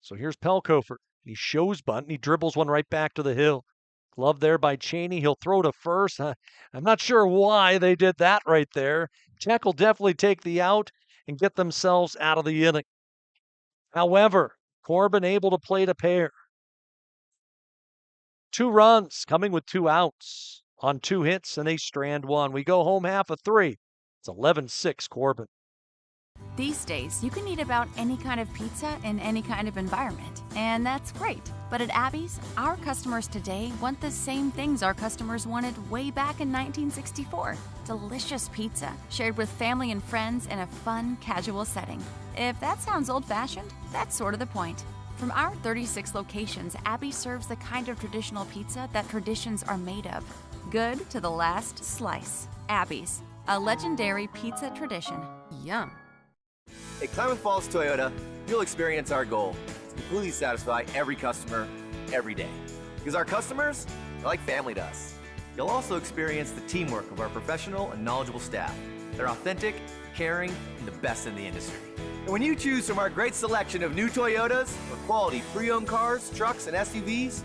So here's Pelkofer. He shows bunt, and he dribbles one right back to the hill. Glove there by Cheney. He'll throw to first. I'm not sure why they did that right there. Tech will definitely take the out and get themselves out of the inning. However, Corban able to play to pair. 2 runs coming with 2 outs on 2 hits, and they strand 1. We go home half of 3. It's 11-6 Corban. These days, you can eat about any kind of pizza in any kind of environment, and that's great. But at Abby's, our customers today want the same things our customers wanted way back in 1964. Delicious pizza, shared with family and friends in a fun, casual setting. If that sounds old-fashioned, that's sort of the point. From our 36 locations, Abby serves the kind of traditional pizza that traditions are made of. Good to the last slice. Abby's, a legendary pizza tradition. Yum. At Klamath Falls Toyota, you'll experience our goal to completely satisfy every customer, every day. Because our customers are like family to us. You'll also experience the teamwork of our professional and knowledgeable staff. They're authentic, caring, and the best in the industry. And when you choose from our great selection of new Toyotas or quality pre-owned cars, trucks, and SUVs,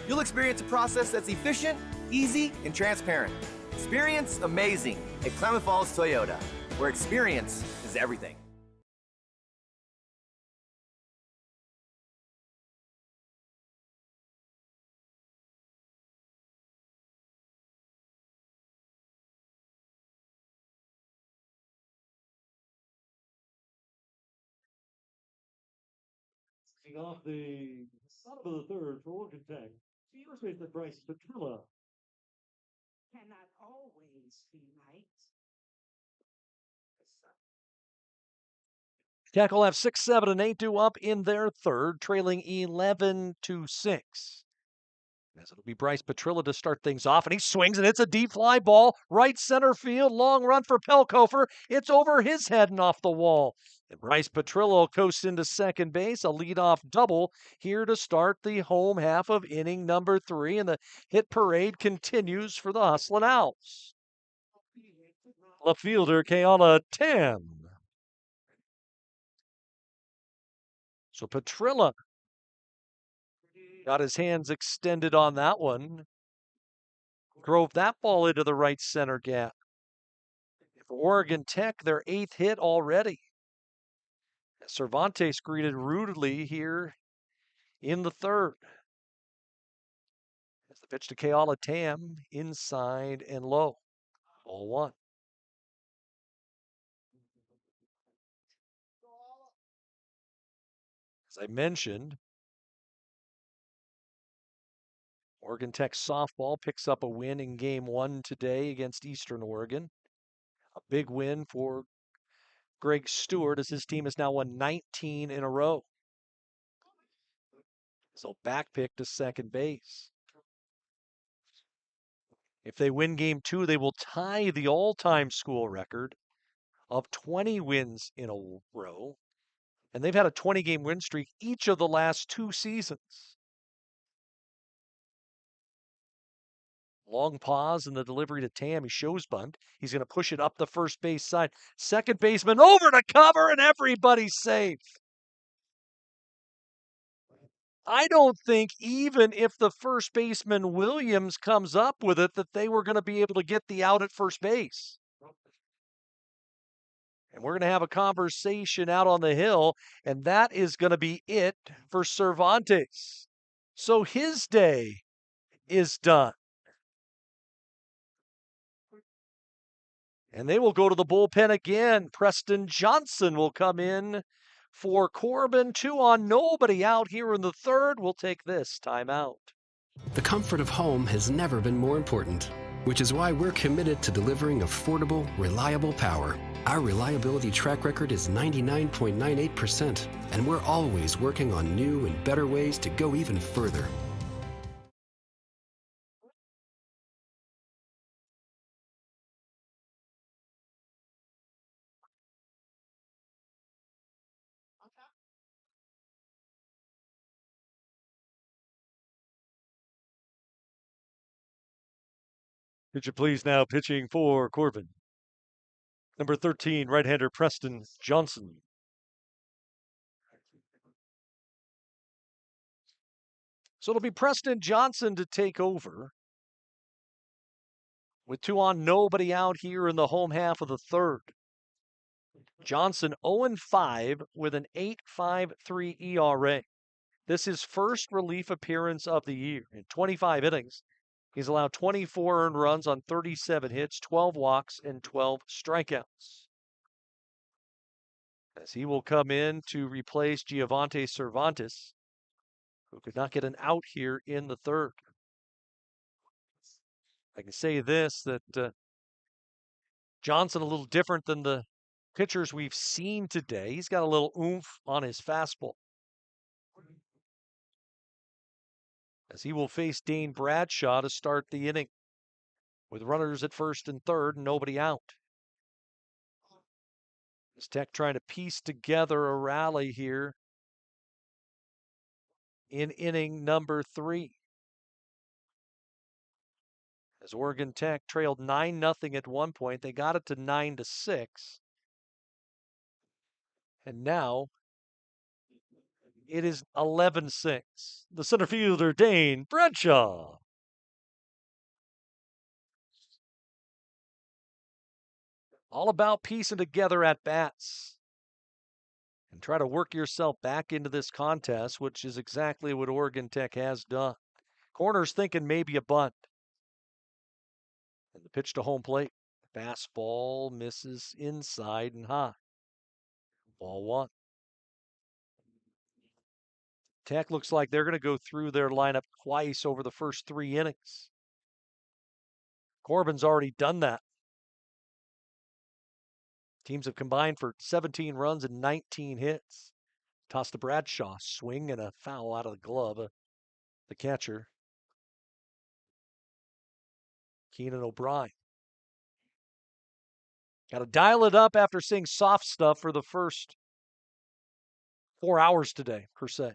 you'll experience a process that's efficient, easy, and transparent. Experience amazing at Klamath Falls Toyota, where experience is everything. Kicking off the bottom of the third for Oregon Tech. First baseman Bryce Petrilla. Cannot always be right. Tech will have 6, 7, and 8 due up in their third, trailing 11-6. As it'll be Bryce Petrilla to start things off, and he swings, and it's a deep fly ball, right center field, long run for Pelkofer. It's over his head and off the wall. And Bryce Petrilla coasts into second base, a leadoff double here to start the home half of inning number 3, and the hit parade continues for the Hustlin' Owls. Left fielder, Keala Tam. So Petrilla got his hands extended on that one. Drove that ball into the right center gap. For Oregon Tech, their 8th hit already. Cervantes greeted rudely here in the third. As the pitch to Keala Tam, inside and low. Ball 1. As I mentioned, Oregon Tech softball picks up a win in game 1 today against Eastern Oregon. A big win for Greg Stewart as his team has now won 19 in a row. So back pick to second base. If they win game 2, they will tie the all-time school record of 20 wins in a row. And they've had a 20-game win streak each of the last 2 seasons. Long pause in the delivery to Tam. He shows bunt. He's going to push it up the first base side. Second baseman over to cover, and everybody's safe. I don't think even if the first baseman Williams comes up with it that they were going to be able to get the out at first base. And we're going to have a conversation out on the hill, and that is going to be it for Cervantes. So his day is done. And they will go to the bullpen again. Preston Johnson will come in for Corban. 2 on, nobody out here in the third. We'll take this timeout. The comfort of home has never been more important, which is why we're committed to delivering affordable, reliable power. Our reliability track record is 99.98%, and we're always working on new and better ways to go even further. Could you please now pitching for Corbin? Number 13, right-hander Preston Johnson. So it'll be Preston Johnson to take over. With 2 on, nobody out here in the home half of the third. Johnson 0-5 with an 8.53 ERA. This is first relief appearance of the year. In 25 innings, he's allowed 24 earned runs on 37 hits, 12 walks, and 12 strikeouts. As he will come in to replace Giovanni Cervantes, who could not get an out here in the third. I can say this, that Johnson a little different than the pitchers we've seen today. He's got a little oomph on his fastball. As he will face Dane Bradshaw to start the inning. With runners at first and third, and nobody out. As Tech trying to piece together a rally here in inning number 3. As Oregon Tech trailed 9-0 at one point, they got it to 9-6. And now it is 11-6. The center fielder, Dane Bradshaw. All about piecing together at bats. And try to work yourself back into this contest, which is exactly what Oregon Tech has done. Corner's thinking maybe a bunt. And the pitch to home plate. Fastball misses inside and high. Ball 1. Tech looks like they're going to go through their lineup twice over the first 3 innings. Corban's already done that. Teams have combined for 17 runs and 19 hits. Toss to Bradshaw. Swing and a foul out of the glove of the catcher. Keenan O'Brien. Got to dial it up after seeing soft stuff for the first 4 hours today, per se.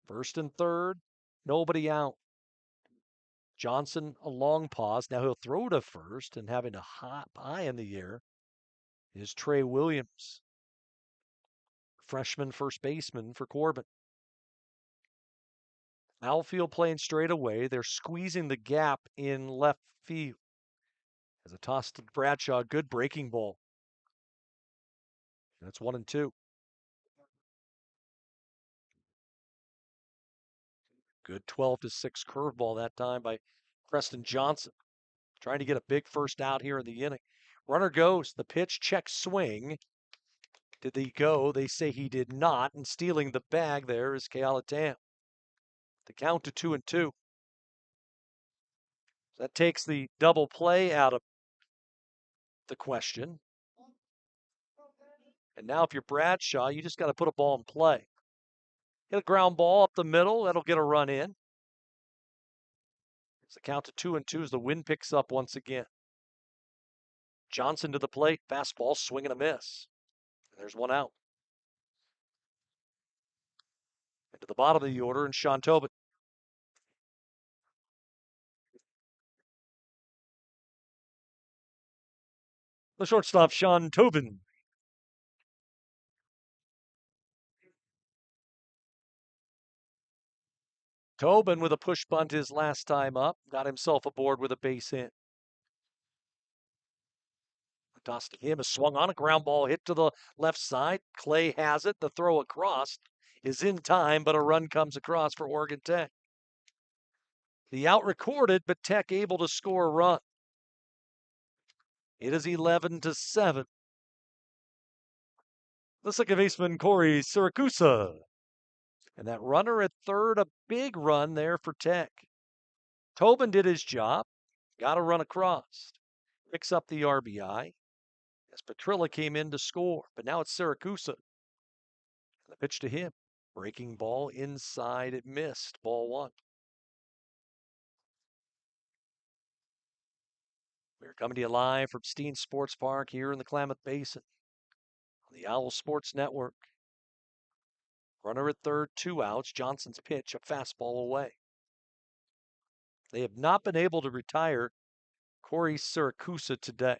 First and third, nobody out. Johnson, a long pause. Now he'll throw to first, and having a hop high in the air is Trey Williams, freshman first baseman for Corban. Outfield playing straight away. They're squeezing the gap in left field. As a toss to Bradshaw, good breaking ball. That's 1-2. Good 12-6 curveball that time by Preston Johnson. Trying to get a big first out here in the inning. Runner goes. The pitch, check, swing. Did he go? They say he did not. And stealing the bag there is Keala. The count to 2-2. That takes the double play out of the question. And now if you're Bradshaw, you just got to put a ball in play. Hit a ground ball up the middle. That'll get a run in. It's the count to 2-2 as the wind picks up once again. Johnson to the plate. Fastball, swing and a miss. And there's one out. Into the bottom of the order, and Sean Tobin. The shortstop, Sean Tobin. Tobin with a push bunt his last time up. Got himself aboard with a base hit. Toss to him is swung on, a ground ball hit to the left side. Clay has it. The throw across is in time, but a run comes across for Oregon Tech. The out recorded, but Tech able to score a run. It is 11-7. The second baseman, Corey Siracusa. And that runner at third, a big run there for Tech. Tobin did his job. Got a run across. Picks up the RBI. As Petrilla came in to score. But now it's Siracusa. The pitch to him. Breaking ball inside. It missed. Ball one. We're coming to you live from Steen Sports Park here in the Klamath Basin. On the Owl Sports Network. Runner at third, 2 outs. Johnson's pitch, a fastball away. They have not been able to retire Corey Siracusa today.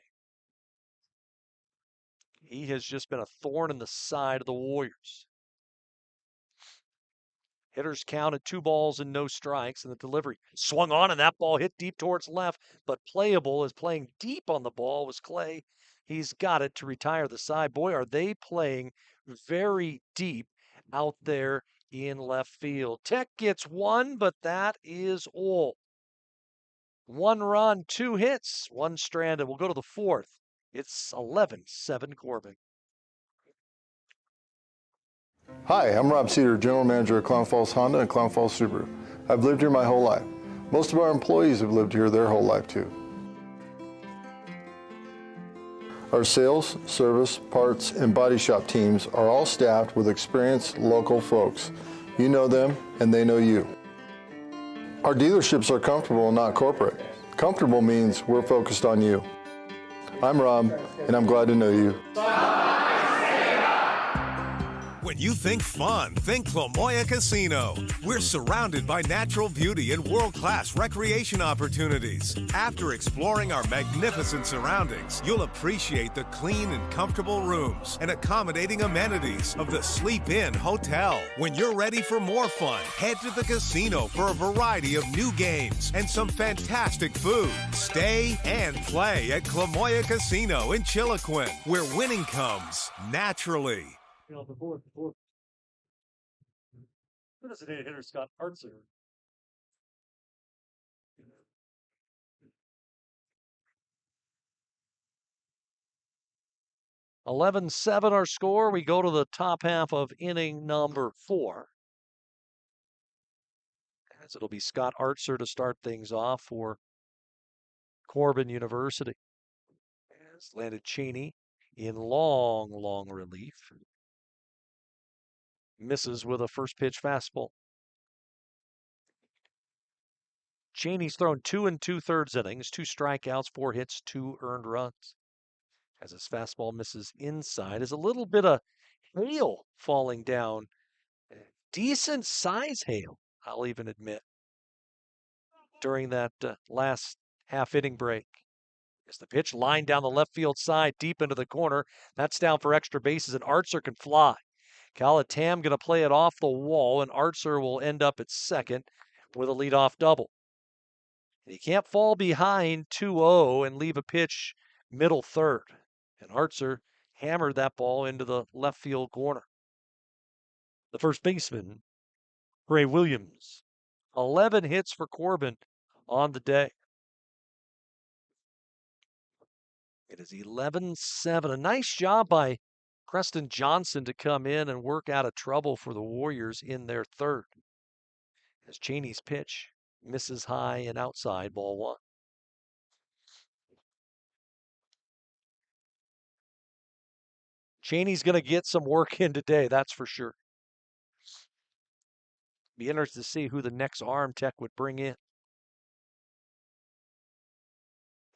He has just been a thorn in the side of the Warriors. Hitters counted 2 balls and no strikes, and the delivery swung on, and that ball hit deep towards left, but playable as playing deep on the ball was Clay. He's got it to retire the side. Boy, are they playing very deep out there in left field. Tech gets 1, but that is all. 1 run, 2 hits, 1 stranded. We'll go to the fourth. It's 11-7 Corban. Hi, I'm Rob Cedar, General Manager at Clown Falls Honda and Clown Falls Subaru. I've lived here my whole life. Most of our employees have lived here their whole life too. Our sales, service, parts, and body shop teams are all staffed with experienced local folks. You know them and they know you. Our dealerships are comfortable and not corporate. Comfortable means we're focused on you. I'm Rob, and I'm glad to know you. When you think fun, think Clamoya Casino. We're surrounded by natural beauty and world-class recreation opportunities. After exploring our magnificent surroundings, you'll appreciate the clean and comfortable rooms and accommodating amenities of the Sleep Inn Hotel. When you're ready for more fun, head to the casino for a variety of new games and some fantastic food. Stay and play at Clamoya Casino in Chiloquin, where winning comes naturally. The fourth. Designated hitter Scott Artzer. (11-7) our score. We go to the top half of inning number 4. As it'll be Scott Artzer to start things off for Corban University. As landed Cheney in long relief. Misses with a first pitch fastball. Cheney's thrown 2 2/3 innings, 2 strikeouts, 4 hits, 2 earned runs. As his fastball misses inside, is a little bit of hail falling down. Decent size hail, I'll even admit, during that last half inning break. As the pitch lined down the left field side, deep into the corner. That's down for extra bases, and Artzer can fly. Calatam going to play it off the wall, and Artzer will end up at second with a leadoff double. He can't fall behind 2-0 and leave a pitch middle third. And Artzer hammered that ball into the left field corner. The first baseman, Gray Williams. 11 hits for Corban on the day. It is 11-7. A nice job by Preston Johnson to come in and work out of trouble for the Warriors in their third. As Cheney's pitch misses high and outside, ball 1. Cheney's going to get some work in today, that's for sure. Be interested to see who the next arm Tech would bring in.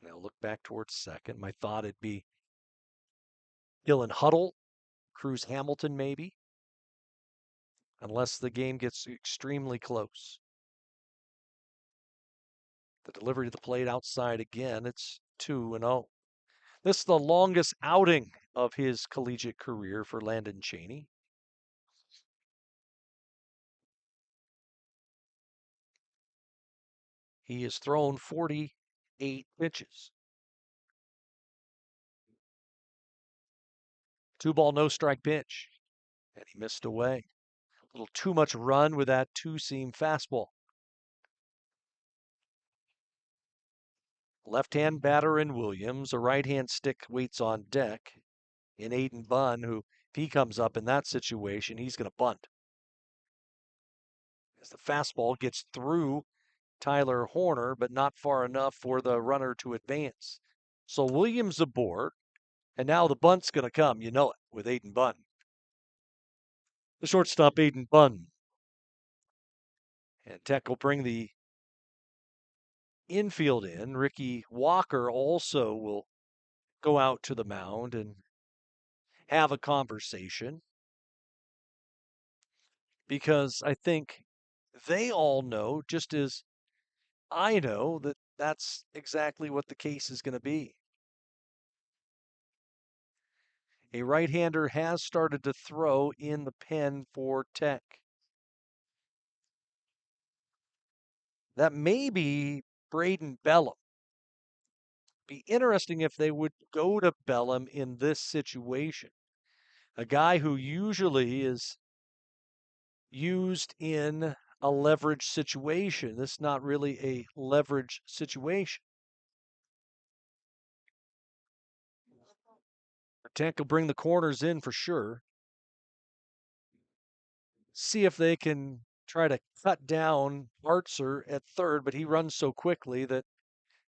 Now look back towards second. My thought it'd be Dylan Huddle, Cruz Hamilton maybe, unless the game gets extremely close. The delivery to the plate outside again. It's 2-0. This is the longest outing of his collegiate career for Landon Chaney. He has thrown 48 pitches. 2-ball, no strike pitch. And he missed away. A little too much run with that two-seam fastball. Left-hand batter in Williams. A right-hand stick waits on deck in Aiden Bunn, who, if he comes up in that situation, he's going to bunt. As the fastball gets through Tyler Horner, but not far enough for the runner to advance. So Williams aboard, and now the bunt's going to come, you know it, with Aiden Bunn. The shortstop, Aiden Bunn. And Tech will bring the infield in. Ricky Walker also will go out to the mound and have a conversation, because I think they all know, just as I know, that that's exactly what the case is going to be. A right-hander has started to throw in the pen for Tech. That may be Braden Bellum. Be interesting if they would go to Bellum in this situation. A guy who usually is used in a leverage situation. This is not really a leverage situation. Tech will bring the corners in for sure. See if they can try to cut down Artzer at third, but he runs so quickly that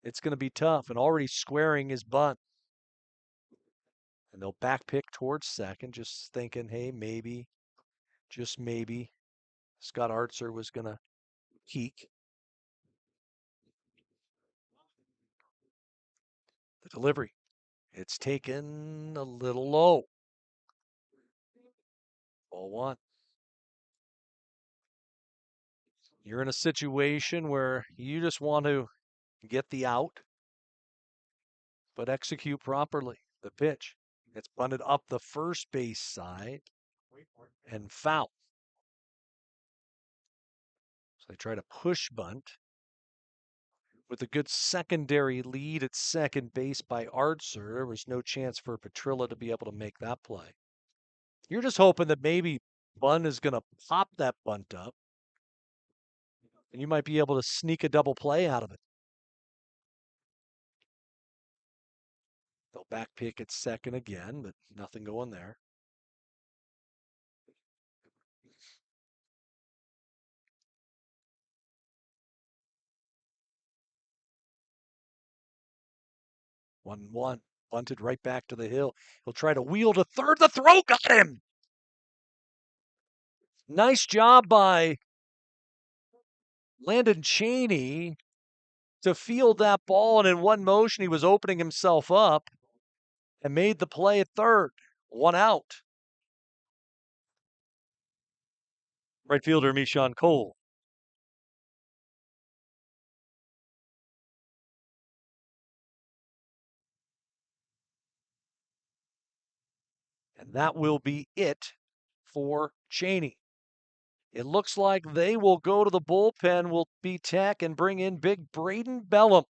it's going to be tough, and already squaring his bunt. And they'll back pick towards second, just thinking, hey, maybe, just maybe, Scott Artzer was going to peak. The delivery, it's taken a little low. Ball one. You're in a situation where you just want to get the out, but execute properly. The pitch, it's bunted up the first base side and foul. So they try to push bunt with a good secondary lead at second base by Artzer. There was no chance for Petrilla to be able to make that play. You're just hoping that maybe Bunn is going to pop that bunt up, and you might be able to sneak a double play out of it. They'll back pick at second again, but nothing going there. One, bunted right back to the hill. He'll try to wheel to third. The throw got him. Nice job by Landon Chaney to field that ball, and in one motion he was opening himself up and made the play at third. 1 out. Right fielder Mishan Cole. And that will be it for Chaney. It looks like they will go to the bullpen, will be Tech, and bring in big Braden Bellum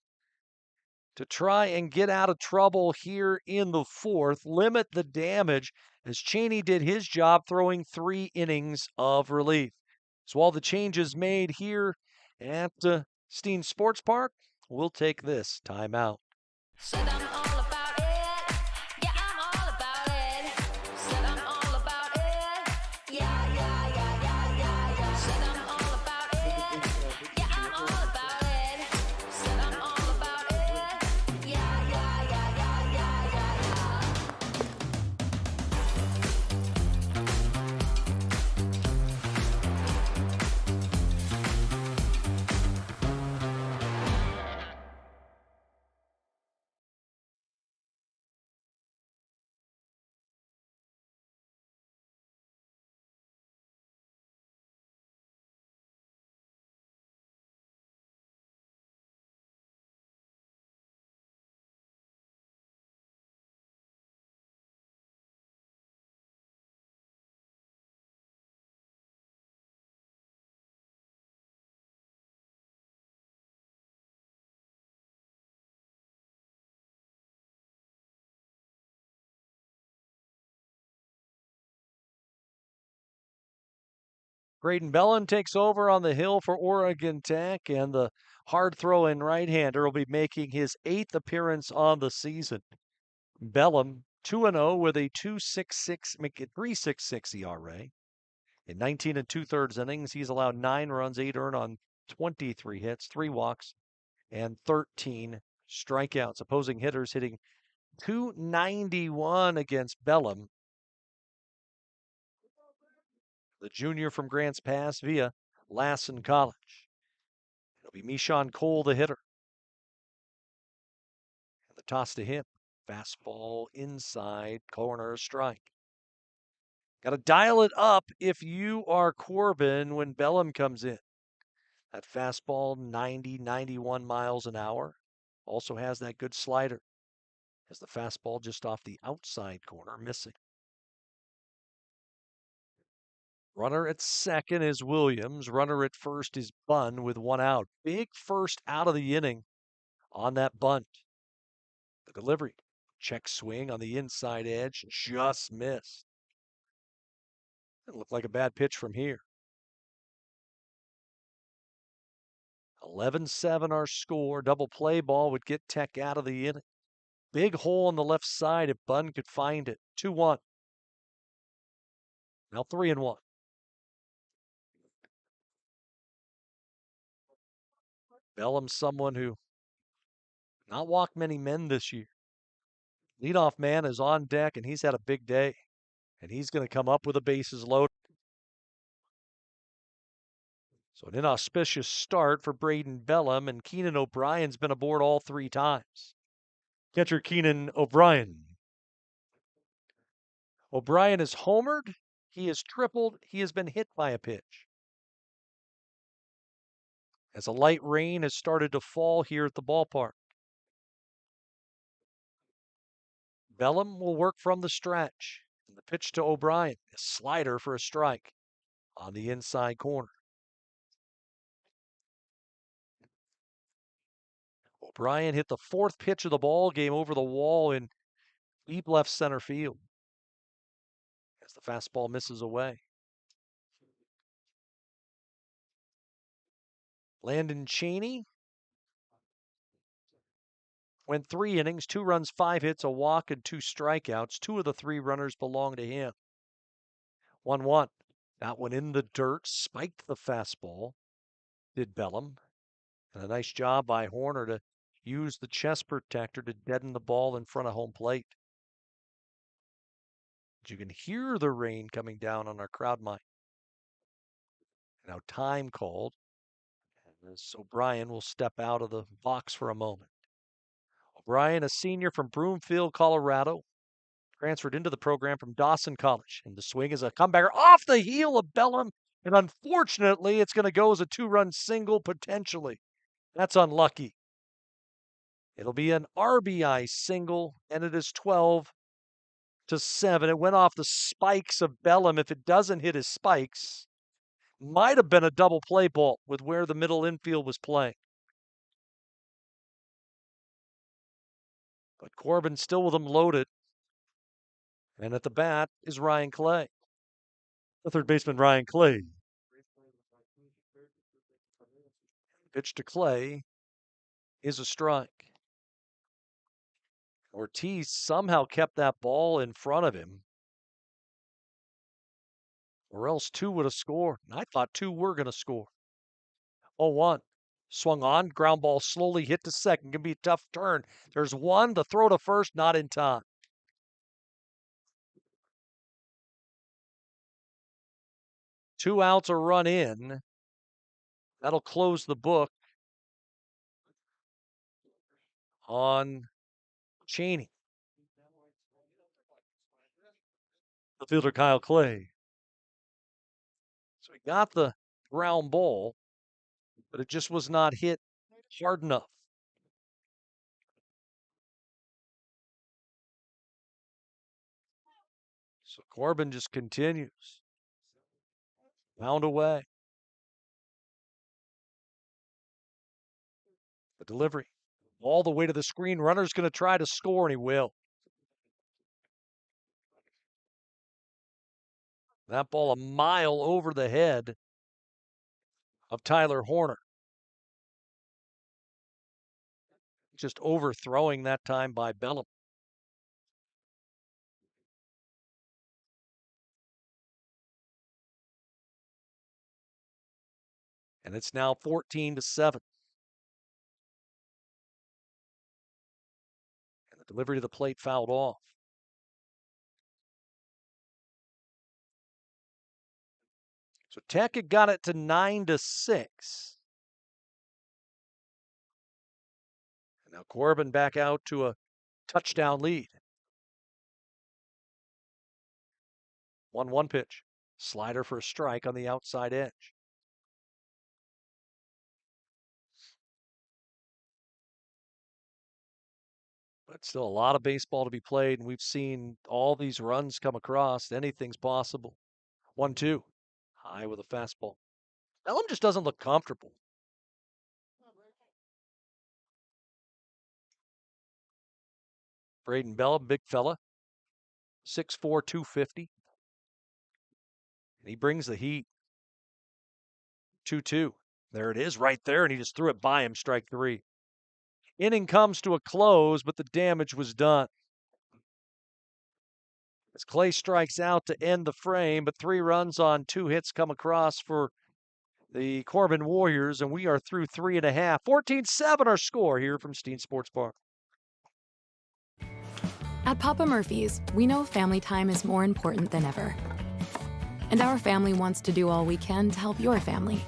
to try and get out of trouble here in the fourth, limit the damage, as Chaney did his job throwing 3 innings of relief. So all the changes made here at Steen Sports Park, we'll take this timeout. Said I'm all about it. Yeah, I'm all about it. Said I'm all about it. Yeah, yeah, yeah, yeah, yeah, yeah. Said I'm all about it. Yeah, I'm all about it. Said I'm all about it. Yeah, yeah, yeah, yeah, yeah, yeah, yeah. Braden Bellin takes over on the hill for Oregon Tech, and the hard throwing right-hander will be making his 8th appearance on the season. Bellin 2-0 with a 3.66 ERA. In 19 2/3 innings, he's allowed 9 runs, 8 earned on 23 hits, 3 walks, and 13 strikeouts. Opposing hitters hitting .291 against Bellin. The junior from Grants Pass via Lassen College. It'll be Mishan Cole, the hitter. And the toss to him. Fastball inside, corner strike. Got to dial it up if you are Corban when Bellin comes in. That fastball, 90, 91 miles an hour. Also has that good slider. Has the fastball just off the outside corner, missing. Runner at second is Williams. Runner at first is Bunn with 1 out. Big first out of the inning on that bunt. The delivery. Check swing on the inside edge. Just missed. It looked like a bad pitch from here. 11-7 our score. Double play ball would get Tech out of the inning. Big hole on the left side if Bunn could find it. 2-1. Now 3-1. Bellum's someone who not walked many men this year. Leadoff man is on deck, and he's had a big day. And he's going to come up with the bases loaded. So an inauspicious start for Braden Bellum, and Keenan O'Brien's been aboard all 3 times. Catcher Keenan O'Brien. O'Brien is homered. He has tripled. He has been hit by a pitch. As a light rain has started to fall here at the ballpark. Bellum will work from the stretch. And the pitch to O'Brien, a slider for a strike on the inside corner. O'Brien hit the 4th pitch of the ball game over the wall in deep left center field. As the fastball misses away. Landon Cheney went 3 innings, 2 runs, 5 hits, a walk, and 2 strikeouts. 2 of the 3 runners belong to him. 1-1. That one in the dirt, spiked the fastball, did Bellum. And a nice job by Horner to use the chest protector to deaden the ball in front of home plate. You can hear the rain coming down on our crowd mic. Now time called. And so O'Brien will step out of the box for a moment. O'Brien, a senior from Broomfield, Colorado, transferred into the program from Dawson College. And the swing is a comebacker off the heel of Bellum. And unfortunately, it's going to go as a 2-run single potentially. That's unlucky. It'll be an RBI single, and it is 12-7. It went off the spikes of Bellum. If it doesn't hit his spikes, might have been a double play ball with where the middle infield was playing. But Corban still with them loaded. And at the bat is Ryan Clay. The third baseman, Ryan Clay. Pitch to Clay is a strike. Ortiz somehow kept that ball in front of him. Or else 2 would have scored. And I thought 2 were going to score. 0-1. Swung on. Ground ball slowly hit to second. Can be a tough turn. There's 1. The throw to first, not in time. Two outs, a run in. That'll close the book on Cheney. The fielder, Kyle Clay. So he got the ground ball, but it just was not hit hard enough. So Corban just continues. Pound away. The delivery. All the way to the screen. Runner's going to try to score, and he will. That ball a mile over the head of Tyler Horner. Just overthrowing that time by Bellum. And it's now 14-7. And the delivery to the plate fouled off. So Tech had got it to 9-6. And now Corban back out to a touchdown lead. 1-1 pitch. Slider for a strike on the outside edge. But still a lot of baseball to be played, and we've seen all these runs come across. Anything's possible. 1-2. High with a fastball. Bellum just doesn't look comfortable. Braden Bellum, big fella. 6'4", 250. And he brings the heat. 2-2. There it is right there, and he just threw it by him, strike three. Inning comes to a close, but the damage was done. As Clay strikes out to end the frame, but 3 runs on 2 hits come across for the Corban Warriors, and we are through 3.5. 14-7 our score here from Steen Sports Bar. At Papa Murphy's, we know family time is more important than ever. And our family wants to do all we can to help your family.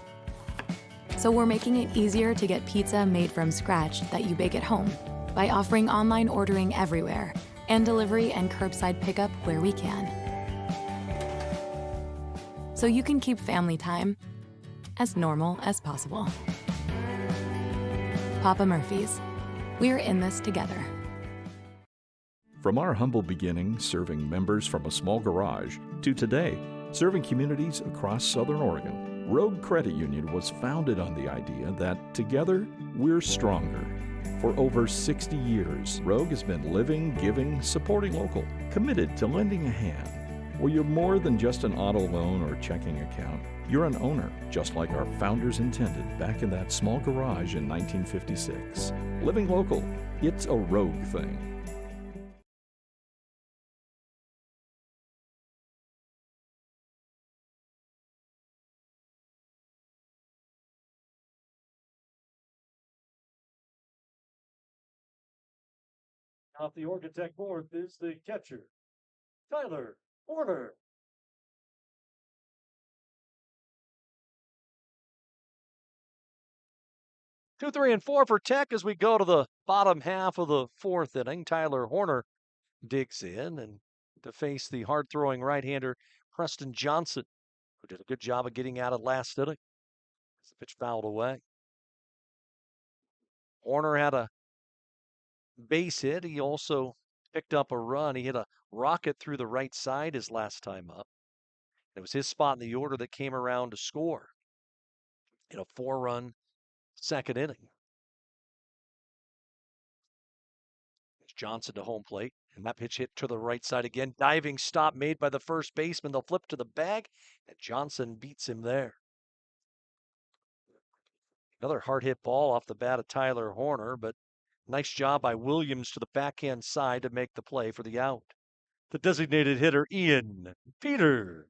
So we're making it easier to get pizza made from scratch that you bake at home by offering online ordering everywhere and delivery and curbside pickup where we can. So you can keep family time as normal as possible. Papa Murphy's. We're in this together. From our humble beginnings serving members from a small garage to today, serving communities across Southern Oregon, Rogue Credit Union was founded on the idea that together we're stronger. For over 60 years, Rogue has been living, giving, supporting local, committed to lending a hand. Where you're more than just an auto loan or checking account, you're an owner, just like our founders intended back in that small garage in 1956. Living local, it's a Rogue thing. Off the Oregon Tech board is the catcher, Tyler Horner. 2, 3, and 4 for Tech as we go to the bottom half of the 4th inning. Tyler Horner digs in and to face the hard-throwing right-hander Preston Johnson, who did a good job of getting out of last inning. As the pitch fouled away. Horner had a base hit. He also picked up a run. He hit a rocket through the right side his last time up. It was his spot in the order that came around to score in a 4-run second inning. It's Johnson to home plate, and that pitch hit to the right side again. Diving stop made by the first baseman. They'll flip to the bag, and Johnson beats him there. Another hard hit ball off the bat of Tyler Horner, but nice job by Williams to the backhand side to make the play for the out. The designated hitter, Ian Peters.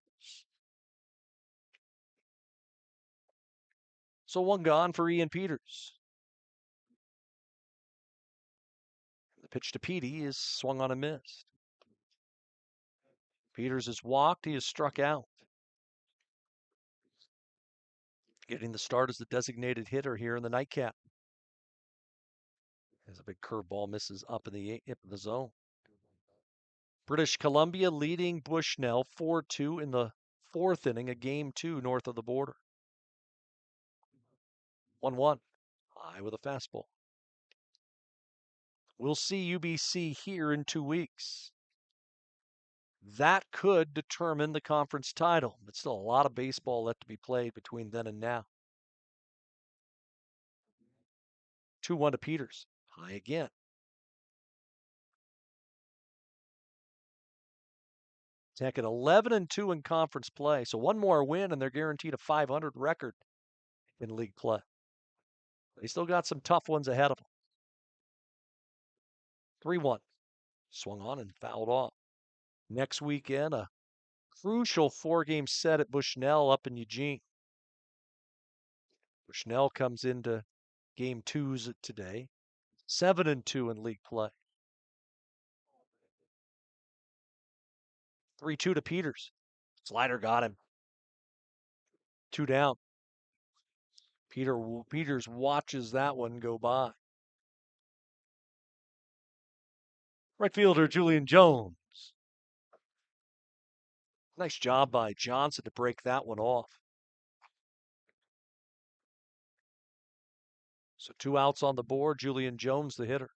So 1 gone for Ian Peters. The pitch to Petey is swung on and missed. Peters is walked. He is struck out. Getting the start as the designated hitter here in the nightcap. As a big curveball misses up in the zone. British Columbia leading Bushnell 4-2 in the 4th inning, a game 2 north of the border. 1-1. High with a fastball. We'll see UBC here in 2 weeks. That could determine the conference title. But still a lot of baseball left to be played between then and now. 2-1 to Peters. High again. Tech at 11-2 in conference play. So 1 more win and they're guaranteed a .500 record in league play. They still got some tough ones ahead of them. 3-1. Swung on and fouled off. Next weekend, a crucial 4-game set at Bushnell up in Eugene. Bushnell comes into game 2s today. 7-2 in league play. 3-2 to Peters. Slider got him. 2 down. Peters watches that one go by. Right fielder Julian Jones. Nice job by Johnson to break that one off. So 2 outs on the board. Julian Jones, the hitter.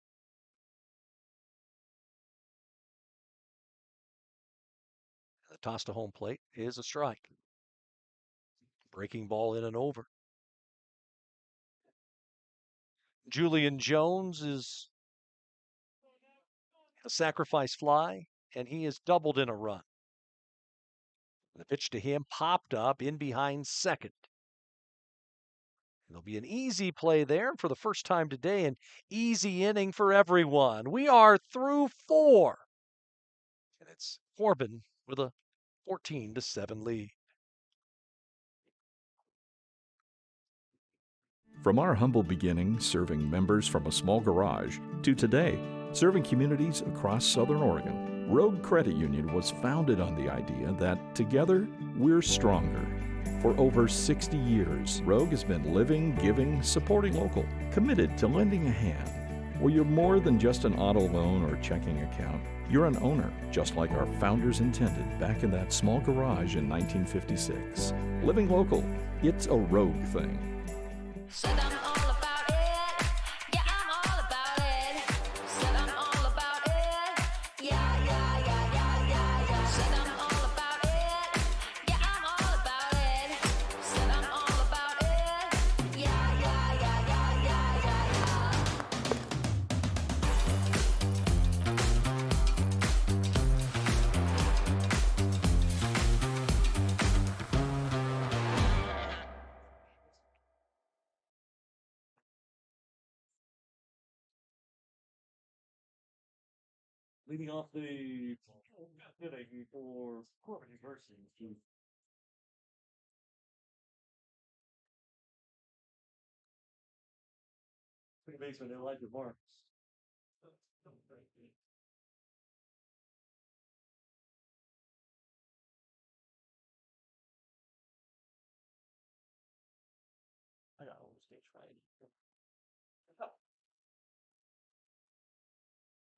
The toss to home plate is a strike. Breaking ball in and over. Julian Jones is a sacrifice fly, and he is doubled in a run. The pitch to him popped up in behind second. There'll be an easy play there for the first time today, an easy inning for everyone. We are through 4. And it's Corban with a 14-7 lead. From our humble beginnings serving members from a small garage to today, serving communities across Southern Oregon, Rogue Credit Union was founded on the idea that together we're stronger. For over 60 years, Rogue has been living, giving, supporting local, committed to lending a hand. Where you're more than just an auto loan or checking account, you're an owner, just like our founders intended back in that small garage in 1956. Living local, it's a Rogue thing. Said I'm all about it. Yeah, I'm all about it. Said I'm all about it. Yeah, yeah, yeah, yeah, yeah, yeah. Said I'm all about it. Yeah, I'm all about it. Said I'm all about it. Yeah, yeah, yeah, yeah, yeah, yeah, yeah. Leading off the hitting for Corban University. Second baseman Elijah Marks. I got home stage right.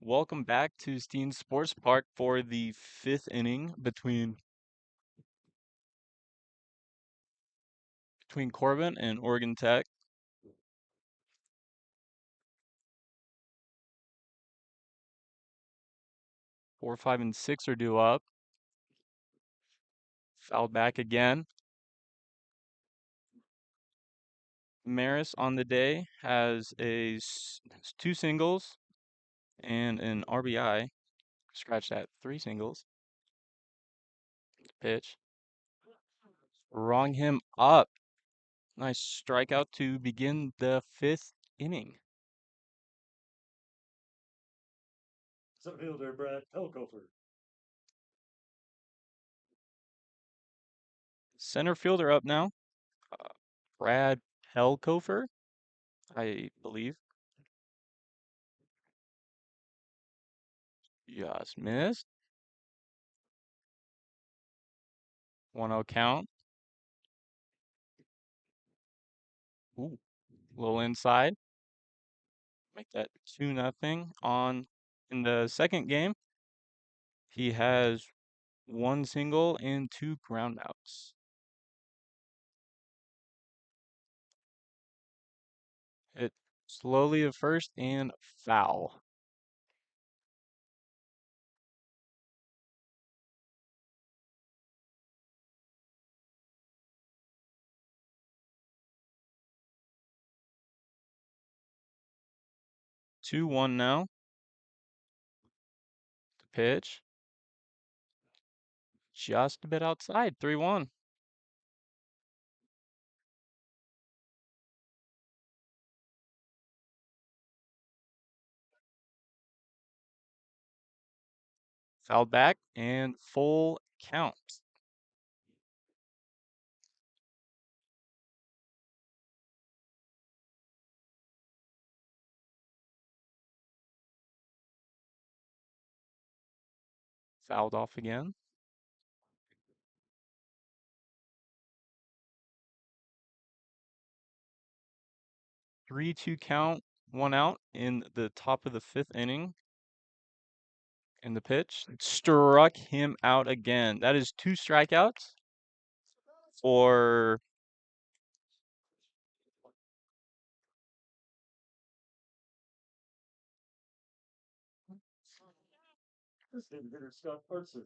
Welcome back to Steen Sports Park for the 5th inning between Corban and Oregon Tech. 4, 5, and 6 are due up. Fouled back again. Maris on the day has 2 singles and an RBI. Scratch that, 3 singles. Pitch. Rung him up. Nice strikeout to begin the 5th inning. Center fielder Brad Elkofer. Center fielder up now. Brad Helkofer, I believe. Just missed. 1-0 count. Ooh, little inside. Make that 2-0 on in the second game. He has 1 single and 2 groundouts. Hit slowly at first and foul. Two one now. The pitch. Just a bit outside. 3-1. Fouled back and full count. Fouled off again. 3-2 count, 1 out in the top of the 5th inning. And the pitch struck him out again. That is 2 strikeouts for Hitter Scott Archer.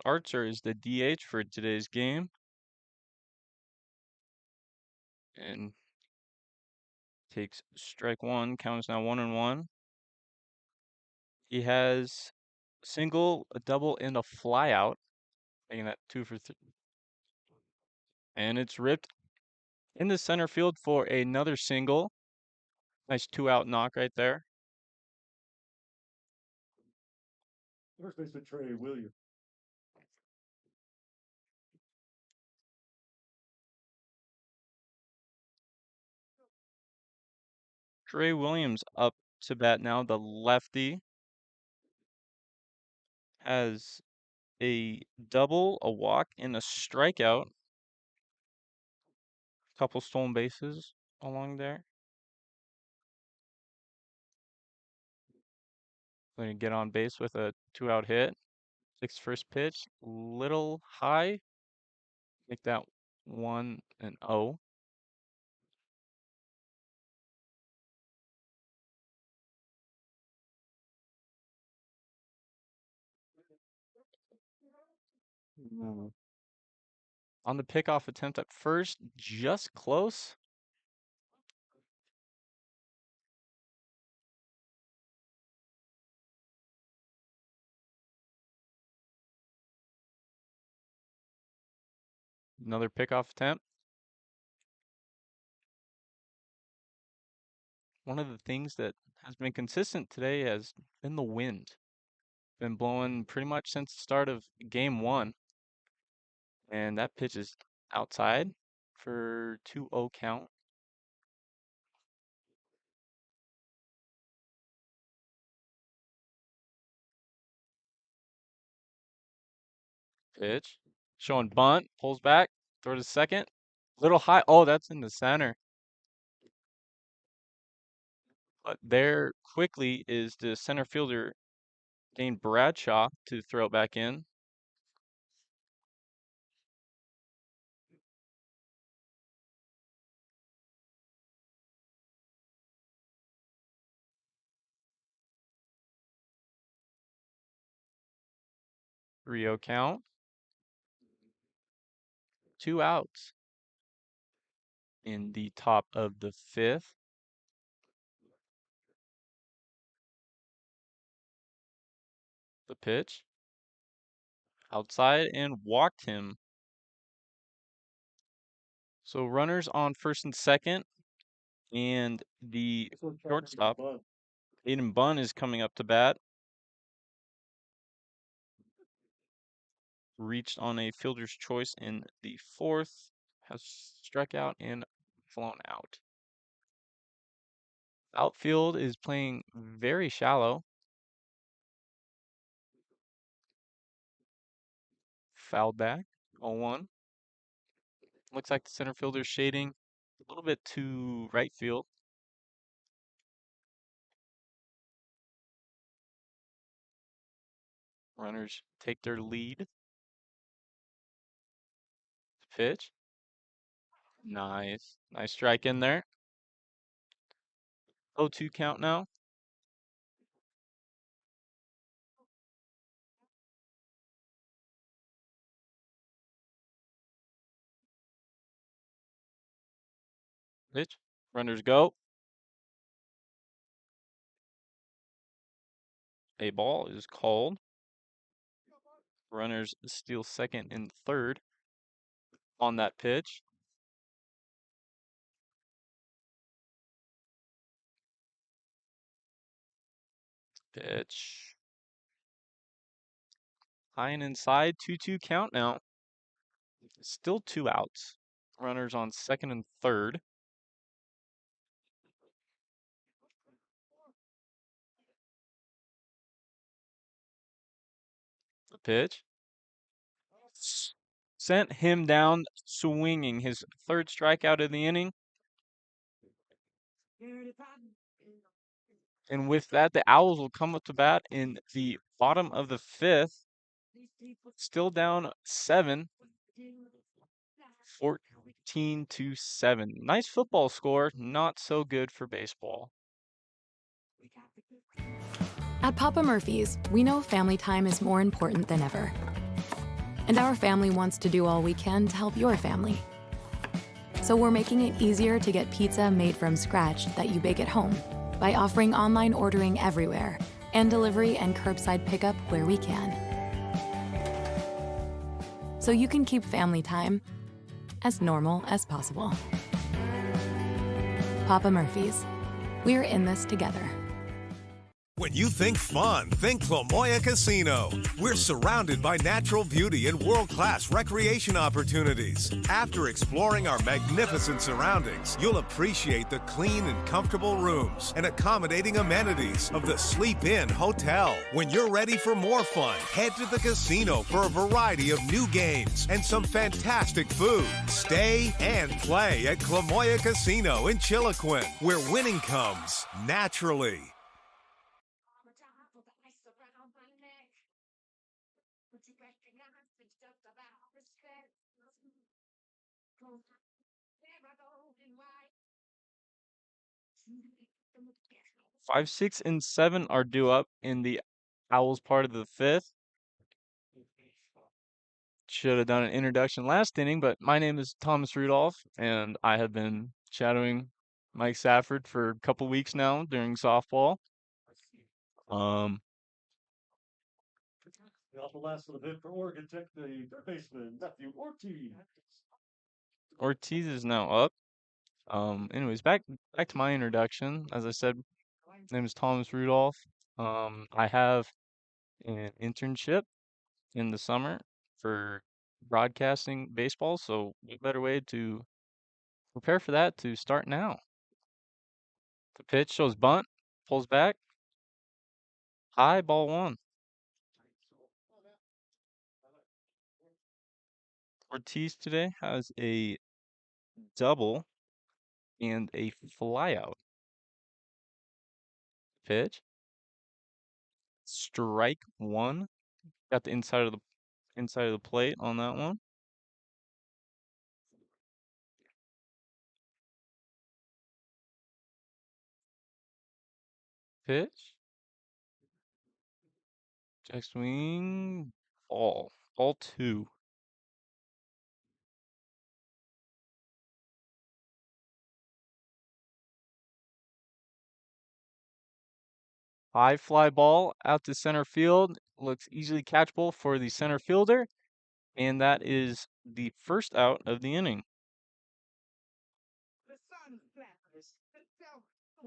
Archer is the DH for today's game. And takes strike 1. Count is now 1-1. He has a single, a double, and a flyout, making that 2 for 3. And it's ripped in the center field for another single. Nice 2-out knock right there. First baseman Trey Williams. Trey Williams up to bat now. The lefty has a double, a walk, and a strikeout. Couple stolen bases along there. Going to get on base with a 2-out hit. 6th first pitch, little high. Make that 1-0. On the pickoff attempt at first, just close. Another pickoff attempt. One of the things that has been consistent today has been the wind. Been blowing pretty much since the start of game 1. And that pitch is outside for 2-0 count. Pitch. Showing bunt. Pulls back. Throw to second. Little high. Oh, that's in the center. But there quickly is the center fielder, Dane Bradshaw, to throw it back in. Rio count. 2 outs in the top of the 5th. The pitch. Outside and walked him. So runners on first and second. And the shortstop, Aiden Bunn, is coming up to bat. Reached on a fielder's choice in the 4th. Has struck out and flown out. Outfield is playing very shallow. Fouled back. 0-1. Looks like the center fielder shading a little bit to right field. Runners take their lead. Pitch. Nice. Nice strike in there. 0-2 count now. Pitch. Runners go. A ball is called. Runners steal second and third on that pitch. Pitch. High and inside, 2-2 count now. Still 2 outs. Runners on second and third. The pitch. Sent him down swinging, his third strikeout of the inning. And with that, the Owls will come up to bat in the bottom of the fifth. Still down 7. 14-7. Nice football score, not so good for baseball. At Papa Murphy's, we know family time is more important than ever. And our family wants to do all we can to help your family. So we're making it easier to get pizza made from scratch that you bake at home by offering online ordering everywhere and delivery and curbside pickup where we can. So you can keep family time as normal as possible. Papa Murphy's. We're in this together. When you think fun, think Clamoya Casino. We're surrounded by natural beauty and world-class recreation opportunities. After exploring our magnificent surroundings, you'll appreciate the clean and comfortable rooms and accommodating amenities of the Sleep Inn Hotel. When you're ready for more fun, head to the casino for a variety of new games and some fantastic food. Stay and play at Clamoya Casino in Chiloquin, where winning comes naturally. Five, 6, and 7 are due up in the Owls part of the fifth. Should have done an introduction last inning, but my name is Thomas Rudolph, and I have been shadowing Mike Safford for a couple weeks now during softball. Off the last of the hit for Oregon Tech, the third baseman, Matthew Ortiz. Ortiz is now up. Anyways, back to my introduction. As I said, my name is Thomas Rudolph. I have an internship in the summer for broadcasting baseball, so what better way to prepare for that to start now? The pitch shows bunt, pulls back, high, ball 1. Ortiz today has a double and a flyout. Pitch. Strike 1. Got the inside of the plate on that one. Pitch. Check swing. Ball 2. High fly ball out to center field. Looks easily catchable for the center fielder. And that is the first out of the inning.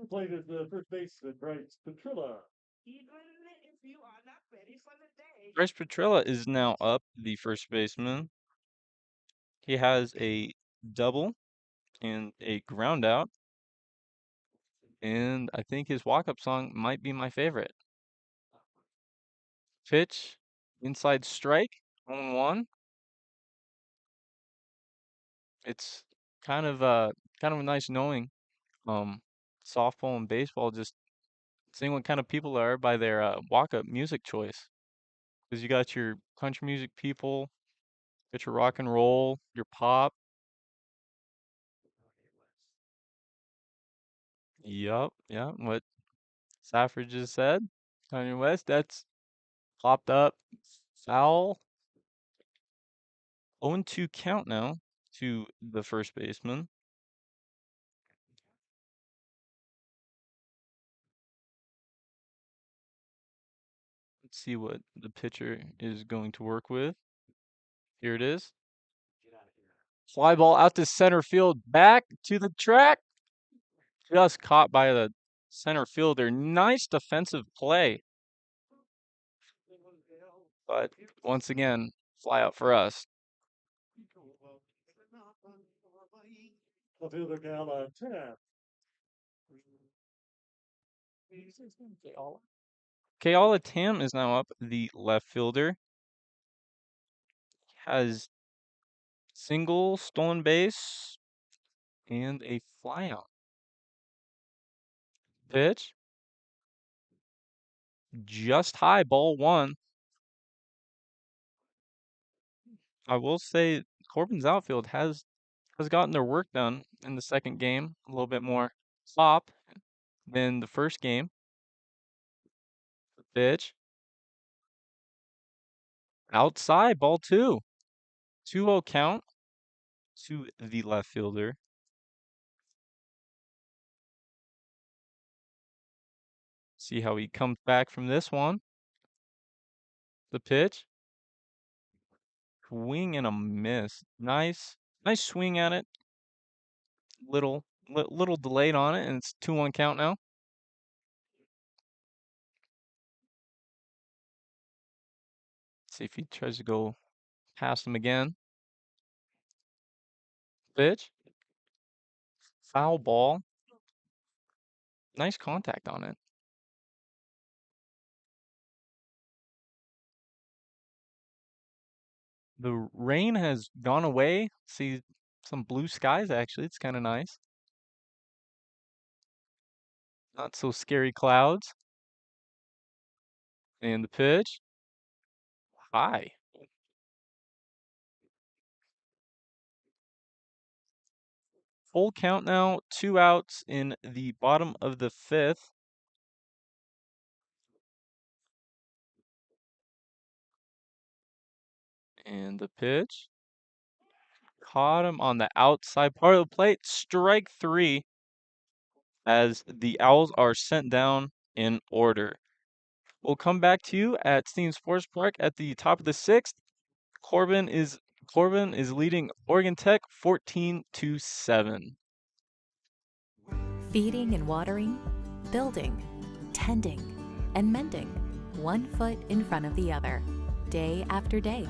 Played as the first baseman, Bryce Petrilla. Bryce Petrilla is now up, the first baseman. He has a double and a ground out. And I think his walk-up song might be my favorite. Pitch, inside strike, 0-1. It's kind of nice knowing softball and baseball, just seeing what kind of people are by their walk-up music choice. Because you got your country music people, got your rock and roll, your pop. Yup, yeah, what Safford just said. Kanye West, that's popped up. Foul. 0-2 count now to the first baseman. Let's see what the pitcher is going to work with. Here it is. Fly ball out to center field, back to the track. Just caught by the center fielder. Nice defensive play. But once again, fly out for us. The fielder Gala tap. Keala Tam is now up, the left fielder. Has single, stolen base, and a flyout. Pitch. Just high, ball one. I will say Corbin's outfield has gotten their work done in the second game. A little bit more pop than the first game. Pitch. Outside, ball two. 2-0 count to the left fielder. See how he comes back from this one. The pitch. Swing and a miss. Nice swing at it. Little delayed on it, and it's 2-1 count now. See if he tries to go past him again. Pitch. Foul ball. Nice contact on it. The rain has gone away. See some blue skies, actually. It's kind of nice. Not so scary clouds. And the pitch. High. Full count now. 2 outs in the bottom of the fifth. And the pitch. Caught him on the outside part of the plate. Strike 3 as the Owls are sent down in order. We'll come back to you at Steam Sports Park at the top of the sixth. Corban is leading Oregon Tech 14-7. Feeding and watering, building, tending, and mending, one foot in front of the other, day after day,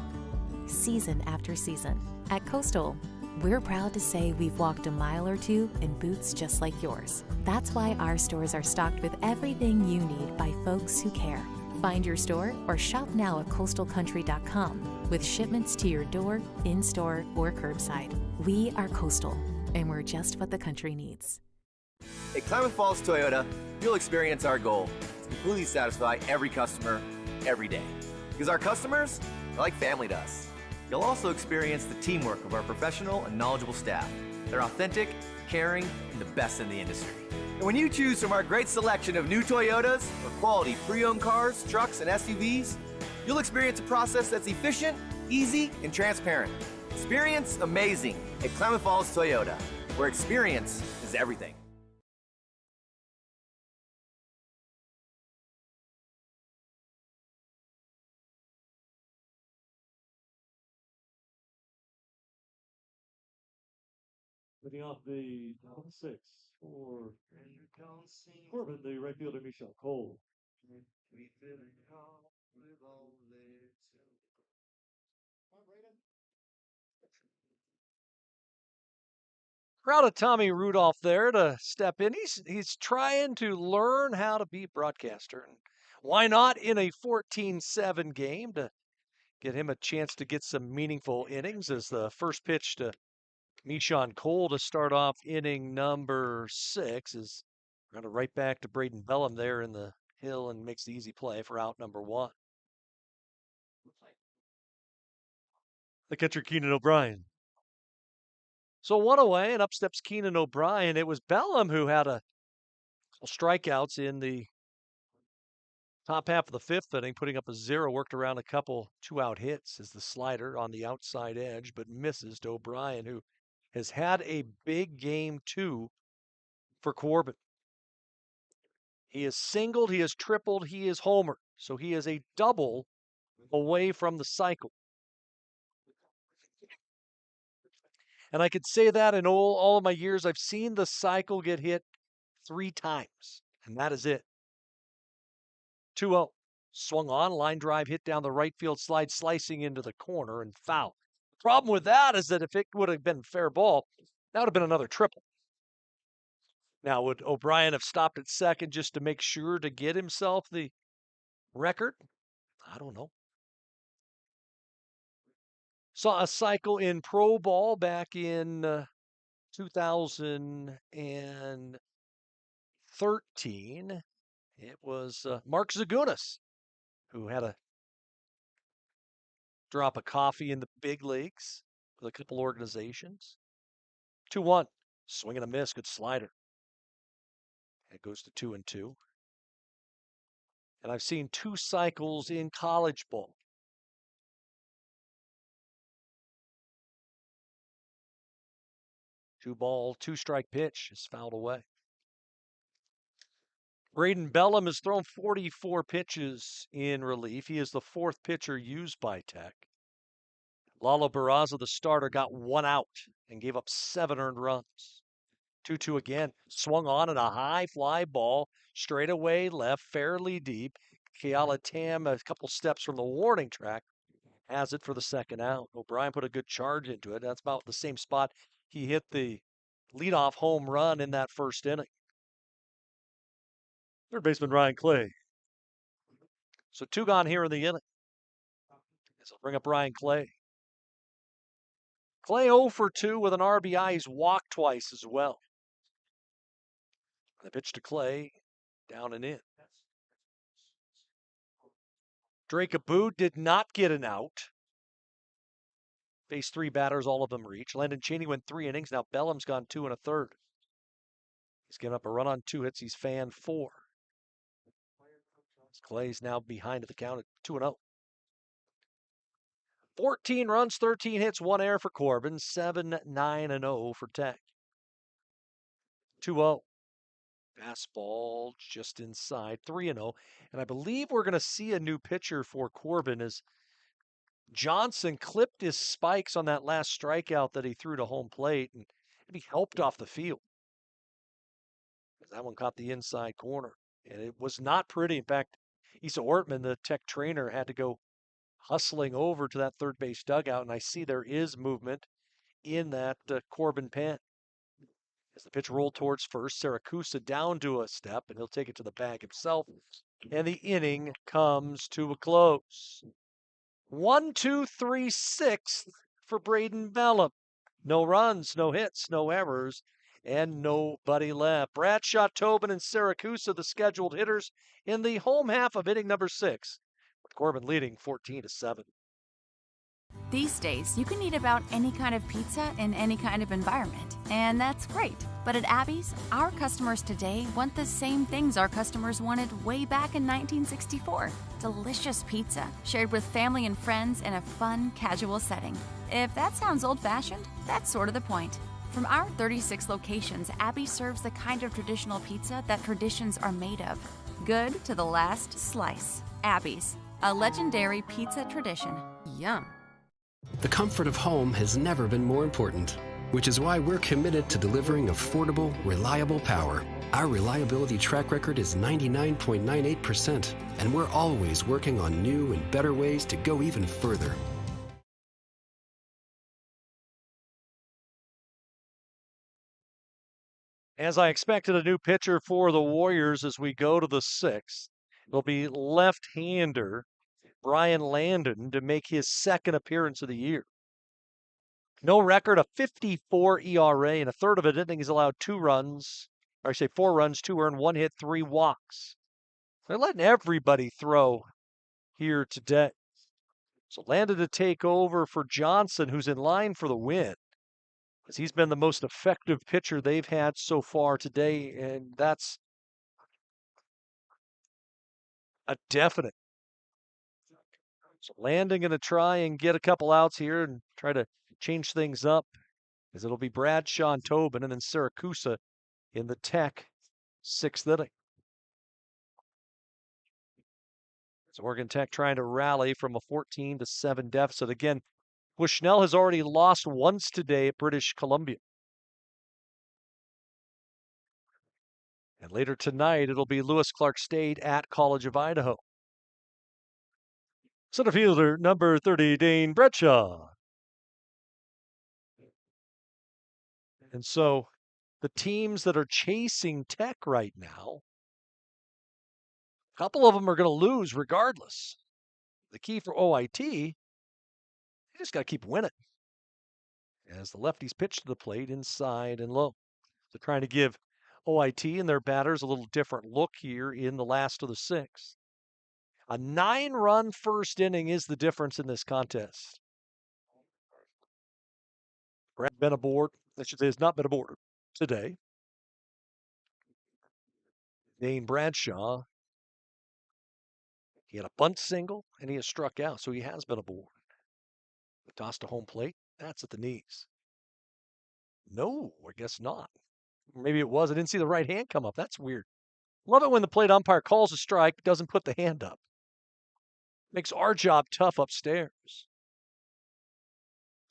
season after season. At Coastal, we're proud to say we've walked a mile or two in boots just like yours. That's why our stores are stocked with everything you need by folks who care. Find your store or shop now at coastalcountry.com with shipments to your door, in-store, or curbside. We are Coastal, and we're just what the country needs. At Klamath Falls Toyota, you'll experience our goal to completely satisfy every customer, every day. Because our customers are like family to us. You'll also experience the teamwork of our professional and knowledgeable staff. They're authentic, caring, and the best in the industry. And when you choose from our great selection of new Toyotas or quality pre-owned cars, trucks, and SUVs, you'll experience a process that's efficient, easy, and transparent. Experience amazing at Klamath Falls Toyota, where experience is everything. Leading off the top of the sixth for Corbin, the right fielder, Michelle Cole. Proud of Tommy Rudolph there to step in. He's trying to learn how to be a broadcaster. And why not in a 14-7 game to get him a chance to get some meaningful innings as the first pitch to Michon Cole to start off inning number 6 is running right back to Braden Bellum there in the hill and makes the easy play for out number 1. The catcher, Keenan O'Brien. So 1 away, and up steps Keenan O'Brien. It was Bellum who had a couple strikeouts in the top half of the 5th inning, putting up a 0, worked around a couple 2-out hits as the slider on the outside edge, but misses to O'Brien, who has had a big game 2 for Corbin. He is singled, he is tripled, he is homered. So he is a double away from the cycle. And I could say that in all of my years, I've seen the cycle get hit 3 times, and that is it. 2-0. Swung on, line drive hit down the right field slide, slicing into the corner and foul. The problem with that is that if it would have been fair ball, that would have been another triple. Now, would O'Brien have stopped at second just to make sure to get himself the record? I don't know. Saw a cycle in pro ball back in 2013. It was Mark Zagunis who had a drop of coffee in the big leagues with a couple organizations. 2-1. Swing and a miss. Good slider. It goes to 2-2. And I've seen 2 cycles in college ball. Two ball, 2-strike pitch is fouled away. Braden Bellum has thrown 44 pitches in relief. He is the 4th pitcher used by Tech. Lalo Barraza, the starter, got 1 out and gave up 7 earned runs. 2-2 again. Swung on at a high fly ball, straight away left, fairly deep. Keala Tam, a couple steps from the warning track, has it for the 2nd out. O'Brien put a good charge into it. That's about the same spot he hit the leadoff home run in that 1st inning. Third baseman Ryan Clay. So 2 gone here in the inning. This will bring up Ryan Clay. Clay 0 for 2 with an RBI. He's walked twice as well. The pitch to Clay, down and in. Drake Abood did not get an out. Faced 3 batters, all of them reach. Landon Cheney went 3 innings. Now Bellum's gone 2 1/3. He's given up a run on 2 hits. He's fanned 4. Clay's now behind at the count at 2-0. 14 runs, 13 hits, 1 error for Corban. 7-9-0 for Tech. 2-0. Fastball just inside. 3-0. And I believe we're going to see a new pitcher for Corban as Johnson clipped his spikes on that last strikeout that he threw to home plate and he helped off the field. That one caught the inside corner. And it was not pretty. In fact, Isa Ortman, the Tech trainer, had to go hustling over to that third base dugout, and I see there is movement in that Corban pen. As the pitch rolled towards first, Saracusa down to a step, and he'll take it to the bag himself. And the inning comes to a close. 1, 2, 3, 6 for Braden Bellum. No runs, no hits, no errors, and nobody left. Bradshaw, Tobin, and Saracusa, the scheduled hitters in the home half of inning number 6, with Corban leading 14-7. These days, you can eat about any kind of pizza in any kind of environment, and that's great. But at Abby's, our customers today want the same things our customers wanted way back in 1964. Delicious pizza, shared with family and friends in a fun, casual setting. If that sounds old-fashioned, that's sort of the point. From our 36 locations, Abby serves the kind of traditional pizza that traditions are made of. Good to the last slice. Abby's, a legendary pizza tradition. Yum. The comfort of home has never been more important, which is why we're committed to delivering affordable, reliable power. Our reliability track record is 99.98%, and we're always working on new and better ways to go even further. As I expected, a new pitcher for the Warriors as we go to the 6th. It'll be left-hander Brian Landon to make his 2nd appearance of the year. No record, a 54 ERA, and a third of an inning he's allowed 4 runs, 2 earned, 1 hit, 3 walks. They're letting everybody throw here today. So Landon to take over for Johnson, who's in line for the win, because he's been the most effective pitcher they've had so far today, and that's a definite. So Landon going to try and get a couple outs here and try to change things up, as it'll be Bradshaw and Tobin and then Saracusa in the Tech 6th inning. It's Oregon Tech trying to rally from a 14-7 deficit. Again, Bushnell has already lost once today at British Columbia. And later tonight, it'll be Lewis Clark State at College of Idaho. Center fielder number 30, Dane Bradshaw. And so the teams that are chasing Tech right now, a couple of them are going to lose regardless. The key for OIT, you just got to keep winning. As the lefties pitch to the plate inside and low. They're trying to give OIT and their batters a little different look here in the last of the sixth. A 9-run first inning is the difference in this contest. Brad been aboard, I should say, has not been aboard today. Dane Bradshaw, he had a bunt single and he has struck out, so he has been aboard. The toss to home plate, that's at the knees. No, I guess not. Maybe it was. I didn't see the right hand come up. That's weird. Love it when the plate umpire calls a strike, doesn't put the hand up. Makes our job tough upstairs.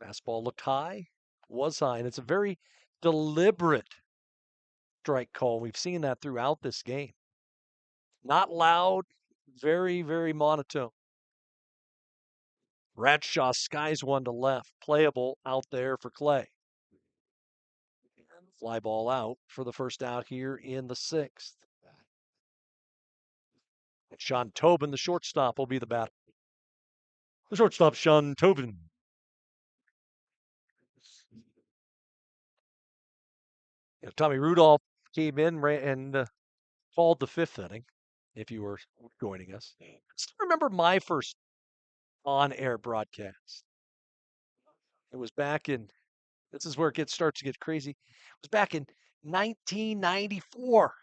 Fastball looked high, was high, and it's a very deliberate strike call. We've seen that throughout this game. Not loud, very, very monotone. Bradshaw skies one to left, playable out there for Clay. And fly ball out for the first out here in the sixth. And Sean Tobin, the shortstop, will be the batter. The shortstop, Sean Tobin. Tommy Rudolph came in and called the fifth inning, if you were joining us. I still remember my first on-air broadcast. It was back in, this is where starts to get crazy. It was back in 1994.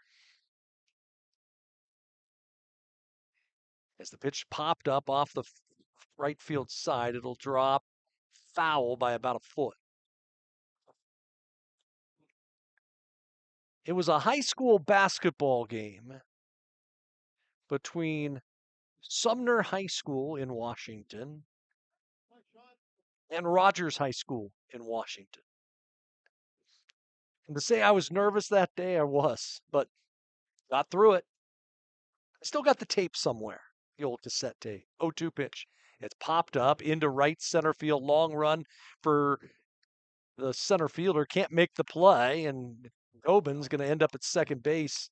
As the pitch popped up off the right field side, it'll drop foul by about a foot. It was a high school basketball game between Sumner High School in Washington and Rogers High School in Washington. And to say I was nervous that day, I was, but got through it. I still got the tape somewhere, the old cassette tape. 0-2 pitch. It's popped up into right center field, long run for the center fielder. Can't make the play, and Tobin's going to end up at second base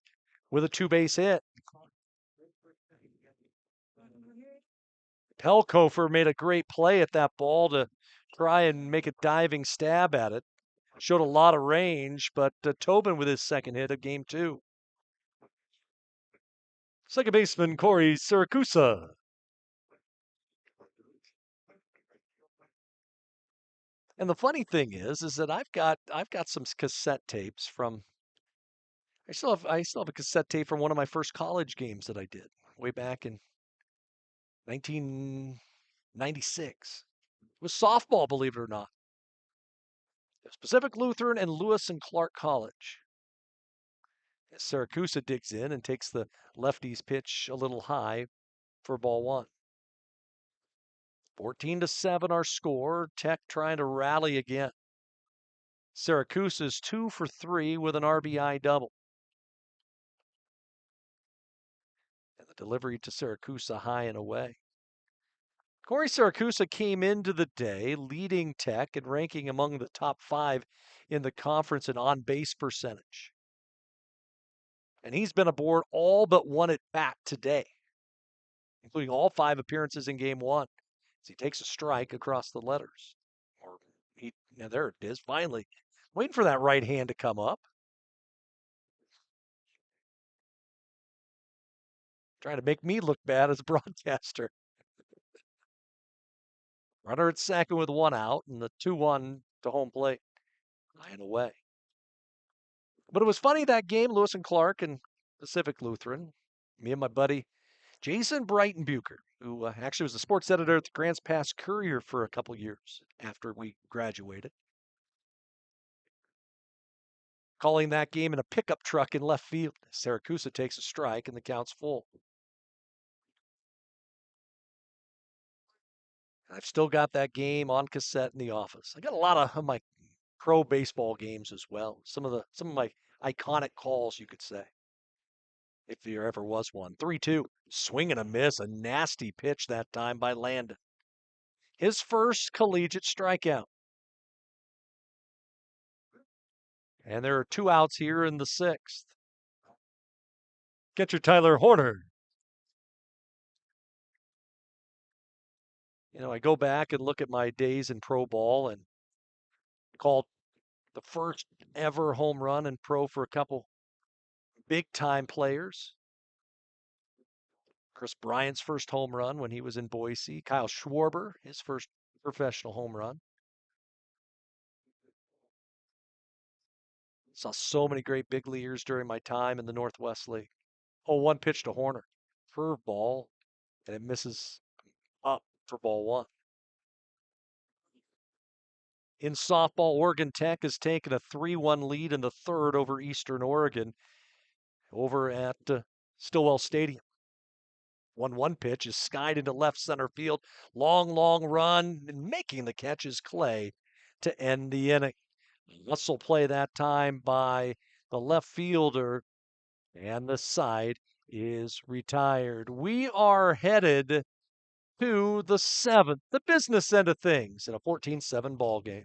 with a 2-base hit. Pelkofer made a great play at that ball to try and make a diving stab at it. Showed a lot of range, but Tobin with his second hit of game 2. Second baseman Corey Siracusa. And the funny thing is that I've got some cassette tapes from. I still have a cassette tape from one of my first college games that I did way back in 1996. It was softball, believe it or not. It was Pacific Lutheran and Lewis and Clark College. As Siracusa digs in and takes the lefty's pitch a little high for ball 1. 14-7 our score. Tech trying to rally again. Siracusa's 2 for 3 with an RBI double. And the delivery to Siracusa high and away. Corey Siracusa came into the day leading Tech and ranking among the top 5 in the conference in on-base percentage. And he's been aboard all but one at bat today, including all 5 appearances in game 1. As he takes a strike across the letters. Now there it is, finally. Waiting for that right hand to come up. Trying to make me look bad as a broadcaster. Runner at second with 1 out, and the 2-1 to home plate. High and away. But it was funny that game, Lewis and Clark and Pacific Lutheran. Me and my buddy Jason Breitenbucher, who actually was the sports editor at the Grants Pass Courier for a couple years after we graduated. Calling that game in a pickup truck in left field. Siracusa takes a strike and the count's full. I've still got that game on cassette in the office. I got a lot of my pro baseball games as well. Some of my iconic calls, you could say, if there ever was one. 3-2, swing and a miss, a nasty pitch that time by Landon. His first collegiate strikeout. And there are 2 outs here in the 6th. Catcher Tyler Horner. I go back and look at my days in pro ball and called the first ever home run in pro for a couple big time players. Chris Bryant's first home run when he was in Boise. Kyle Schwarber, his first professional home run. Saw so many great big leaguers during my time in the Northwest League. 0-1 pitch to Horner. Curveball, and it misses up for ball 1. In softball, Oregon Tech has taken a 3-1 lead in the 3rd over Eastern Oregon over at Stillwell Stadium. 1-1 pitch is skied into left center field. Long run, and making the catch is Clay to end the inning. Muscle play that time by the left fielder, and the side is retired. We are headed to the 7th, the business end of things, in a 14-7 ball game.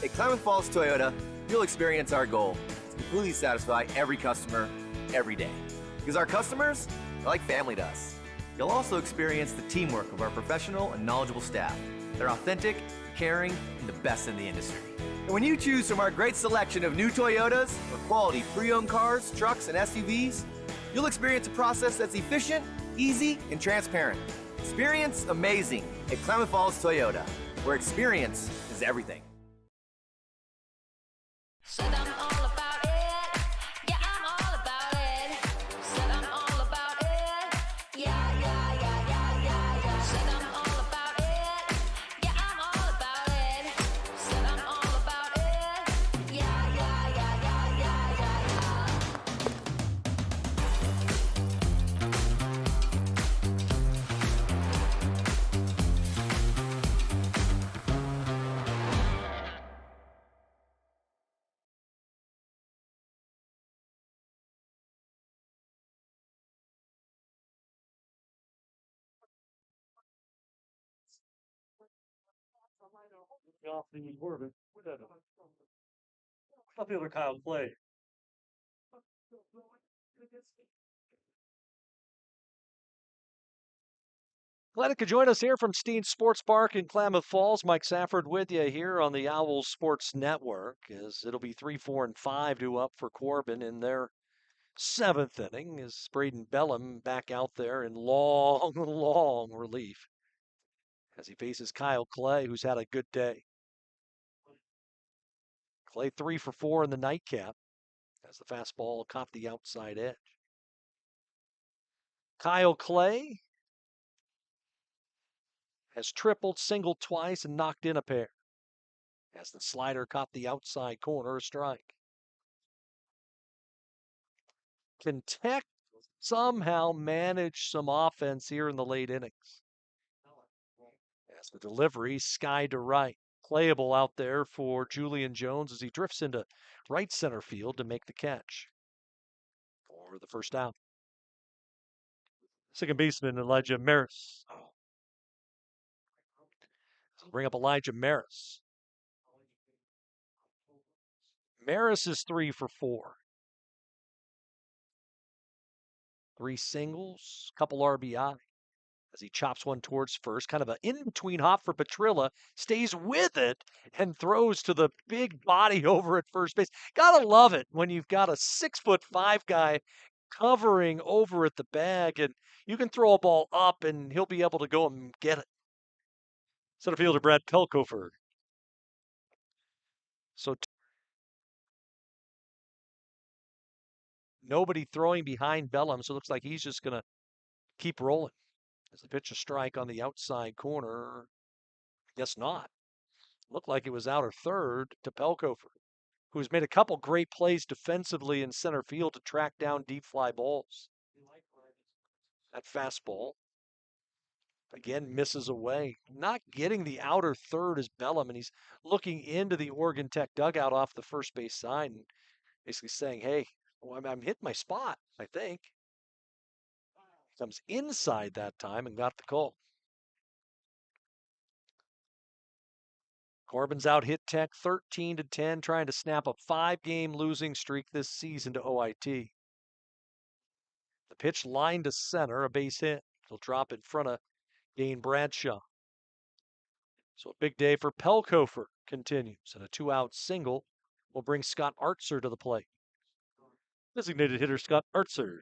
At Klamath Falls Toyota, you'll experience our goal to completely satisfy every customer every day. Because our customers are like family to us. You'll also experience the teamwork of our professional and knowledgeable staff. They're authentic, caring, and the best in the industry. And when you choose from our great selection of new Toyotas or quality pre-owned cars, trucks, and SUVs, you'll experience a process that's efficient, easy, and transparent. Experience amazing at Klamath Falls Toyota, where experience is everything. Said I'm all about it. Yeah, I'm all about it. Said I'm all about it. Yeah. Said I'm all about it. Yeah, I'm all about it. Said I'm all about it. Yeah. Off the Corban. Outfielder Kyle Clay. Glad you could join us here from Steen Sports Park in Klamath Falls. Mike Safford with you here on the Owls Sports Network, as it'll be 3, 4, and 5 due up for Corban in their 7th inning, as Braden Bellum back out there in long relief as he faces Kyle Clay, who's had a good day. Clay 3 for 4 in the nightcap as the fastball caught the outside edge. Kyle Clay has tripled, singled twice, and knocked in a pair as the slider caught the outside corner, a strike. Can Tech somehow manage some offense here in the late innings? As the delivery sky to right. Playable out there for Julian Jones as he drifts into right center field to make the catch for the first out. Second baseman Elijah Maris. So bring up Elijah Maris. Maris is 3 for 4. 3 singles, couple RBI. As he chops one towards first, kind of an in-between hop for Petrilla, stays with it and throws to the big body over at first base. Gotta love it when you've got a 6'5" guy covering over at the bag, and you can throw a ball up and he'll be able to go and get it. Center fielder Brad Pelkofer. So nobody throwing behind Bellum, so it looks like he's just gonna keep rolling. As the pitch a strike on the outside corner. Guess not. Looked like it was out or third to Pelkofer, who's made a couple great plays defensively in center field to track down deep fly balls. That fastball Again, misses away. Not getting the outer third is Bellum, and he's looking into the Oregon Tech dugout off the first base side and basically saying, hey, well, I'm hitting my spot, I think. Comes inside that time and got the call. Corban's out hit Tech 13-10, trying to snap a 5-game losing streak this season to OIT. The pitch line to center, a base hit. He'll drop in front of Dane Bradshaw. So a big day for Pelkofer continues, and a 2-out single will bring Scott Artzer to the plate. Designated hitter Scott Artzer.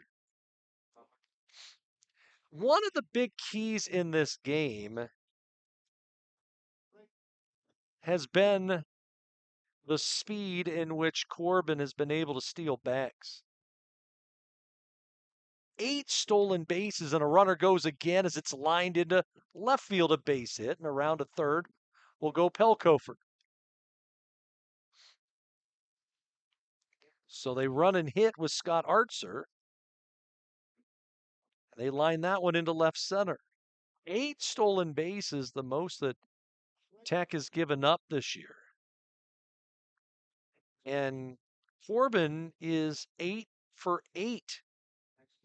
One of the big keys in this game has been the speed in which Corban has been able to steal bags. 8 stolen bases, and a runner goes again as it's lined into left field, a base hit, and around to third will go Pelkofer. So they run and hit with Scott Artzer. They line that one into left center. 8 stolen bases, the most that Tech has given up this year. And Corban is 8 for 8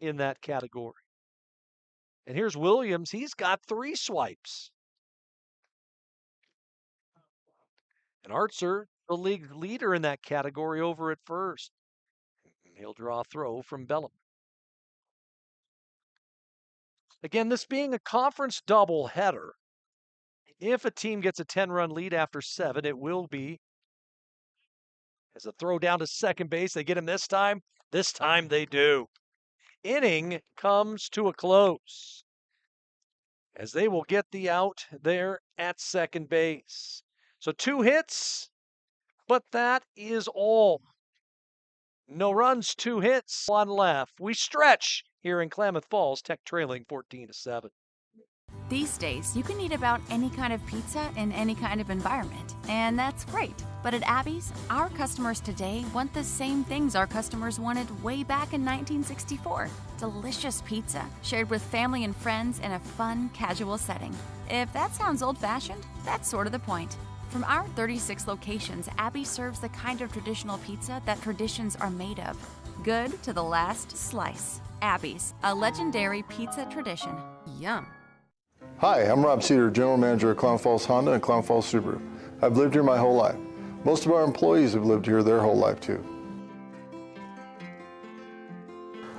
in that category. And here's Williams. He's got 3 swipes. And Artzer, the league leader in that category, over at first. He'll draw a throw from Bellum. Again, this being a conference doubleheader, if a team gets a 10-run lead after 7, it will be as a throw down to second base. They get him this time. This time they do. Inning comes to a close as they will get the out there at second base. So 2 hits, but that is all. No runs, 2 hits, 1 left. We stretch here in Klamath Falls, Tech trailing 14-7. These days, you can eat about any kind of pizza in any kind of environment, and that's great. But at Abby's, our customers today want the same things our customers wanted way back in 1964. Delicious pizza, shared with family and friends in a fun, casual setting. If that sounds old-fashioned, that's sort of the point. From our 36 locations, Abby serves the kind of traditional pizza that traditions are made of. Good to the last slice. Abby's, a legendary pizza tradition. Yum. Hi, I'm Rob Cedar, General Manager of Klamath Falls Honda and Klamath Falls Subaru. I've lived here my whole life. Most of our employees have lived here their whole life too.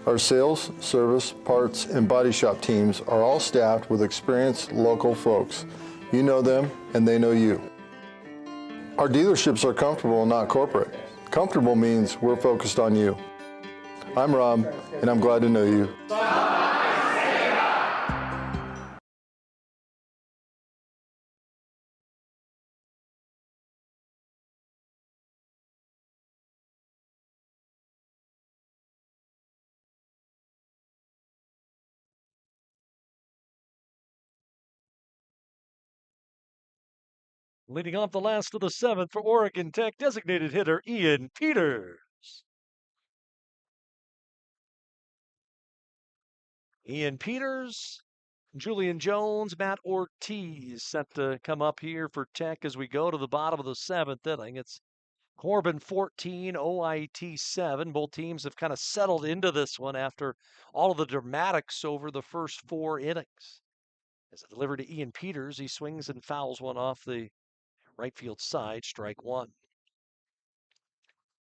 Our sales, service, parts, and body shop teams are all staffed with experienced local folks. You know them and they know you. Our dealerships are comfortable and not corporate. Comfortable means we're focused on you. I'm Rob, and I'm glad to know you. Leading off the last of the 7th for Oregon Tech, designated hitter Ian Peters. Ian Peters, Julian Jones, Matt Ortiz set to come up here for Tech as we go to the bottom of the 7th inning. It's Corban 14, OIT 7. Both teams have kind of settled into this one after all of the dramatics over the first 4 innings. As it delivered to Ian Peters, he swings and fouls one off the right field side, strike 1.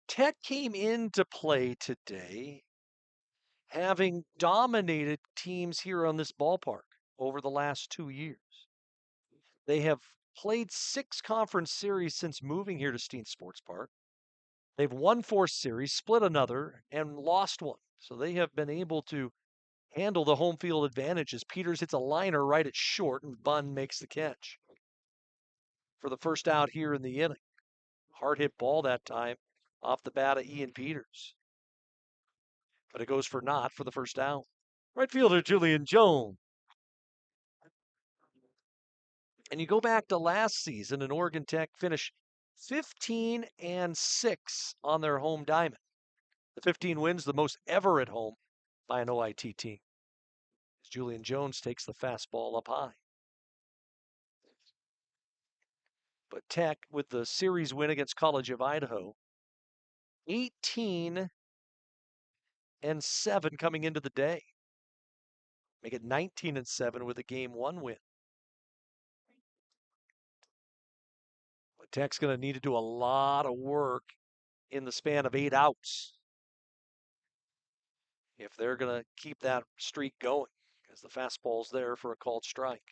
Tech came into play today having dominated teams here on this ballpark over the last 2 years. They have played 6 conference series since moving here to Steen Sports Park. They've won 4 series, split another, and lost 1. So they have been able to handle the home field advantage as Peters hits a liner right at short and Bunn makes the catch for the first out here in the inning. Hard hit ball that time off the bat of Ian Peters. But it goes for naught for the first out. Right fielder Julian Jones. And you go back to last season, and Oregon Tech finished 15-6 on their home diamond. The 15 wins, the most ever at home by an OIT team. As Julian Jones takes the fastball up high. But Tech, with the series win against College of Idaho, 18-7 coming into the day. Make it 19-7 with a game 1 win. But Tech's going to need to do a lot of work in the span of 8 outs if they're going to keep that streak going, as the fastball's there for a called strike.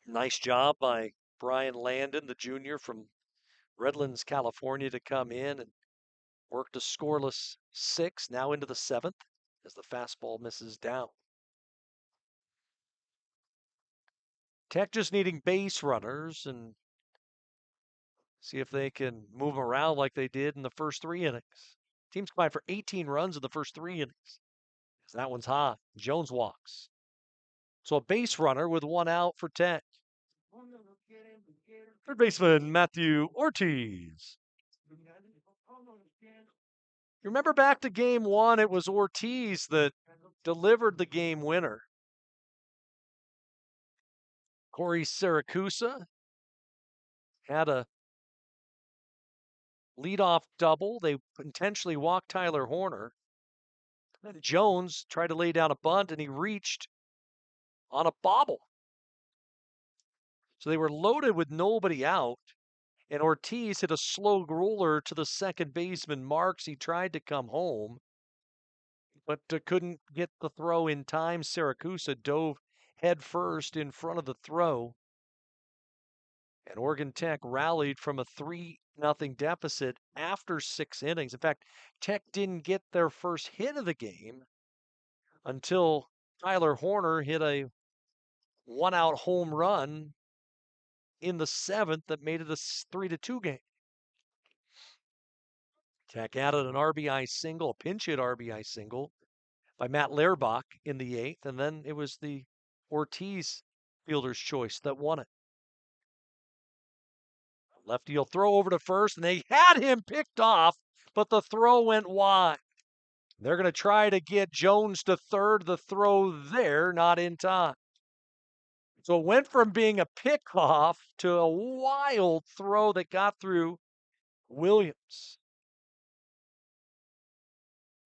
Nice job by Brian Landon, the junior from Redlands, California, to come in and worked a scoreless 6, now into the 7th, as the fastball misses down. Tech just needing base runners and see if they can move around like they did in the first 3 innings. Team's combined for 18 runs in the first 3 innings. So that one's hot. Jones walks. So a base runner with 1 out for Tech. Third baseman Matthew Ortiz. You remember back to game 1, it was Ortiz that delivered the game winner. Corey Siracusa had a leadoff double. They intentionally walked Tyler Horner. Then Jones tried to lay down a bunt, and he reached on a bobble. So they were loaded with nobody out, and Ortiz hit a slow roller to the second baseman Marks. He tried to come home, but couldn't get the throw in time. Siracusa dove head first in front of the throw, and Oregon Tech rallied from a 3-0 deficit after 6 innings. In fact, Tech didn't get their first hit of the game until Tyler Horner hit a 1-out home run in the 7th that made it a 3-2 game. Tech added an RBI single, a pinch hit RBI single by Matt Lehrbach in the 8th, and then it was the Ortiz fielder's choice that won it. Lefty will throw over to first, and they had him picked off, but the throw went wide. They're going to try to get Jones to third. The throw there, not in time. So it went from being a pickoff to a wild throw that got through Williams.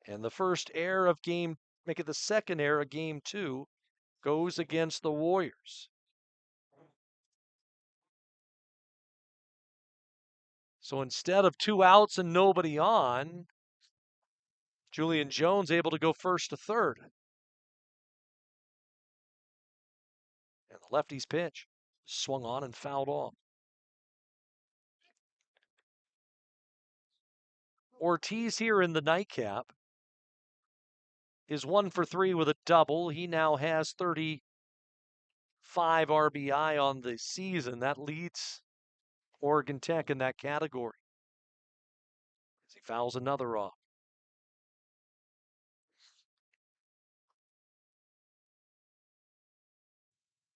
And the first error of make it the second error of game 2, goes against the Warriors. So instead of 2 outs and nobody on, Julian Jones able to go first to third. And the lefty's pitch swung on and fouled off. Ortiz here in the nightcap is 1 for 3 with a double. He now has 35 RBI on the season. That leads Oregon Tech in that category, as he fouls another off.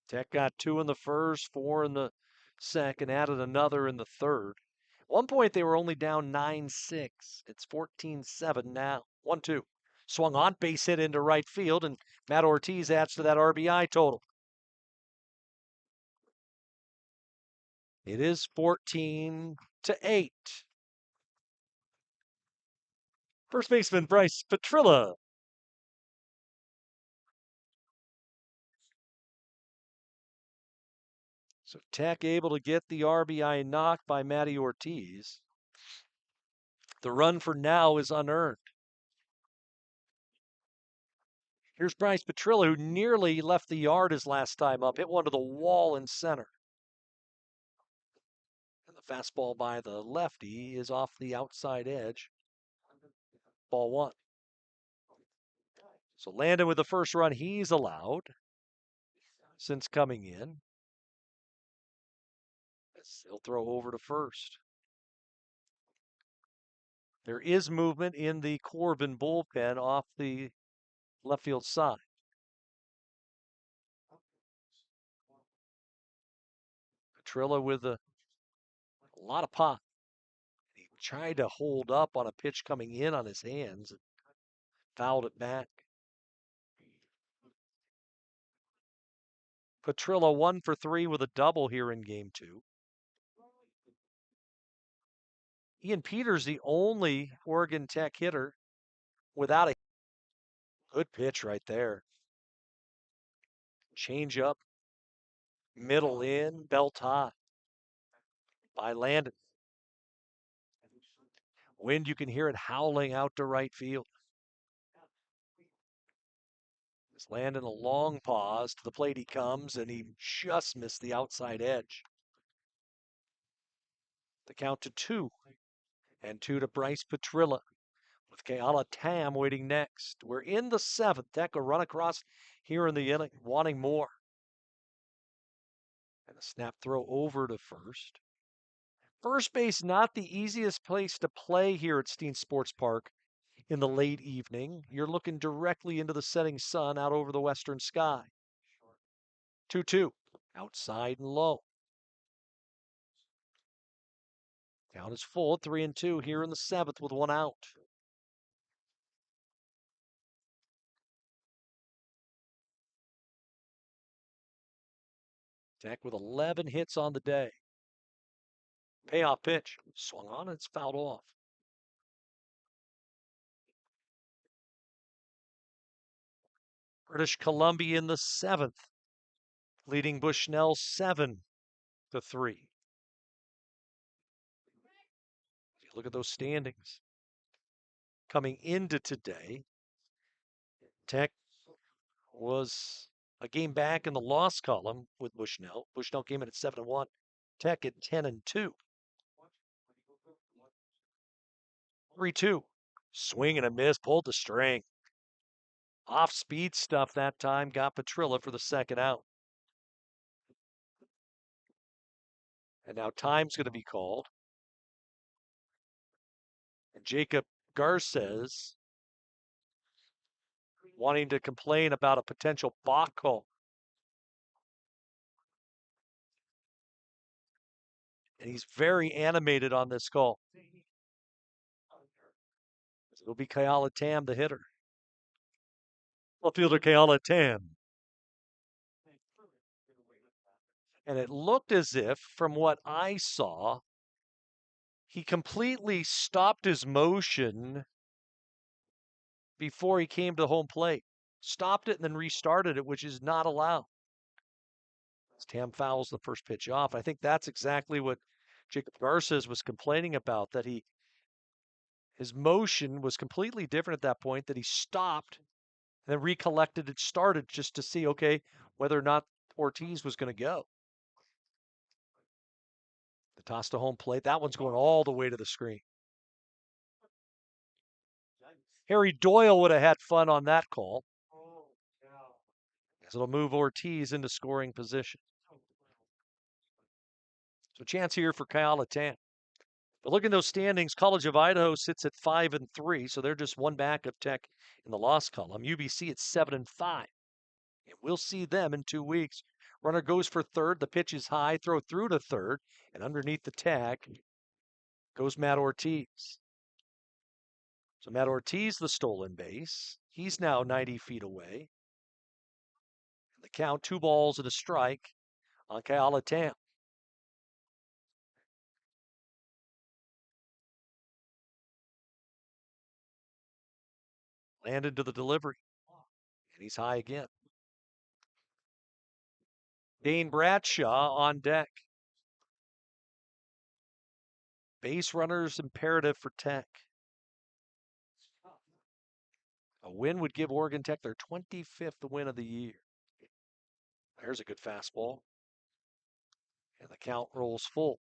Tech got 2 in the first, 4 in the second, added another in the third. At one point, they were only down 9-6. It's 14-7 now. 1-2. Swung on, base hit into right field, and Matt Ortiz adds to that RBI total. It is 14-8. First baseman Bryce Petrilla. So Tech able to get the RBI knock by Matty Ortiz. The run for now is unearned. Here's Bryce Petrilla, who nearly left the yard his last time up. Hit one to the wall in center. And the fastball by the lefty is off the outside edge. Ball 1. So Landon with the first run he's allowed since coming in. He'll throw over to first. There is movement in the Corban bullpen off the left field side. Petrilla with a lot of pop. He tried to hold up on a pitch coming in on his hands and fouled it back. Petrilla 1 for 3 with a double here in game 2. Ian Peters, the only Oregon Tech hitter without a good pitch right there. Change up, middle in, belt high by Landon. Wind, you can hear it howling out to right field. As Landon, a long pause. To the plate he comes, and he just missed the outside edge. The count to 2, and 2 to Bryce Petrilla, with Keala Tam waiting next. We're in the 7th. Tech will run across here in the inning, wanting more. And a snap throw over to first. First base, not the easiest place to play here at Steen Sports Park in the late evening. You're looking directly into the setting sun out over the western sky. 2-2, outside and low. Count is full, 3-2 here in the 7th with 1 out. Tech with 11 hits on the day. Payoff pitch, swung on and it's fouled off. British Columbia in the 7th, leading Bushnell 7-3. Look at those standings. Coming into today, Tech was a game back in the loss column with Bushnell. Bushnell came in at 7-1. Tech at 10-2. 3-2. Swing and a miss, pulled the string. Off speed stuff that time, got Petrilla for the second out. And now time's going to be called. And Jacob Garces wanting to complain about a potential balk call. And he's very animated on this call. It'll be Keala Tam, the hitter. Left fielder Keala Tam. And it looked as if, from what I saw, he completely stopped his motion before he came to home plate. Stopped it and then restarted it, which is not allowed. As Tam fouls the first pitch off. I think that's exactly what Jacob Garces was complaining about, that his motion was completely different at that point, that he stopped and then recollected and started just to see, okay, whether or not Ortiz was going to go. The toss to home plate, that one's going all the way to the screen. Harry Doyle would have had fun on that call, as it'll move Ortiz into scoring position. So chance here for Keala Tam. But look at those standings. College of Idaho sits at 5-3, so they're just one back of Tech in the loss column. UBC at 7-5. And we'll see them in 2 weeks. Runner goes for third. The pitch is high. Throw through to third. And underneath the tag goes Matt Ortiz. So Matt Ortiz, the stolen base. He's now 90 feet away. The count, 2 balls and a strike on Keala Tam. Landed to the delivery. And he's high again. Dane Bradshaw on deck. Base runners imperative for Tech. A win would give Oregon Tech their 25th win of the year. There's a good fastball. And the count rolls full.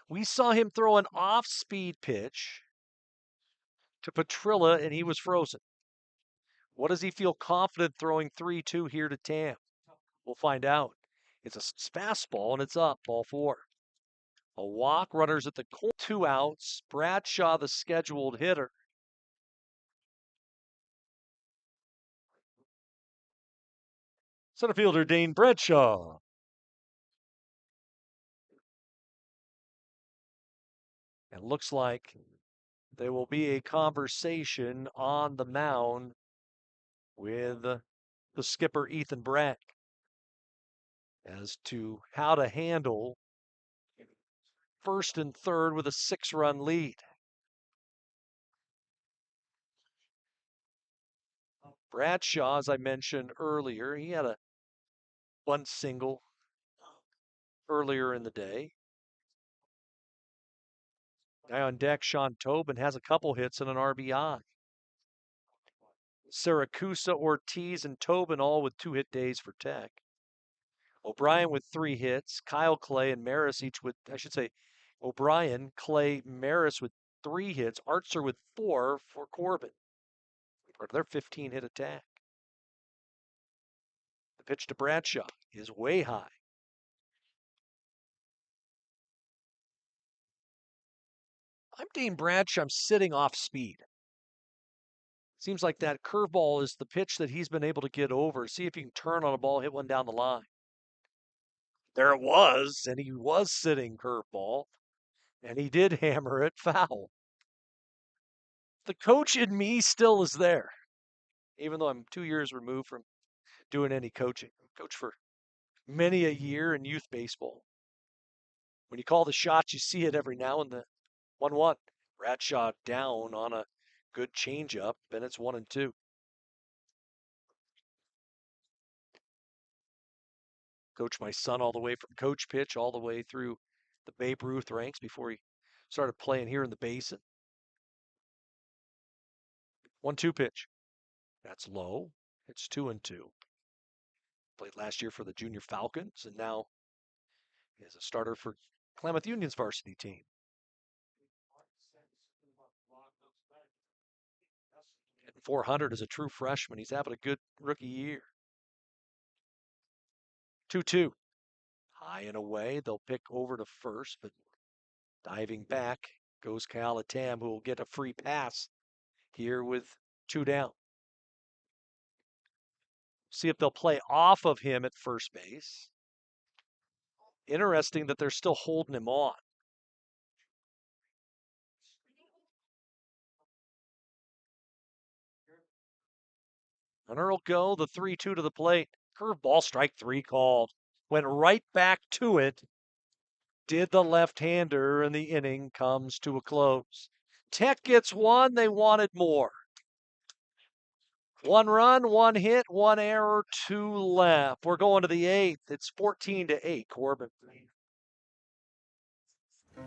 We saw him throw an off-speed pitch to Petrilla, and he was frozen. What does he feel confident throwing 3-2 here to Tam? We'll find out. It's a fastball, and it's up, ball 4. A walk, runners at the corner, 2 outs. Bradshaw, the scheduled hitter. Center fielder Dane Bradshaw. It looks like there will be a conversation on the mound with the skipper, Ethan Bragg, as to how to handle first and third with a 6-run lead. Bradshaw, as I mentioned earlier, he had a bunt single earlier in the day. Guy on deck, Sean Tobin, has a couple hits and an RBI. Siracusa, Ortiz, and Tobin all with 2-hit days for Tech. O'Brien with 3 hits. Kyle Clay and Maris each with, I should say, O'Brien, Clay, Maris with 3 hits. Artzer with 4 for Corban. Part of their 15-hit attack. The pitch to Bradshaw is way high. I'm Dean Bradshaw. I'm sitting off speed. Seems like that curveball is the pitch that he's been able to get over. See if you can turn on a ball, hit one down the line. There it was, and he was sitting curveball, and he did hammer it foul. The coach in me still is there, even though I'm 2 years removed from doing any coaching. Coach for many a year in youth baseball. When you call the shots, you see it every now and then. 1-1. Bradshaw down on a good changeup, and it's 1-2. Coached my son all the way from coach pitch all the way through the Babe Ruth ranks before he started playing here in the Basin. 1-2 pitch. That's low. It's 2-2. Played last year for the Junior Falcons and now is a starter for Klamath Union's varsity team. Hitting .400 as a true freshman. He's having a good rookie year. 2-2. High and away. They'll pick over to first, but diving back goes Kyle Tam, who will get a free pass here with 2 down. See if they'll play off of him at first base. Interesting that they're still holding him on. Hunter will go, the 3-2 to the plate. Curveball, strike 3 called. Went right back to it. Did the left-hander, and the inning comes to a close. Tech gets 1, they wanted more. 1 run, 1 hit, 1 error, 2 left. We're going to the 8th. It's 14-8, Corban.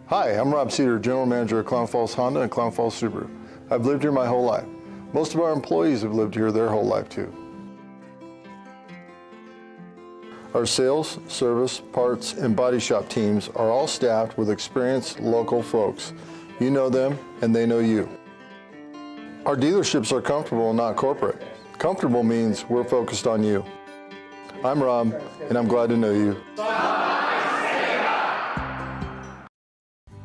Hi, I'm Rob Cedar, General Manager of Clown Falls Honda and Clown Falls Subaru. I've lived here my whole life. Most of our employees have lived here their whole life too. Our sales, service, parts, and body shop teams are all staffed with experienced local folks. You know them and they know you. Our dealerships are comfortable and not corporate. Comfortable means we're focused on you. I'm Rob, and I'm glad to know you.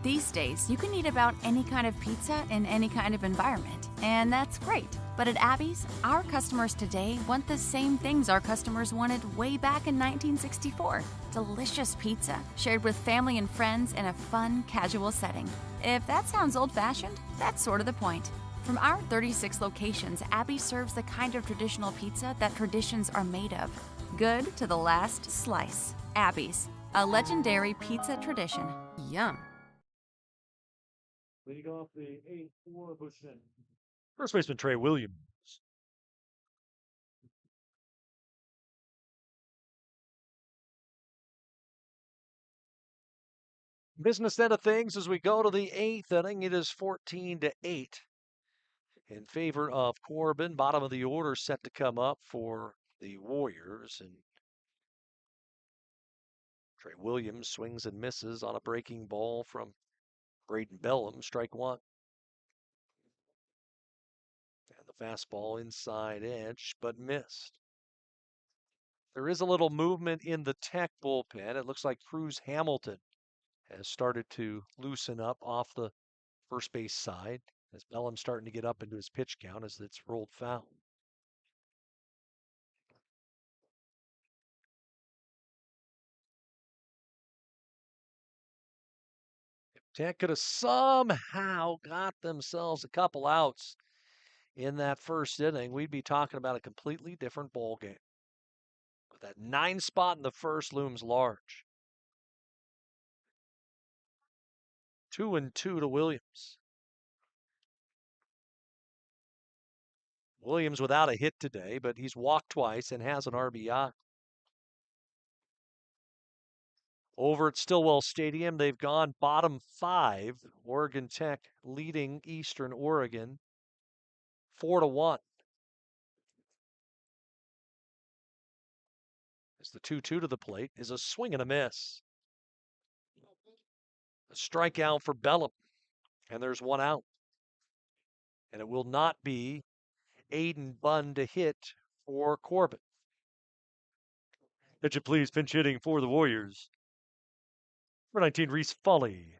These days, you can eat about any kind of pizza in any kind of environment, and that's great. But at Abby's, our customers today want the same things our customers wanted way back in 1964. Delicious pizza, shared with family and friends in a fun, casual setting. If that sounds old-fashioned, that's sort of the point. From our 36 locations, Abby serves the kind of traditional pizza that traditions are made of. Good to the last slice. Abby's, a legendary pizza tradition. Yum. Leading off the 8th for Bushin. First baseman Trey Williams. Business end of things as we go to the 8th inning. It is 14-8 in favor of Corban. Bottom of the order set to come up for the Warriors. And Trey Williams swings and misses on a breaking ball from Braden Bellum. Strike 1. And the fastball inside edge, but missed. There is a little movement in the Tech bullpen. It looks like Cruz Hamilton has started to loosen up off the first base side as Bellum's starting to get up into his pitch count as it's rolled foul. If Tech could have somehow got themselves a couple outs in that first inning, we'd be talking about a completely different ball game. But that 9 spot in the first looms large. 2-2 to Williams. Williams without a hit today, but he's walked twice and has an RBI. Over at Stillwell Stadium, they've gone bottom 5. Oregon Tech leading Eastern Oregon 4-1. As the 2-2 to the plate is a swing and a miss. A strikeout for Bellum, and there's one out. And it will not be Aiden Bunn to hit for Corban. Could you please pinch hitting for the Warriors? For 19, Reese Foley.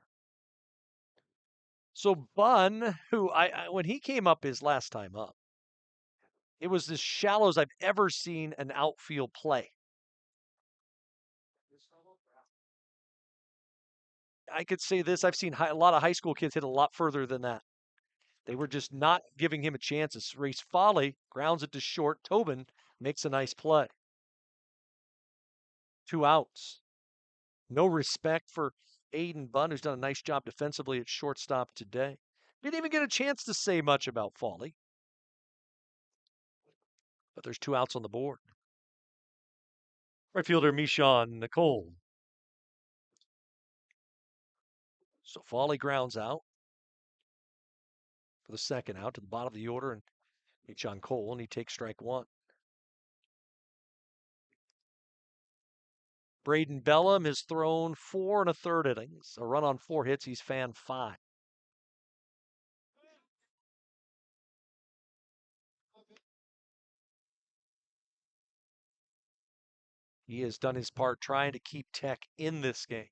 So Bunn, who when he came up his last time up, it was as shallow as I've ever seen an outfield play. I could say this, I've seen a lot of high school kids hit a lot further than that. They were just not giving him a chance. As Reese Foley grounds it to short. Tobin makes a nice play. 2 outs. No respect for Aiden Bunn, who's done a nice job defensively at shortstop today. Didn't even get a chance to say much about Foley. But there's 2 outs on the board. Right fielder Michon Nicole. So Foley grounds out for the second out to the bottom of the order, and Michon Cole, and he takes strike 1. Braden Bellum has thrown 4 1/3 innings, a run on 4 hits. He's fanned 5. He has done his part trying to keep Tech in this game.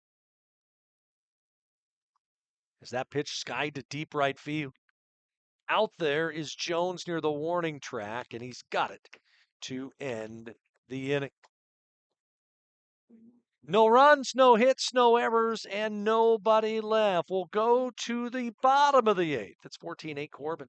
As that pitch skied to deep right field. Out there is Jones near the warning track, and he's got it to end the inning. No runs, no hits, no errors, and nobody left. We'll go to the bottom of the 8th. It's 14-8 Corban.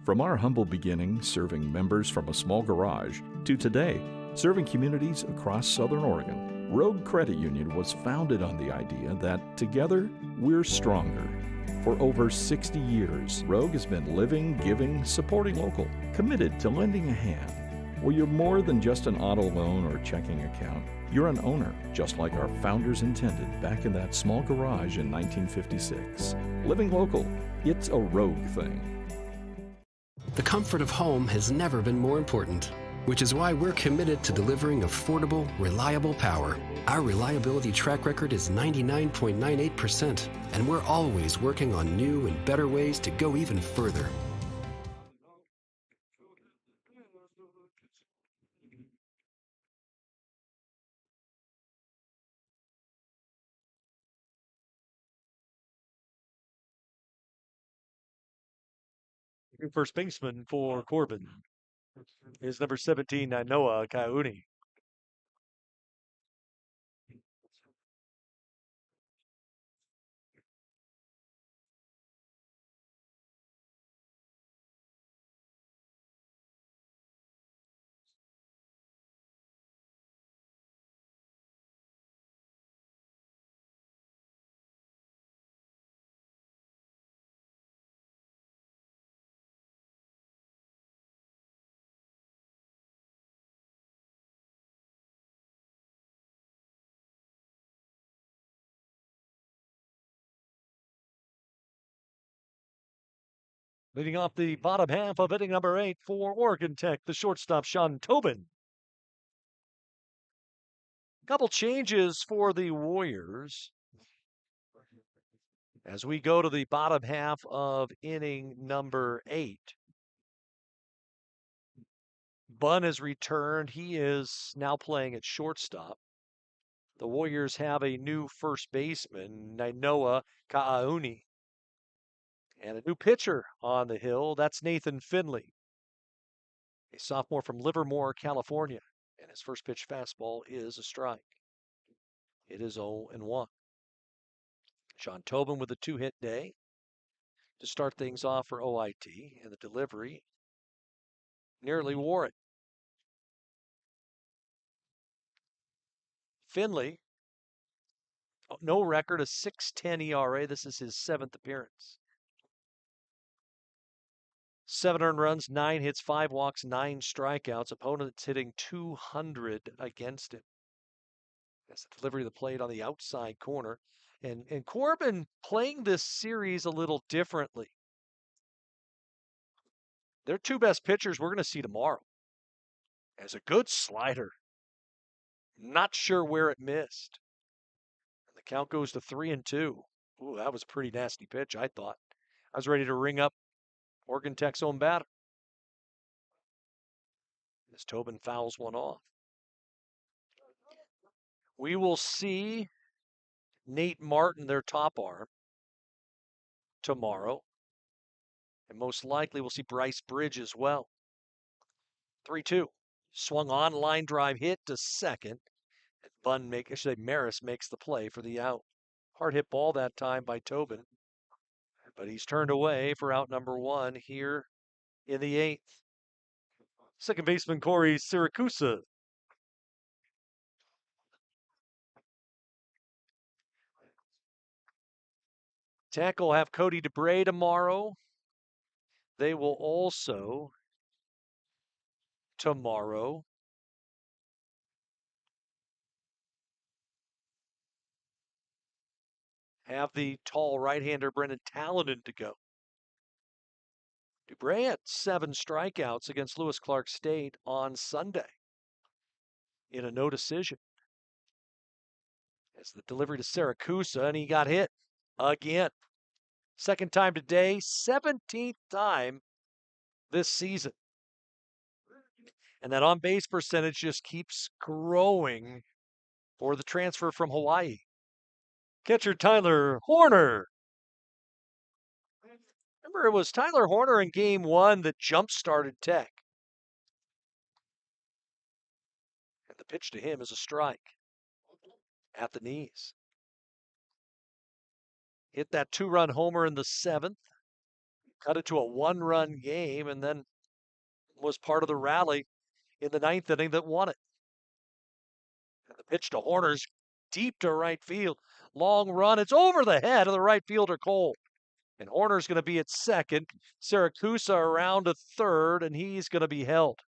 From our humble beginnings serving members from a small garage to today, serving communities across Southern Oregon, Rogue Credit Union was founded on the idea that together we're stronger. For over 60 years, Rogue has been living, giving, supporting local, committed to lending a hand. Where you're more than just an auto loan or checking account, you're an owner, just like our founders intended back in that small garage in 1956. Living local, it's a Rogue thing. The comfort of home has never been more important, which is why we're committed to delivering affordable, reliable power. Our reliability track record is 99.98%, and we're always working on new and better ways to go even further. First baseman for Corban is number 17, Noah Kauni. Leading off the bottom half of inning number 8 for Oregon Tech, the shortstop, Sean Tobin. Couple changes for the Warriors as we go to the bottom half of inning number 8. Bunn has returned. He is now playing at shortstop. The Warriors have a new first baseman, Nainoa Ka'auni. And a new pitcher on the hill, that's Nathan Finley, a sophomore from Livermore, California. And his first pitch fastball is a strike. It is 0-1. Sean Tobin with a 2-hit day to start things off for OIT, and the delivery nearly wore it. Finley, no record, a 6.10 ERA. This is his 7th appearance. 7 earned runs, 9 hits, 5 walks, 9 strikeouts. Opponents hitting .200 against him. That's the delivery of the plate on the outside corner. And Corban playing this series a little differently. Their 2 best pitchers we're going to see tomorrow. As a good slider. Not sure where it missed. And the count goes to 3-2. Ooh, that was a pretty nasty pitch, I thought. I was ready to ring up Oregon Tech's own batter. As Tobin fouls one off. We will see Nate Martin, their top arm, tomorrow. And most likely we'll see Bryce Bridge as well. 3-2. Swung on, line drive hit to second. Maris makes the play for the out. Hard hit ball that time by Tobin. But he's turned away for out number 1 here in the 8th. Second baseman Corey Siracusa. Tech will have Cody DeBray tomorrow. They will also tomorrow have the tall right-hander Brendan Tallanen to go. DeBray had 7 strikeouts against Lewis Clark State on Sunday in a no decision. As the delivery to Siracusa, and he got hit again. Second time today, 17th time this season. And that on-base percentage just keeps growing for the transfer from Hawaii. Catcher Tyler Horner. Remember, it was Tyler Horner in Game 1 that jump-started Tech. And the pitch to him is a strike at the knees. Hit that 2-run homer in the 7th. Cut it to a 1-run game, and then was part of the rally in the 9th inning that won it. And the pitch to Horner's deep to right field. Long run. It's over the head of the right fielder, Cole. And Horner's going to be at second. Siracusa around to third, and he's going to be held.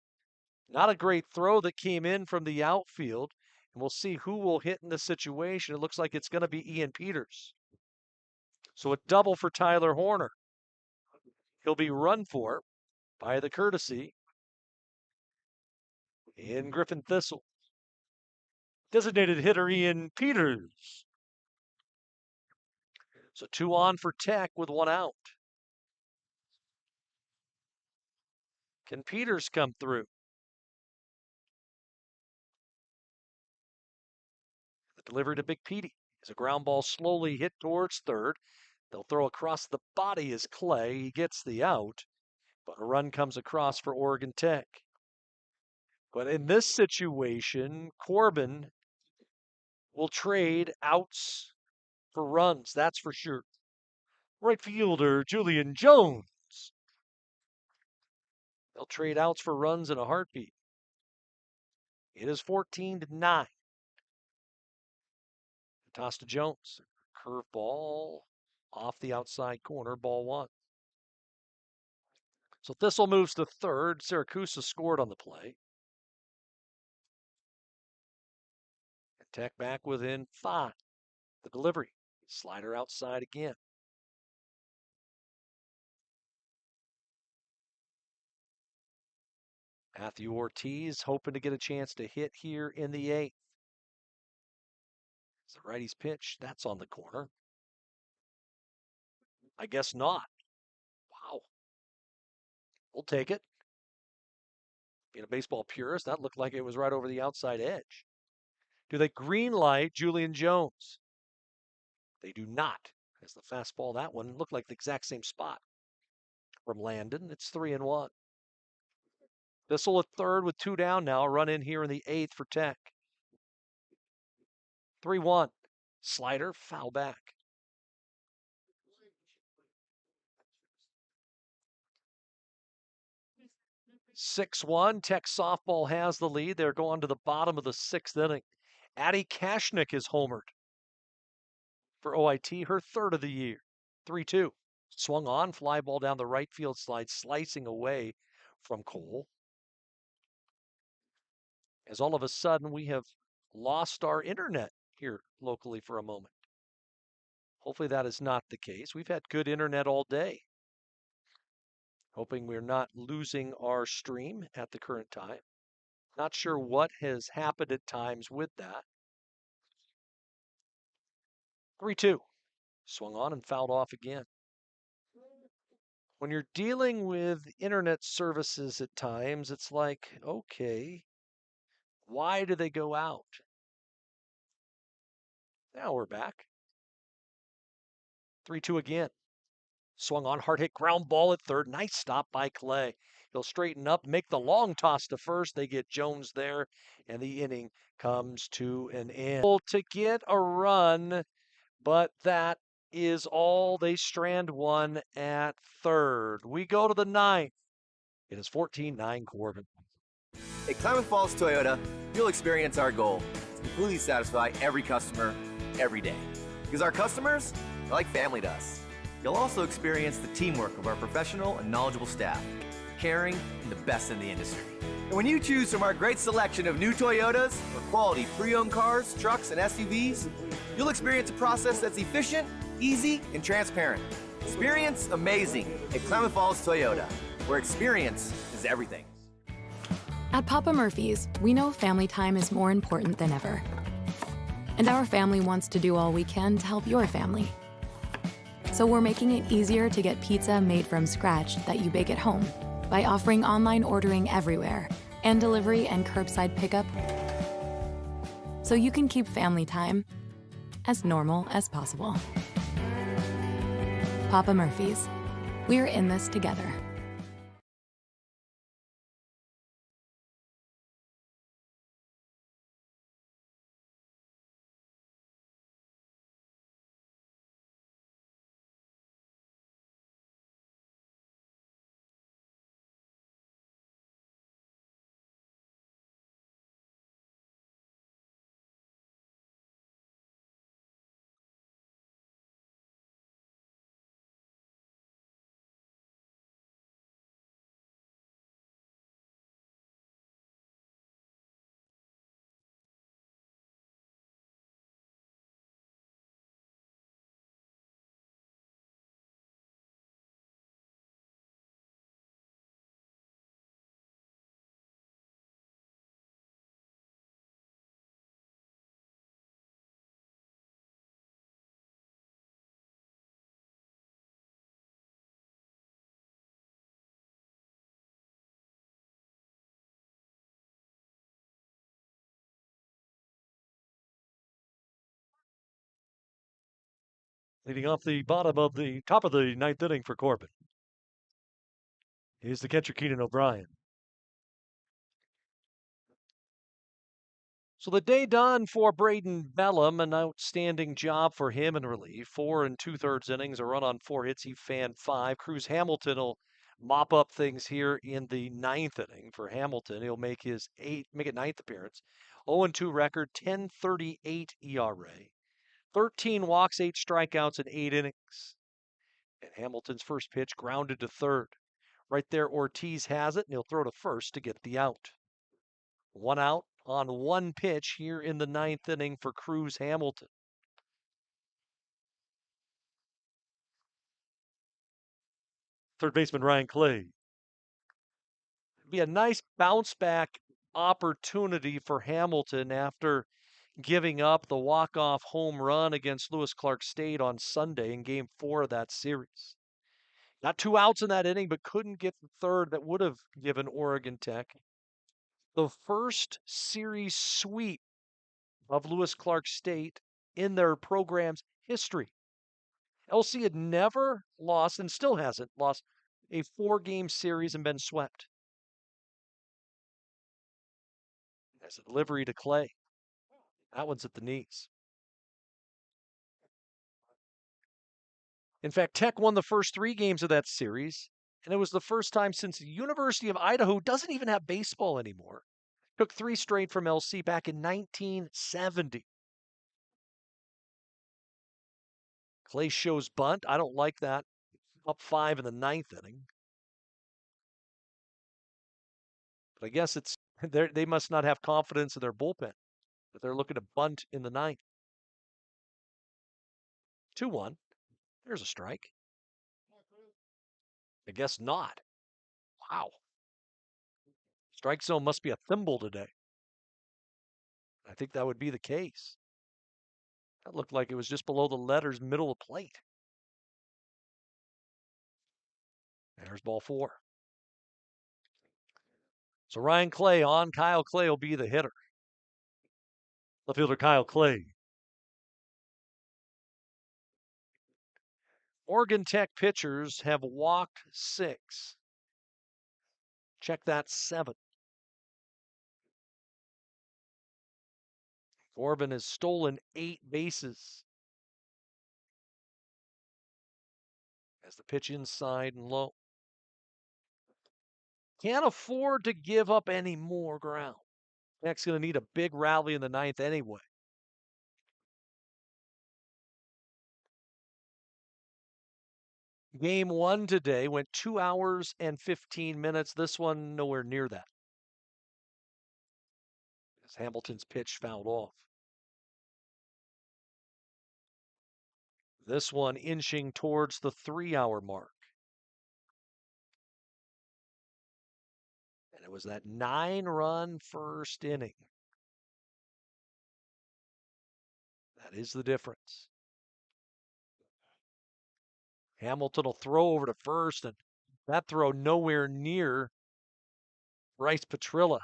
Not a great throw that came in from the outfield. And we'll see who will hit in this situation. It looks like it's going to be Ian Peters. So a double for Tyler Horner. He'll be run for by the courtesy in Griffin Thistle. Designated hitter Ian Peters. So 2 on for Tech with 1 out. Can Peters come through? The delivery to Big Petey is a ground ball slowly hit towards third. They'll throw across the body as Clay. He gets the out, but a run comes across for Oregon Tech. But in this situation, Corban will trade outs for runs, that's for sure. Right fielder Julian Jones. They'll trade outs for runs in a heartbeat. It is 14-9. Toss to Jones. Curveball off the outside corner, ball 1. So Thistle moves to third. Siracusa scored on the play. And Tech back within 5. The delivery. Slider outside again. Matthew Ortiz hoping to get a chance to hit here in the 8th. It's the righty's pitch. That's on the corner. I guess not. Wow. We'll take it. Being a baseball purist, that looked like it was right over the outside edge. Do they green light Julian Jones? They do not. As the fastball, that one looked like the exact same spot from Landon. It's 3-1. Thistle at third with 2 down now. A run in here in the 8th for Tech. 3-1. Slider, foul back. Six 6-1. Tech softball has the lead. They're going to the bottom of the 6th inning. Addie Kashnik is homered for OIT, her third of the year. 3-2. Swung on, fly ball down the right field slide, slicing away from Cole. As all of a sudden we have lost our internet here locally for a moment. Hopefully that is not the case. We've had good internet all day. Hoping we're not losing our stream at the current time. Not sure what has happened at times with that. 3-2. Swung on and fouled off again. When you're dealing with internet services at times, it's like, okay, why do they go out? Now we're back. 3-2 again. Swung on, hard hit ground ball at third. Nice stop by Clay. He'll straighten up, make the long toss to first. They get Jones there, and the inning comes to an end. To get a run, but that is all. They strand one at third. We go to the ninth. It is 14-9 Corban. At Klamath Falls Toyota, you'll experience our goal to completely satisfy every customer every day. Because our customers are like family to us. You'll also experience the teamwork of our professional and knowledgeable staff, caring and the best in the industry. And when you choose from our great selection of new Toyotas or quality pre-owned cars, trucks, and SUVs, you'll experience a process that's efficient, easy, and transparent. Experience amazing at Klamath Falls Toyota, where experience is everything. At Papa Murphy's, we know family time is more important than ever. And our family wants to do all we can to help your family. So we're making it easier to get pizza made from scratch that you bake at home by offering online ordering everywhere and delivery and curbside pickup, so you can keep family time as normal as possible. Papa Murphy's, we're in this together. Leading off the bottom of the top of the ninth inning for Corbin is the catcher Keenan O'Brien. So the day done for Braden Bellum, an outstanding job for him in relief. 4 2/3 innings, a run on 4 hits. He fanned 5. Cruz Hamilton will mop up things here in the ninth inning for Hamilton. He'll make his ninth appearance. 0-2 record, 10.38 ERA, 13 walks, 8 strikeouts in 8 innings. And Hamilton's first pitch grounded to third. Right there, Ortiz has it, and he'll throw to first to get the out. 1 out on 1 pitch here in the ninth inning for Cruz Hamilton. Third baseman Ryan Clay. It'd be a nice bounce back opportunity for Hamilton after giving up the walk-off home run against Lewis Clark State on Sunday in Game 4 of that series. Got 2 outs in that inning, but couldn't get the third that would have given Oregon Tech the first series sweep of Lewis Clark State in their program's history. LC had never lost and still hasn't lost a 4-game series and been swept. As a delivery to Clay. That one's at the knees. In fact, Tech won the first 3 games of that series, and it was the first time since the University of Idaho doesn't even have baseball anymore. Took 3 straight from LC back in 1970. Clay shows bunt. I don't like that. Up 5 in the 9th inning. But I guess it's they must not have confidence in their bullpen that they're looking to bunt in the 9th. 2-1. There's a strike. I guess not. Wow. Strike zone must be a thimble today. I think that would be the case. That looked like it was just below the letters, middle of plate. There's ball 4. So Ryan Clay on. Kyle Clay will be the hitter. Left fielder Kyle Clay. Oregon Tech pitchers have walked 6. Check that 7. Corban has stolen 8 bases. As the pitch inside and low. Can't afford to give up any more ground. Tech's going to need a big rally in the 9th anyway. Game 1 today went 2 hours and 15 minutes. This one nowhere near that. As Hamilton's pitch fouled off. This one inching towards the 3-hour mark. And it was that 9-run first inning. That is the difference. Hamilton will throw over to first, and that throw nowhere near Bryce Petrilla.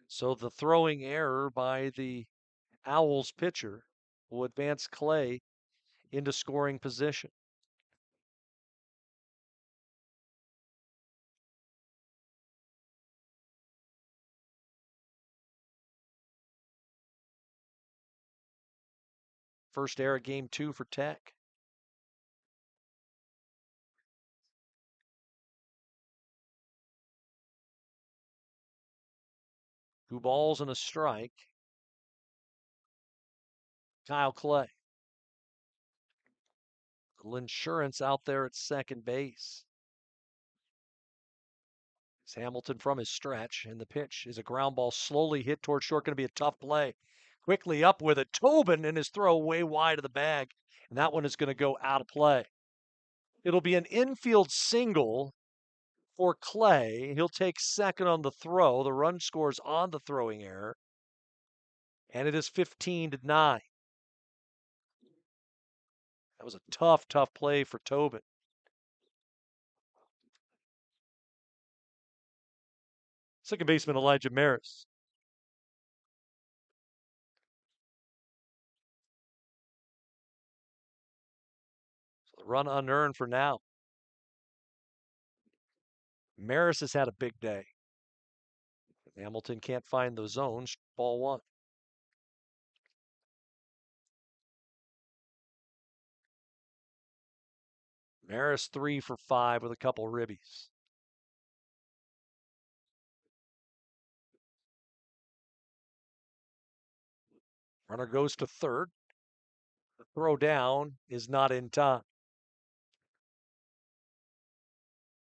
So the throwing error by the Owls pitcher will advance Clay into scoring position. First error game 2 for Tech. Two balls and a strike. Kyle Clay. A little insurance out there at second base. It's Hamilton from his stretch, and the pitch is a ground ball slowly hit towards short. Going to be a tough play. Quickly up with it. Tobin and his throw way wide of the bag, and that one is going to go out of play. It'll be an infield single for Clay. He'll take second on the throw. The run scores on the throwing error, and it is 15-9. That was a tough play for Tobin. Second baseman Elijah Maris. So the run unearned for now. Maris has had a big day. Hamilton can't find the zones. Ball 1. Maris 3 for 5 with a couple ribbies. Runner goes to third. The throw down is not in time.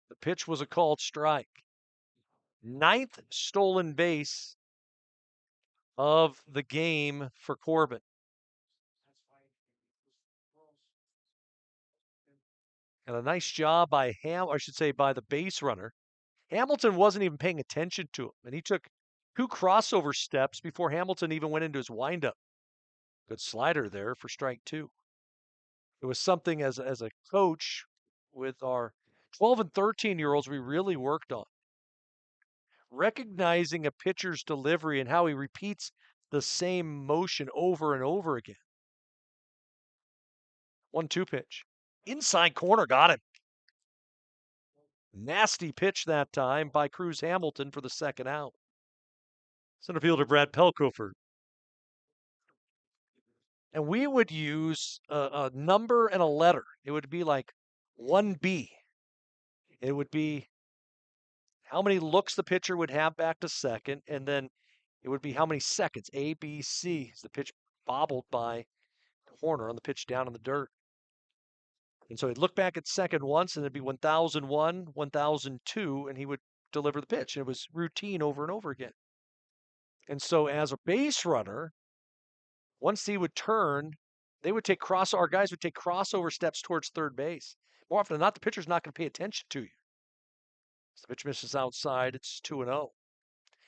The pitch was a called strike. 9th stolen base of the game for Corban. And a nice job by by the base runner. Hamilton wasn't even paying attention to him, and he took 2 crossover steps before Hamilton even went into his windup. Good slider there for strike 2. It was something as a coach with our 12 and 13-year-olds we really worked on. Recognizing a pitcher's delivery and how he repeats the same motion over and over again. 1-2 pitch. Inside corner, got him. Nasty pitch that time by Cruz Hamilton for the second out. Center fielder Brad Pelkofer. And we would use a number and a letter. It would be like 1B. It would be how many looks the pitcher would have back to second, and then it would be how many seconds, A, B, C, as the pitch bobbled by Horner on the pitch down in the dirt. And so he'd look back at second once, and it'd be 1001, 1002, and he would deliver the pitch. It was routine over and over again. And so as a base runner, once he would turn, our guys would take crossover steps towards third base. More often than not, the pitcher's not going to pay attention to you. As the pitch misses outside, it's 2-0.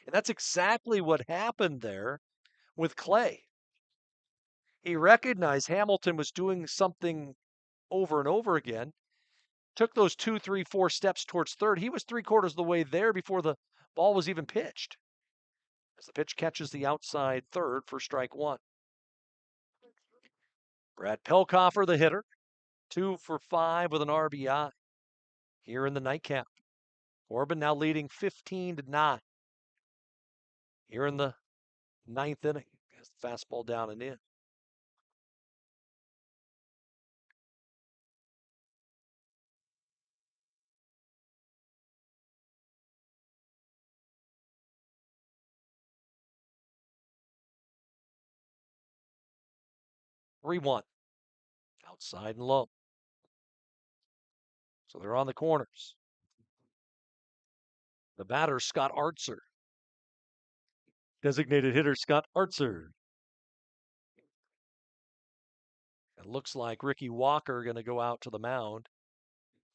And that's exactly what happened there with Clay. He recognized Hamilton was doing something over and over again, took those 2, 3, 4 steps towards third. He was 3/4 of the way there before the ball was even pitched. As the pitch catches the outside third for strike one. Brad Pelkoffer, the hitter, 2 for 5 with an RBI here in the nightcap. Corban now leading 15-9 here in the ninth inning. Has the fastball down and in. Three-one. Outside and low. So they're on the corners. The batter, Scott Artzer. Designated hitter, Scott Artzer. It looks like Ricky Walker going to go out to the mound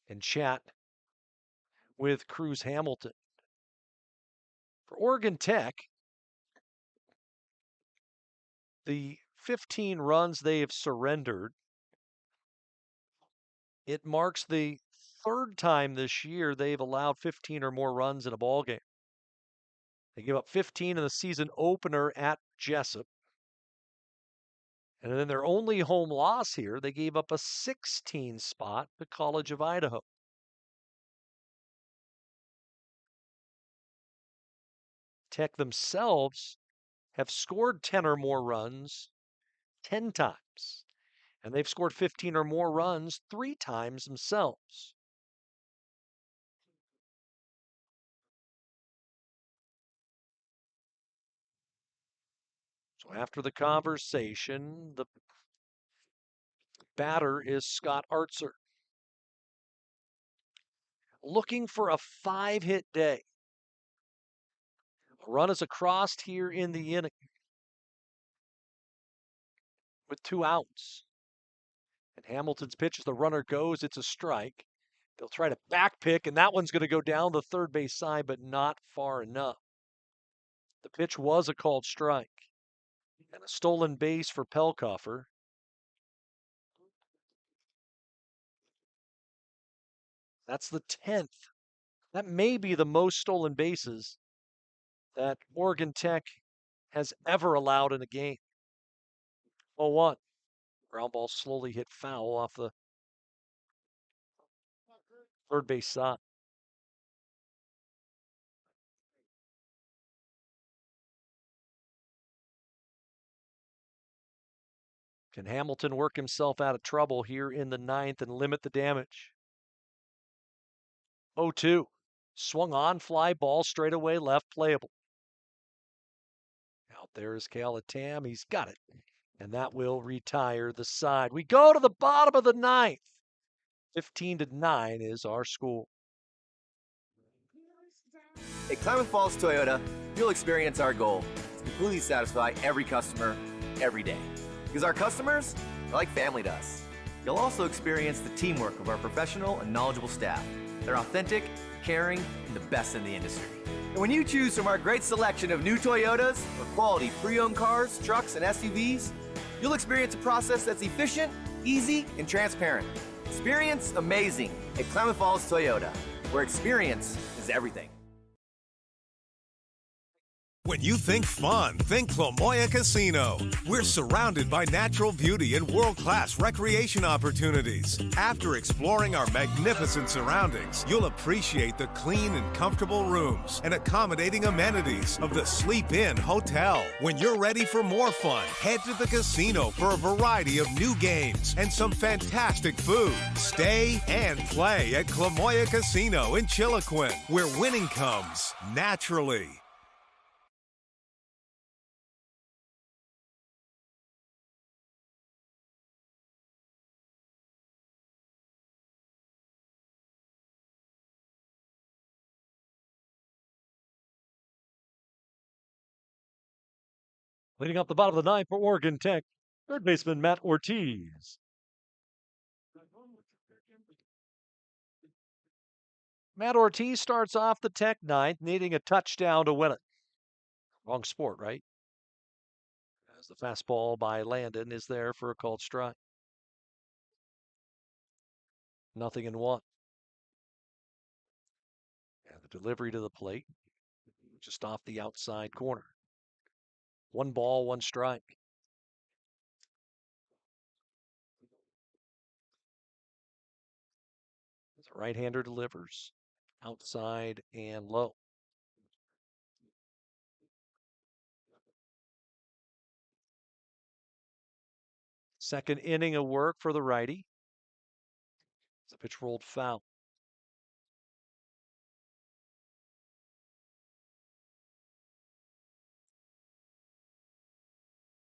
and chat with Cruz Hamilton. For Oregon Tech, the 15 runs they have surrendered, it marks the third time this year they've allowed 15 or more runs in a ball game. They gave up 15 in the season opener at Jessup. And then their only home loss here, they gave up a 16 spot to College of Idaho. Tech themselves have scored 10 or more runs 10 times. And they've scored 15 or more runs 3 times themselves. So after the conversation, the batter is Scott Artzer. Looking for a 5-hit day. A run is across here in the inning with 2 outs. And Hamilton's pitch as the runner goes, it's a strike. They'll try to back pick, and that one's going to go down the third base side, but not far enough. The pitch was a called strike. And a stolen base for Pelkoffer. That's the 10th. That may be the most stolen bases that Oregon Tech has ever allowed in a game. 0-1. Ground ball slowly hit foul off the third base side. Can Hamilton work himself out of trouble here in the ninth and limit the damage? 0-2. Swung on, fly ball, straightaway left, playable. Out there is Calatam. He's got it. And that will retire the side. We go to the bottom of the ninth. 15-9 is our score. At Klamath Falls Toyota, you'll experience our goal to completely satisfy every customer, every day. Because our customers are like family to us. You'll also experience the teamwork of our professional and knowledgeable staff. They're authentic, caring, and the best in the industry. And when you choose from our great selection of new Toyotas or quality pre-owned cars, trucks, and SUVs, you'll experience a process that's efficient, easy, and transparent. Experience amazing at Klamath Falls Toyota, where experience is everything. When you think fun, think Clamoya Casino. We're surrounded by natural beauty and world-class recreation opportunities. After exploring our magnificent surroundings, you'll appreciate the clean and comfortable rooms and accommodating amenities of the Sleep Inn Hotel. When you're ready for more fun, head to the casino for a variety of new games and some fantastic food. Stay and play at Clamoya Casino in Chiloquin, where winning comes naturally. Leading up the bottom of the ninth for Oregon Tech, third baseman Matt Ortiz. Matt Ortiz starts off the Tech ninth, needing a touchdown to win it. Wrong sport, right? As the fastball by Landon is there for a called strike. 0-1. And the delivery to the plate, just off the outside corner. 1 ball, 1 strike. The right-hander delivers outside and low. Second inning of work for the righty. The pitch rolled foul.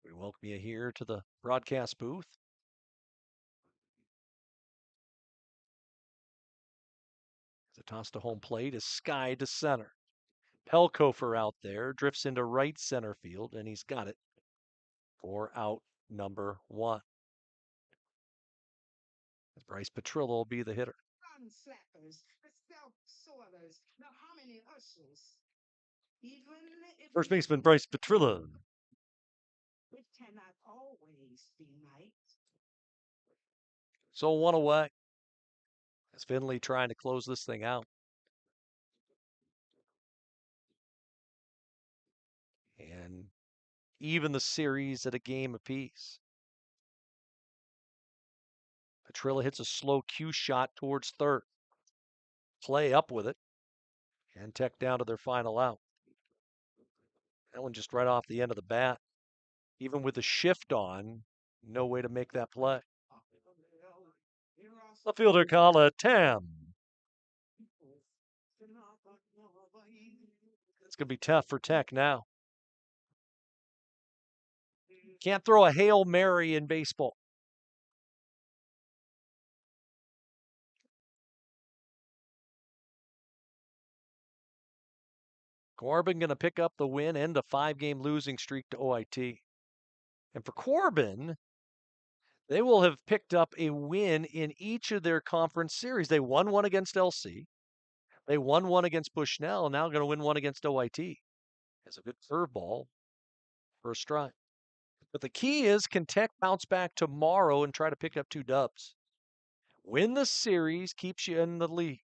We welcome you here to the broadcast booth. The toss to home plate is skied to center. Pelkofer out there, drifts into right center field, and he's got it for out number 1. Bryce Petrillo will be the hitter. First baseman Bryce Petrillo. So 1 away. As Finley trying to close this thing out. And even the series at a game apiece. Petrillo hits a slow cue shot towards third. Play up with it. And Tech down to their final out. That one just right off the end of the bat. Even with the shift on, no way to make that play. The fielder Tam. It's going to be tough for Tech now. Can't throw a Hail Mary in baseball. Corban going to pick up the win, end a 5-game losing streak to OIT. And for Corban, they will have picked up a win in each of their conference series. They won one against LC. They won one against Bushnell, now going to win one against OIT. Has a good curveball for a strike. But the key is, can Tech bounce back tomorrow and try to pick up 2 dubs? Win the series, keeps you in the lead.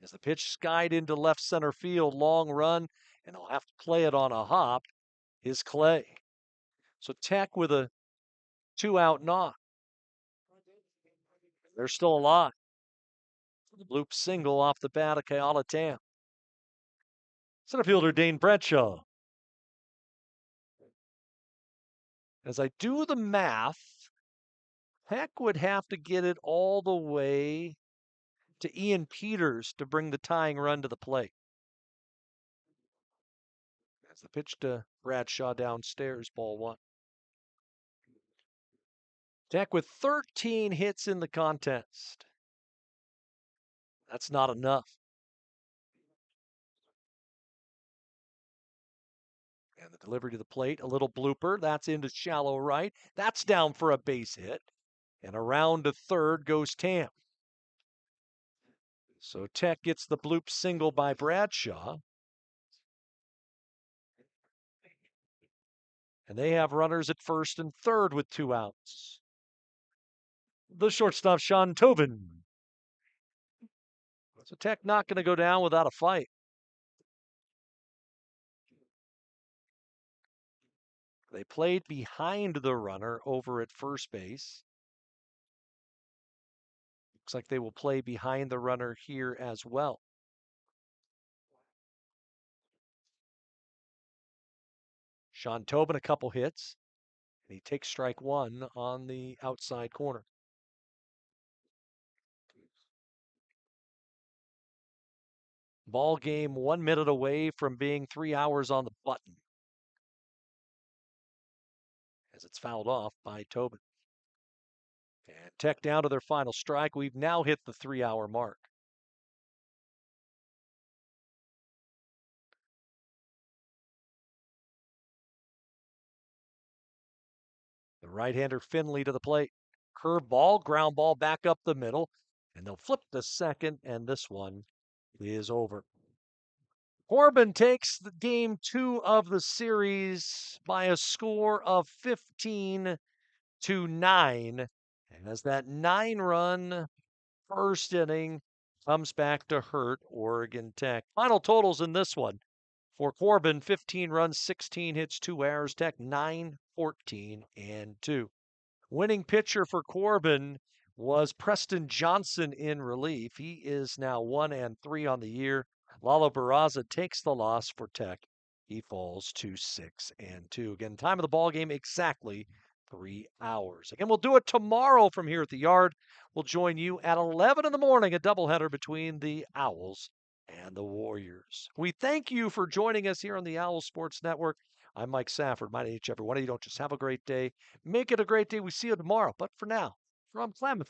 As the pitch skied into left center field, long run, and they'll have to play it on a hop, is Clay. So Tech with a 2-out knock. They're still alive. The bloop single off the bat of Kayala Tam. Center fielder Dane Bradshaw. As I do the math, Tech would have to get it all the way to Ian Peters to bring the tying run to the plate. As the pitch to Bradshaw downstairs, ball 1. Tech with 13 hits in the contest. That's not enough. And the delivery to the plate, a little blooper. That's into shallow right. That's down for a base hit. And around to third goes Tam. So Tech gets the bloop single by Bradshaw. And they have runners at first and third with 2 outs. The shortstop, Sean Tobin. So Tech not going to go down without a fight. They played behind the runner over at first base. Looks like they will play behind the runner here as well. Sean Tobin, a couple hits. And he takes strike one on the outside corner. Ball game 1 minute away from being 3 hours on the button. As it's fouled off by Tobin. And Tech down to their final strike. We've now hit the 3-hour mark. The right-hander Finley to the plate. Curve ball, ground ball back up the middle. And they'll flip the second, and this one is over. Corban takes the game 2 of the series by a score of 15-9. As that 9-run first inning comes back to hurt Oregon Tech. Final totals in this one. For Corban, 15 runs, 16 hits, 2 errors. Tech 9, 14, and 2. Winning pitcher for Corban was Preston Johnson in relief. He is now 1-3 on the year. Lalo Barraza takes the loss for Tech. He falls to 6-2. Again, time of the ball game exactly 3 hours. Again, we'll do it tomorrow from here at the Yard. We'll join you at 11 in the morning, a doubleheader between the Owls and the Warriors. We thank you for joining us here on the Owl Sports Network. I'm Mike Safford. My name is every one of you. Don't just have a great day. Make it a great day. We see you tomorrow. But for now, from Klamath